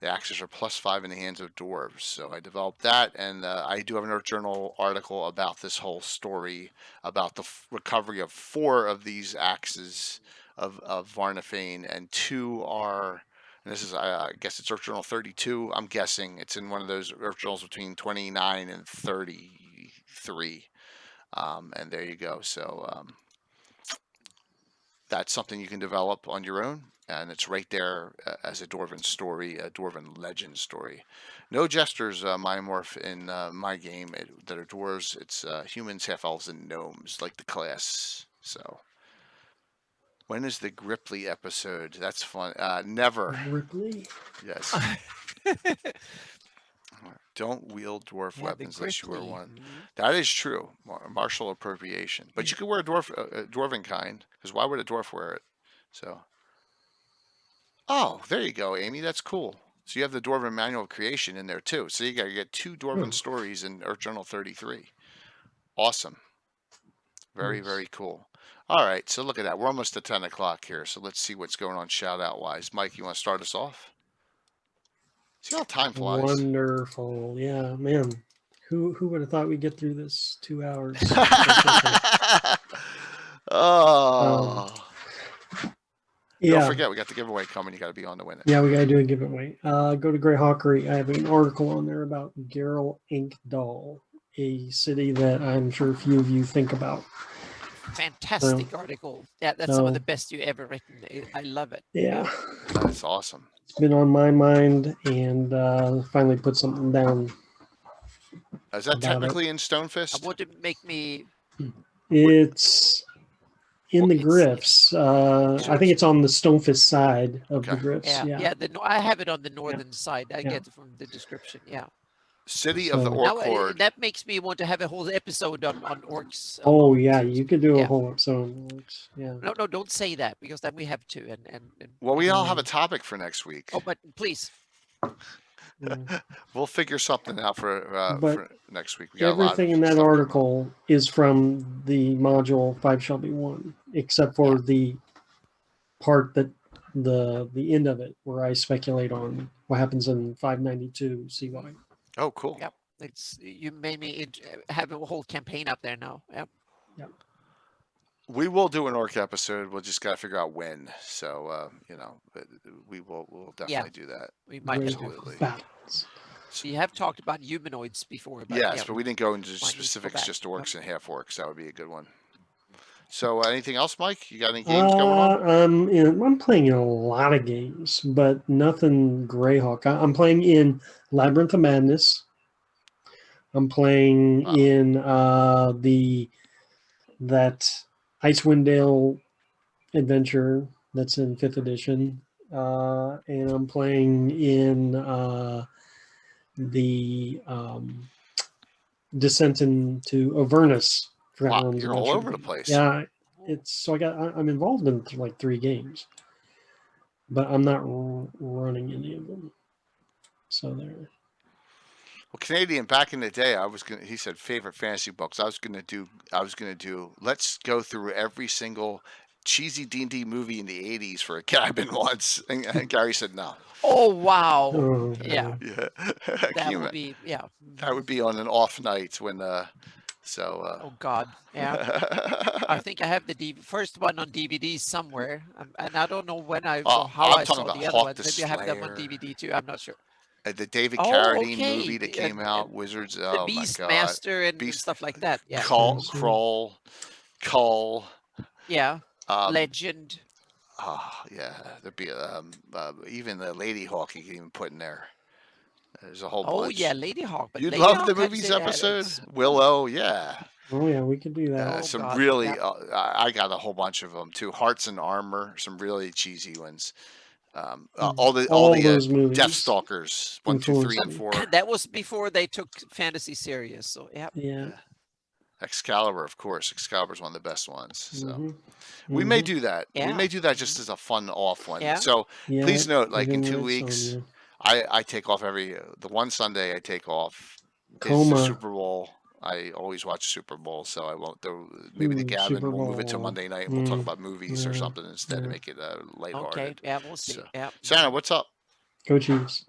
The axes are plus 5 in the hands of dwarves. So I developed that, and I do have an Earth Journal article about this whole story, about the recovery of 4 of these axes of Varnafane, and 2 are, and this is, I guess it's Earth Journal 32. I'm guessing it's in one of those Earth Journals between 29 and 33. And there you go. So that's something you can develop on your own. And it's right there as a Dwarven story, a Dwarven legend story. No jesters, Miamorph, in my game that are dwarves. It's humans, half-elves, and gnomes, like the class. So, when is the Gripply episode? That's fun. Never. Ripley? Yes. Don't wield dwarf weapons unless you wear one. That is true. Martial appropriation. But you could wear a dwarven kind, because why would a dwarf wear it? So... Oh, there you go, Amy. That's cool. So you have the Dwarven Manual of Creation in there too. So you get 2 Dwarven stories in Earth Journal 33. Awesome. Very, very cool. All right. So look at that. We're almost at 10 o'clock here. So let's see what's going on shout out wise. Mike, you want to start us off? See how time flies. Wonderful. Yeah, man. Who would have thought we'd get through this 2 hours? Oh. Yeah. Don't forget, we got the giveaway coming. You got to be on to win it. Yeah, we got to do a giveaway. Go to Greyhawkery. I have an article on there about Geralt Inkdal, a city that I'm sure a few of you think about. Fantastic article. Yeah, that's some of the best you ever written. I love it. Yeah. That's awesome. It's been on my mind, and finally put something down. Is that technically in Stonefist? Would it make me... It's... in the Gryphs. I think it's on the Stonefist side of the Gryphs. Yeah. I have it on the northern side. I get it from the description. Yeah. City of the Orc Horde. That makes me want to have a whole episode on orcs. Oh yeah, you could do a whole episode on orcs. Yeah. No, don't say that, because then we have to. And well, we all have a topic for next week. Oh, but please. We'll figure something out for next week. We got everything in that article is from the module 5 shall be 1, except for the part that the end of it, where I speculate on what happens in 592 CY. Oh, cool. Yep. You made me have a whole campaign up there now. Yep. Yep. We will do an orc episode. We'll just got to figure out when. So, we'll definitely do that. We might absolutely. So you have talked about humanoids before. But yes, but we didn't go into specifics, just orcs and half orcs. That would be a good one. So, anything else, Mike? You got any games going on? I'm playing in a lot of games, but nothing Greyhawk. I'm playing in Labyrinth of Madness. I'm playing Wow. in that Icewind Dale adventure that's in 5th edition, and I'm playing in the Descent into Avernus. Wow, Forgotten Realms you're all adventure. over the place. Yeah, it's so I'm involved in like 3 games, but I'm not running any of them. So there. Well, Canadian, back in the day, he said favorite fantasy books. I was gonna do. Let's go through every single cheesy D&D movie in the '80s for a cabin once, and Gary said no. Oh wow! Oh, Yeah, Yeah, that would be that would be on an off night when Oh God, yeah. I think I have the first one on DVD somewhere, and I don't know when or how I'm I talking saw about the other Hawk ones. the Maybe I have them on Slayer, DVD too. I'm not sure. the David Oh, Carradine okay. movie that came out, Wizards. The Oh my God, Beastmaster and Beast, stuff like that. Yeah, Cull, yeah. um, Legend. yeah, there'd be even the Lady Hawk you can even put in there. There's a whole Oh yeah, bunch. Lady Hawk. But You'd Lady love the Hawk movies had episode, its. Willow. Yeah, oh yeah, we could do that. Oh some God, really. yeah. I got a whole bunch of them too. Hearts and Armor, some really cheesy ones. All All the those Death movies Stalkers, 1, 2, 3, influenced and me. 4. That was before they took fantasy serious. So yeah. Yeah. Yeah. Excalibur, of course. Excalibur's one of the best ones. So Mm-hmm. we may do that. We Yeah. may do that just as a fun off one. Yeah. So Yeah. please note, like in Even 2 with weeks, Sonya. I take off the one Sunday I take off is the Coma. Super Bowl. I always watch Super Bowl, so I won't. Maybe the Gavin Super will move it to Bowl. Monday night, and we'll talk about movies or Yeah. something instead to Yeah. make it lighthearted. Okay. Yeah, we'll see. So, Yeah. Santa, what's up? Go Chiefs.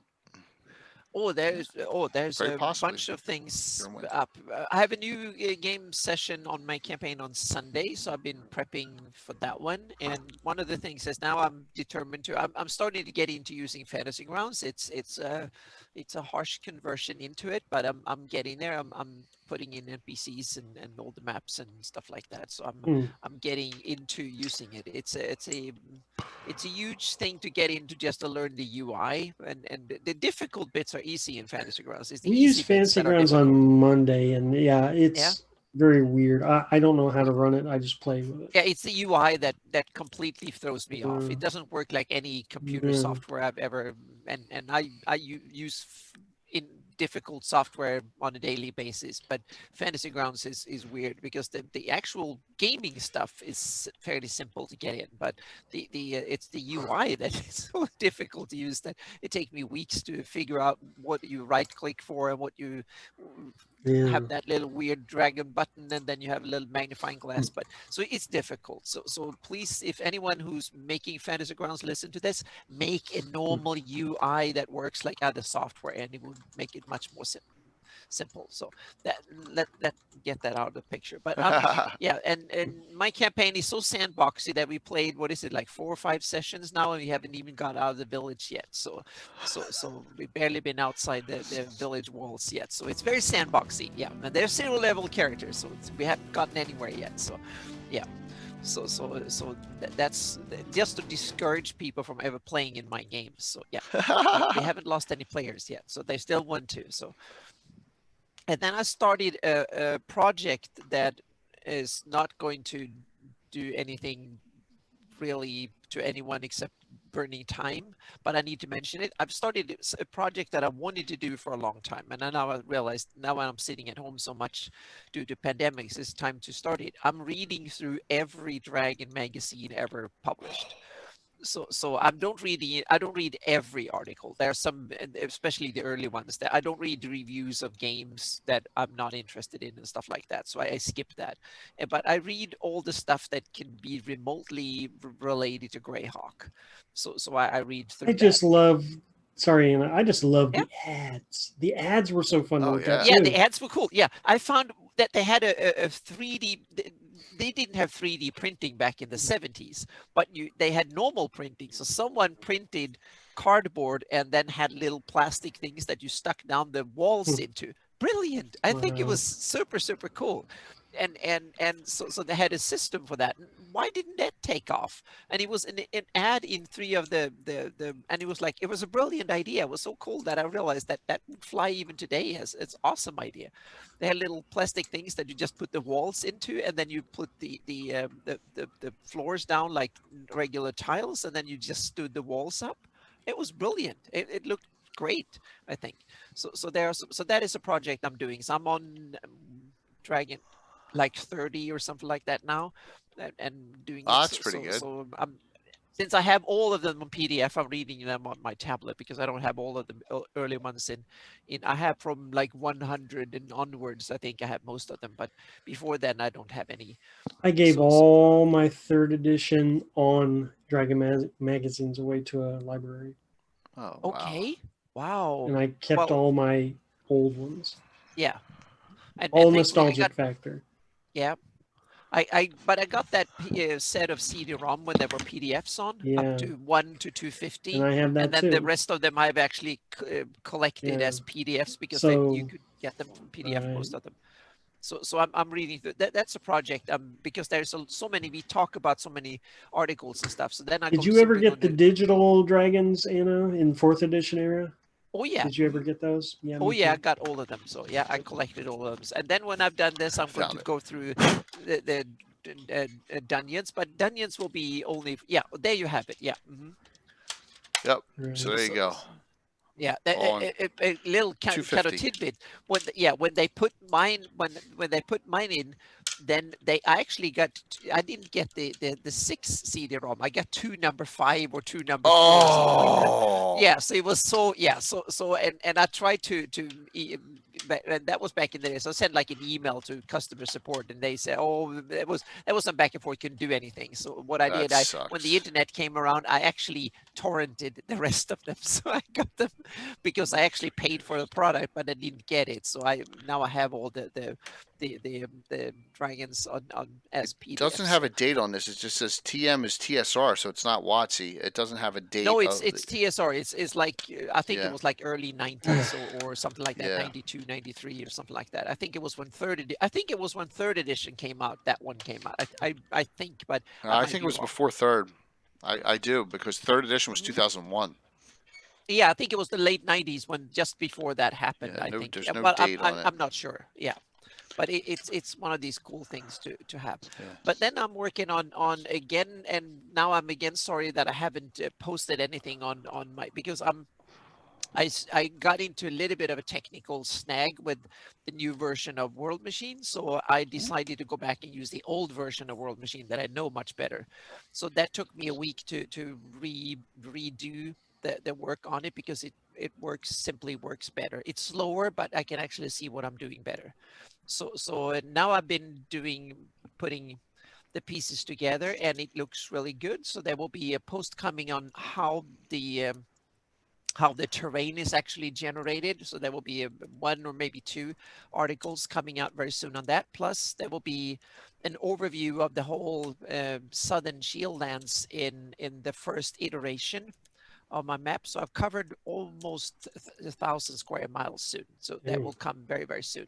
There's Very a possibly. bunch of things You're gonna win. up. I have a new game session on my campaign on Sunday, so I've been prepping for that one. And one of the things is now I'm determined to. I'm starting to get into using Fantasy Grounds. It's a harsh conversion into it, but I'm getting there. I'm putting in NPCs and all the maps and stuff like that. So I'm getting into using it. It's a huge thing to get into just to learn the UI, and the difficult bits are easy in Fantasy Grounds. It's the We easy use bits Fantasy that are Grounds on difficult. Monday, and yeah, it's very weird. I don't know how to run it. I just play with it. Yeah, it's the UI that completely throws me off. It doesn't work like any computer software I've ever, and I use in difficult software on a daily basis, but Fantasy Grounds is weird because the actual gaming stuff is fairly simple to get in, but it's the UI that is so difficult to use that it takes me weeks to figure out what you right click for and what you have that little weird dragon button, and then you have a little magnifying glass. But so it's difficult. So please, if anyone who's making Fantasy Grounds listen to this, make a normal UI that works like other software, and it would make it much more simple. So that let get that out of the picture. But yeah, and my campaign is so sandboxy that we played, what is it, like 4 or 5 sessions now, and we haven't even got out of the village yet. So we've barely been outside the village walls yet. So it's very sandboxy. Yeah, and they're 0 level characters, so we haven't gotten anywhere yet. So yeah. So that's just to discourage people from ever playing in my games. So yeah, we haven't lost any players yet. So they still want to. So. And then I started a project that is not going to do anything really to anyone except burning time, but I need to mention it. I've started a project that I wanted to do for a long time, and now I realized now when I'm sitting at home so much due to pandemics, it's time to start it. I'm reading through every Dragon magazine ever published. So I don't read every article. There are some, especially the early ones, that I don't read reviews of games that I'm not interested in and stuff like that. So I skip that. But I read all the stuff that can be remotely related to Greyhawk. So I read through. I just love. Sorry, Anna. I just love the ads. The ads were so fun to look at. Yeah, too. the ads were cool. Yeah, I found that they had a 3D. They didn't have 3D printing back in the 70s, but they had normal printing. So someone printed cardboard and then had little plastic things that you stuck down the walls into. Brilliant. I think it was super, super cool. And so they had a system for that. why didn't that take off? And it was an ad in 3 of and it was like, it was a brilliant idea. It was so cool that I realized that that would fly even today. It's awesome idea. They had little plastic things that you just put the walls into, and then you put the floors down like regular tiles, and then you just stood the walls up. It was brilliant. It looked great, I think. So that is a project I'm doing. So I'm on Dragon like 30 or something like that now, and doing it. That's pretty good. So I'm, since I have all of them on PDF, I'm reading them on my tablet because I don't have all of them early ones in. I have from like 100 and onwards. I think I have most of them, but before then I don't have any. I gave all my 3rd edition on Dragon magazines away to a library. Oh, wow. Okay. Wow. And I kept all my old ones. Yeah. All nostalgic factor. Yeah. But I got that set of CD-ROM when there were PDFs on, up to 1 to 250. And I have that and then too. the rest of them I've actually collected as PDFs because then you could get them from PDF, most of them. So I'm reading through that's a project because there's so many, we talk about so many articles and stuff. So then did you ever get the digital dragons, Anna, in 4th edition era? Oh yeah. Did you ever get those? Yeah. Oh yeah, I got all of them. So yeah, I collected all of them. And then when I've done this, I'm going to go through the dungeons. But dungeons will be only there you have it. Yeah. Mm-hmm. Yep. So there you go. Yeah, a little kind of tidbit. When they put mine they put mine in, then I didn't get the 6 CD-ROM. I got 2 number 5 or 2 number 4. Oh. Yeah, so it was so and I tried to and that was back in the day. So I sent like an email to customer support, and they said, "Oh, that wasn't back and forth. Couldn't do anything." So what I did, when the internet came around, I actually torrented the rest of them. So I got them because I actually paid for the product, but I didn't get it. So now I have all the dragons on as PDFs. It doesn't have a date on this. It just says TM is TSR, so it's not WotC. It doesn't have a date. No, it's TSR. It's like I think it was like early 90s or something like that, 92, 93 or something like that. I think it was when 3rd edition came out. That one came out. I think, but I think it was before 3rd. I do, because 3rd edition was 2001. Yeah, I think it was the late 90s when just before that happened. I think. There's no date on it. I'm not sure. Yeah. But it's one of these cool things to have. Yeah. But then I'm working on again, and now I'm again sorry that I haven't posted anything on my, because I got into a little bit of a technical snag with the new version of World Machine, so I decided to go back and use the old version of World Machine that I know much better. So that took me a week to redo the work on it, because it simply works better. It's slower, but I can actually see what I'm doing better. So now I've been putting the pieces together, and it looks really good. So there will be a post coming on how the terrain is actually generated. So there will be 1 or maybe 2 articles coming out very soon on that. Plus there will be an overview of the whole southern Shieldlands in the first iteration of my map. So I've covered almost 1,000 square miles soon. So that will come very, very soon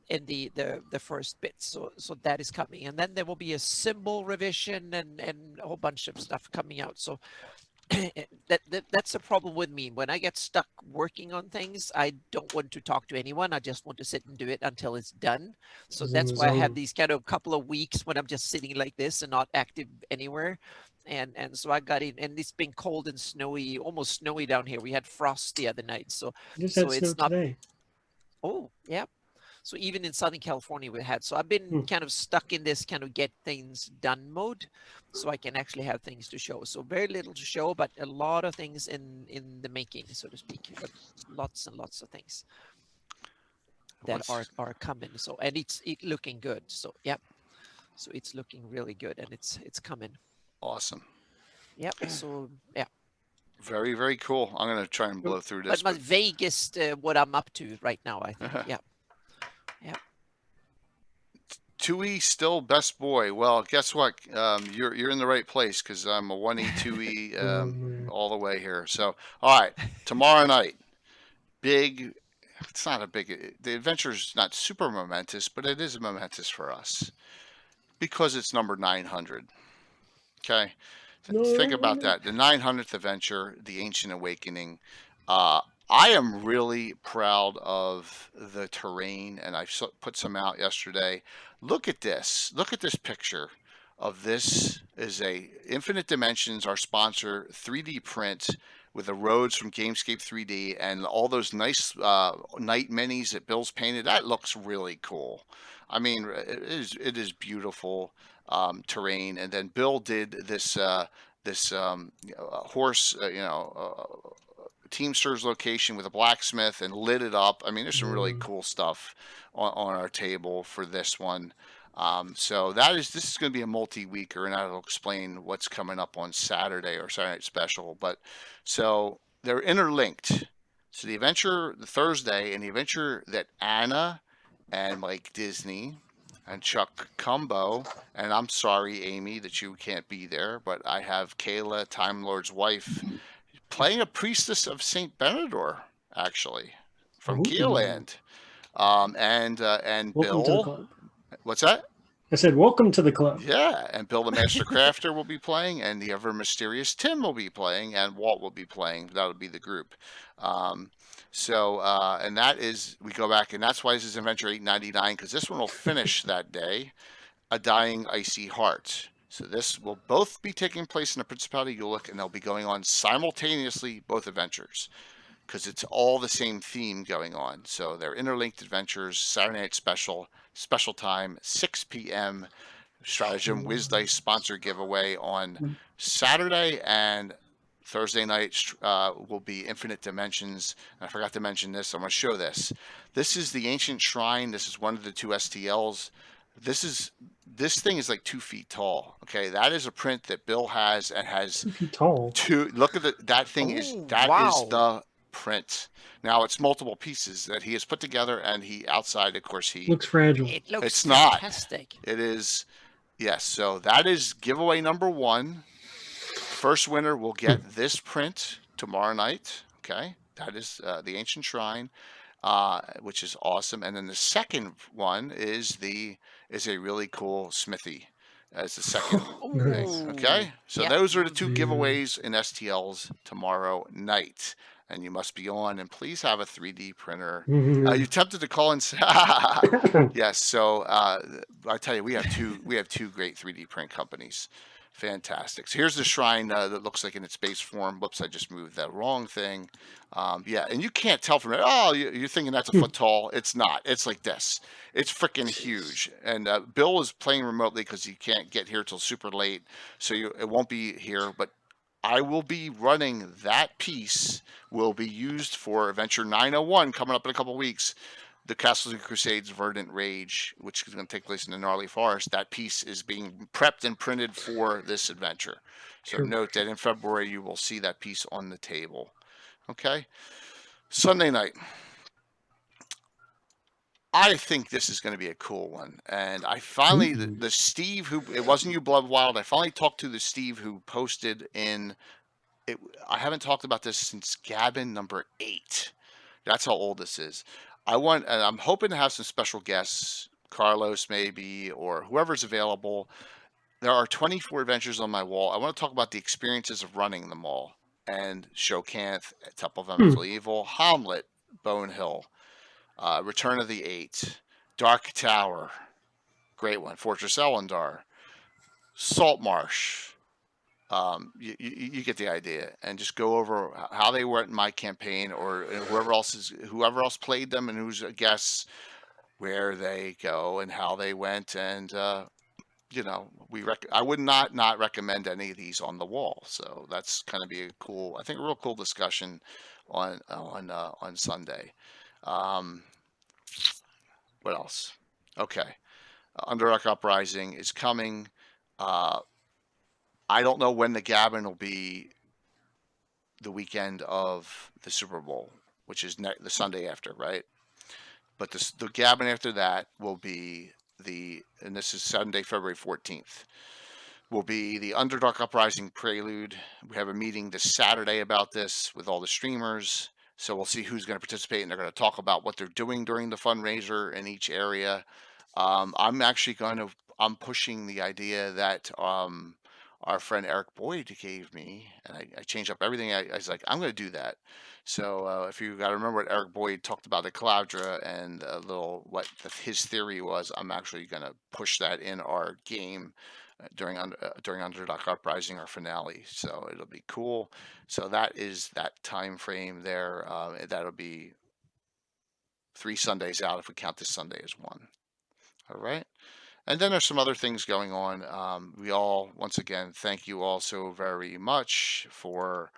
in the first bit. So that is coming. And then there will be a symbol revision and a whole bunch of stuff coming out. So that's the problem with me. When I get stuck working on things, I don't want to talk to anyone. I just want to sit and do it until it's done. So that's why I have these kind of couple of weeks when I'm just sitting like this and not active anywhere. And so I got in, and it's been cold and snowy, almost snowy down here. We had frost the other night. So it's not today. Oh, yeah. So even in Southern California we had. So I've been kind of stuck in this kind of get things done mode, so I can actually have things to show. So very little to show, but a lot of things in the making, so to speak. But lots and lots of things that are coming. So, and it's looking good. So yeah. So it's looking really good, and it's coming. Awesome. Yep. So yeah. Very, very cool. I'm gonna try and blow through this. But my vaguest what I'm up to right now, I think. Yeah. Yeah. Tui still best boy. Well, guess what? You're in the right place, because I'm a 1E, 2E all the way here. So, all right, tomorrow night, big. It's not a big. The adventure's not super momentous, but it is momentous for us because it's number 900. Okay, think about No. that. The 900th adventure, the Ancient Awakening. Uh, I am really proud of the terrain, and I put some out yesterday. Look at this. Look at this picture of this. Is a Infinite Dimensions, our sponsor, 3D print with the roads from Gamescape 3D and all those nice night minis that Bill's painted. That looks really cool. I mean, it is beautiful terrain. And then Bill did this horse, Teamsters location with a blacksmith and lit it up. I mean, there's some really cool stuff on our table for this one. So this is going to be a multi-weeker, and I'll explain what's coming up on Saturday or Saturday Night Special. But so they're interlinked. So the adventure the Thursday and the adventure that Anna and Mike Disney and Chuck Cumbo, and I'm sorry, Amy, that you can't be there, but I have Kayla, Time Lord's wife, playing a priestess of Saint Benedor, actually, from Ooh. Keeland. And Welcome to the Bill, club. what's that? I said, welcome to the club. Yeah, and Bill the Master Crafter will be playing, and the ever mysterious Tim will be playing, and Walt will be playing. That'll be the group. And that is, we go back, and that's why this is Adventure 899, because this one will finish that day, A Dying Icy Heart. So this will both be taking place in the Principality Ulick, and they'll be going on simultaneously, both adventures, because it's all the same theme going on. So they're interlinked adventures, Saturday Night special time, 6 p.m., Stratagem Wiz Dice sponsor giveaway on Saturday, and Thursday night will be Infinite Dimensions. And I forgot to mention this. I'm going to show this. This is the Ancient Shrine. This is one of the 2 STLs. This thing is like 2 feet tall. Okay, that is a print that Bill has and has 2 feet tall. Look at that thing. Wow. Is the print. Now it's multiple pieces that he has put together, and he outside, of course, he looks fragile. It looks It's not. fantastic. It is. Yes, so that is giveaway number 1. First winner will get this print tomorrow night. Okay, that is the Ancient Shrine, which is awesome. And then the second one is a really cool smithy as the second thing. Okay, so those are the 2 giveaways in STLs tomorrow night. And you must be on, and please have a 3D printer. You tempted to call and say, yes. So I tell you, we have two great 3D print companies. Fantastic. So here's the shrine that looks like in its base form. Whoops, I just moved that wrong thing. Yeah, and you can't tell from it. Oh, you're thinking that's a foot tall. It's not. It's like this. It's freaking huge. And Bill is playing remotely because he can't get here till super late, so it won't be here. But I will be running that piece. Will be used for Adventure 901 coming up in a couple weeks. The Castles and Crusades Verdant Rage, which is going to take place in the Gnarly Forest. That piece is being prepped and printed for this adventure. So note that in February you will see that piece on the table. Okay. Sunday night. I think this is going to be a cool one. And I finally, the Steve who, it wasn't you, Blood Wild. I finally talked to the Steve who posted in. I haven't talked about this since Gabbin number 8. That's how old this is. And I'm hoping to have some special guests, Carlos maybe, or whoever's available. There are 24 adventures on my wall. I want to talk about the experiences of running them all. And Shokanth, Temple of Elemental Evil, Hamlet, Bonehill, Return of the Eight, Dark Tower, great one, Fortress Elendar, Saltmarsh. You get the idea, and just go over how they went in my campaign, or whoever else played them, and who's a guest, where they go and how they went, and I would not recommend any of these on the wall. So that's going to be a real cool discussion on Sunday. What else? Okay, Underdark Uprising is coming. I don't know when the Gabbin will be the weekend of the Super Bowl, which is the Sunday after, right? But the Gabbin after that will be and this is Sunday, February 14th, will be the Underdark Uprising Prelude. We have a meeting this Saturday about this with all the streamers. So we'll see who's going to participate, and they're going to talk about what they're doing during the fundraiser in each area. I'm pushing the idea that our friend Eric Boyd gave me, and I changed up everything. I was like, I'm going to do that. So if you got to remember what Eric Boyd talked about the Caladra and a little what his theory was, I'm actually going to push that in our game during Underdog Uprising, our finale. So it'll be cool. So that is that time frame there. That'll be 3 Sundays out if we count this Sunday as one. All right. And then there's some other things going on. We all, once again, thank you all so very much for,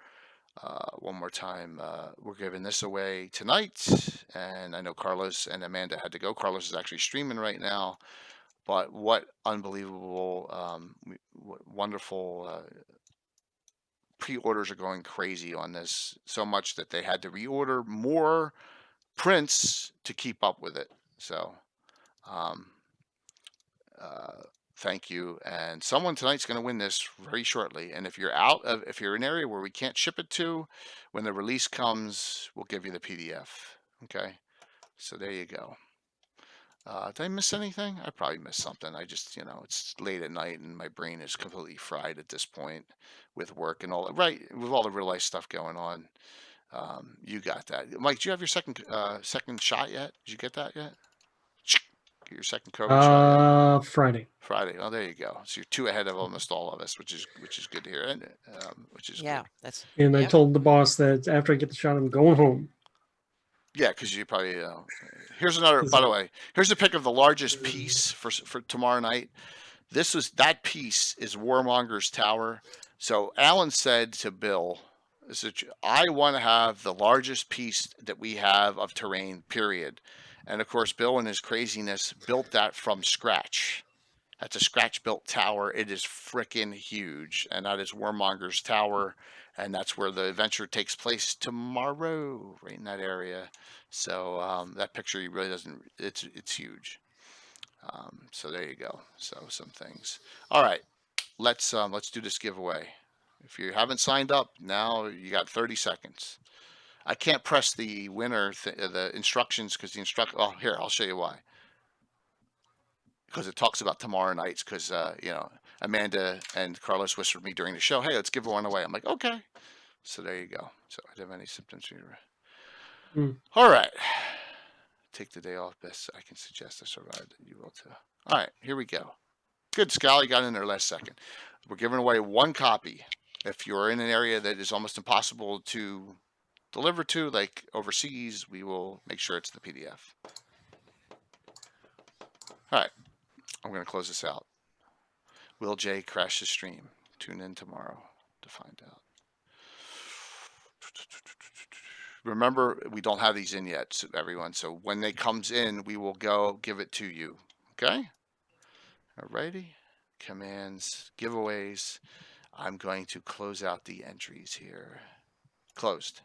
one more time, we're giving this away tonight. And I know Carlos and Amanda had to go. Carlos is actually streaming right now. But what unbelievable, wonderful pre-orders are going crazy on this. So much that they had to reorder more prints to keep up with it. So, thank you. And someone tonight's going to win this very shortly. And if you're if you're in an area where we can't ship it to, when the release comes, we'll give you the PDF. Okay. So there you go. Did I miss anything? I probably missed something. I just, it's late at night and my brain is completely fried at this point with work and all, right? With all the real life stuff going on. You got that. Mike, do you have your second shot yet? Did you get that yet? Get your second COVID shot yet? Friday. Friday. Oh, there you go. So you're 2 ahead of almost all of us, which is good to hear. And which is yeah, good. that's. And I Yep. told the boss that after I get the shot, I'm going home. Yeah, because you probably. Here's another. By the way, here's a pic of the largest piece for tomorrow night. That piece is Warmonger's Tower. So Alan said to Bill, I want to have the largest piece that we have of terrain, period. And of course, Bill in his craziness built that from scratch. That's a scratch-built tower. It is frickin' huge, and that is Warmonger's Tower, and that's where the adventure takes place tomorrow, right in that area. So that picture really doesn't. It's huge. So there you go. So some things. All right, let's do this giveaway. If you haven't signed up, now you got 30 seconds. I can't press the winner the instructions because oh, here, I'll show you why. Because it talks about tomorrow nights. Because Amanda and Carlos whispered me during the show, "Hey, let's give one away." I'm like, "Okay." So there you go. So I don't have any symptoms here. All right. Take the day off. Best I can suggest. I survived. You will too. All right, here we go. Good, Scal. You got in there last second. We're giving away 1 copy. If you're in an area that is almost impossible to deliver to, like overseas, we will make sure it's the PDF. All right, I'm going to close this out. Will J crash the stream? Tune in tomorrow to find out. Remember, we don't have these in yet, so everyone. So when they comes in, we will go give it to you. Okay? Alrighty. Commands, giveaways. I'm going to close out the entries here. Closed.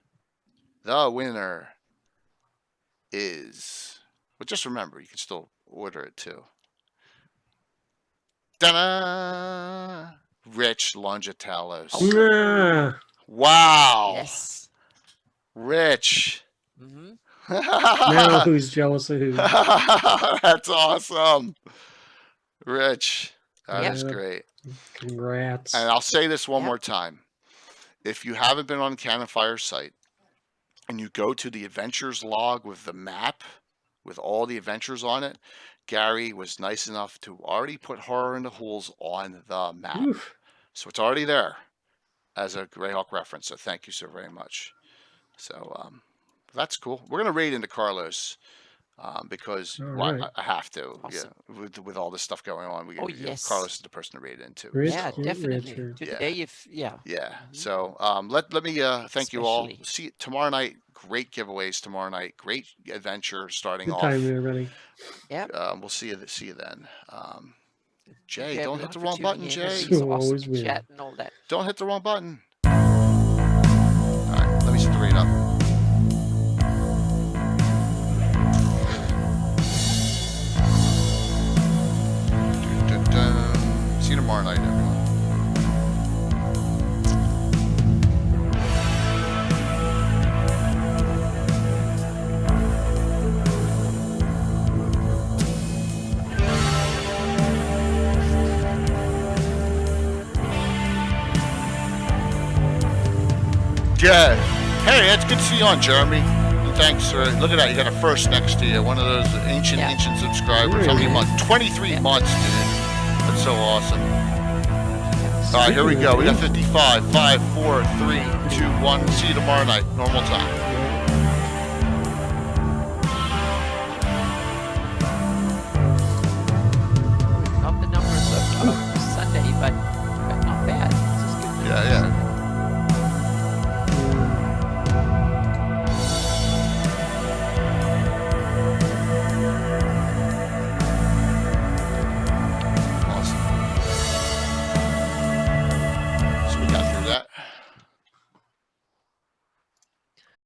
The winner is. But just remember, you can still order it too. Ta-da! Rich Longitalos. Yeah. Wow. Yes. Rich. Mm-hmm. Now who's jealous of who? That's awesome. Rich. That is Yeah. great. Congrats. And I'll say this one Yep. more time. If you haven't been on Cannon Fire's site and you go to the adventures log with the map with all the adventures on it, Gary was nice enough to already put Horror in the Hools on the map. Oof. So it's already there as a Greyhawk reference. So thank you so very much. So that's cool. We're going to raid into Carlos because All well, right. I have to. Awesome. Yeah, with all this stuff going on, Oh, yes. Carlos is the person to raid into. Rich, Yeah, Rich, definitely. Rich. Today, yeah. Yeah. So let me thank you all. Especially. See you tomorrow night. Great giveaways tomorrow night. Great adventure starting Good off. time, everybody. Yep. We'll see you then. Jay, Yeah, don't everyone hit the for wrong tuning button, in. Jay. This is You'll awesome always win. chat and all that. Don't hit the wrong button. All right, let me set the rate up. Dun-dun-dun. See you tomorrow night, everyone. Yeah. Hey, it's good to see you on, Jeremy. And thanks for look at that. You got a first next to you. One of those ancient subscribers. How many months? 23 months, dude. That's so awesome. All right, here we go. We got 55. 5, 4, 3, 2, 1. See you tomorrow night. Normal time.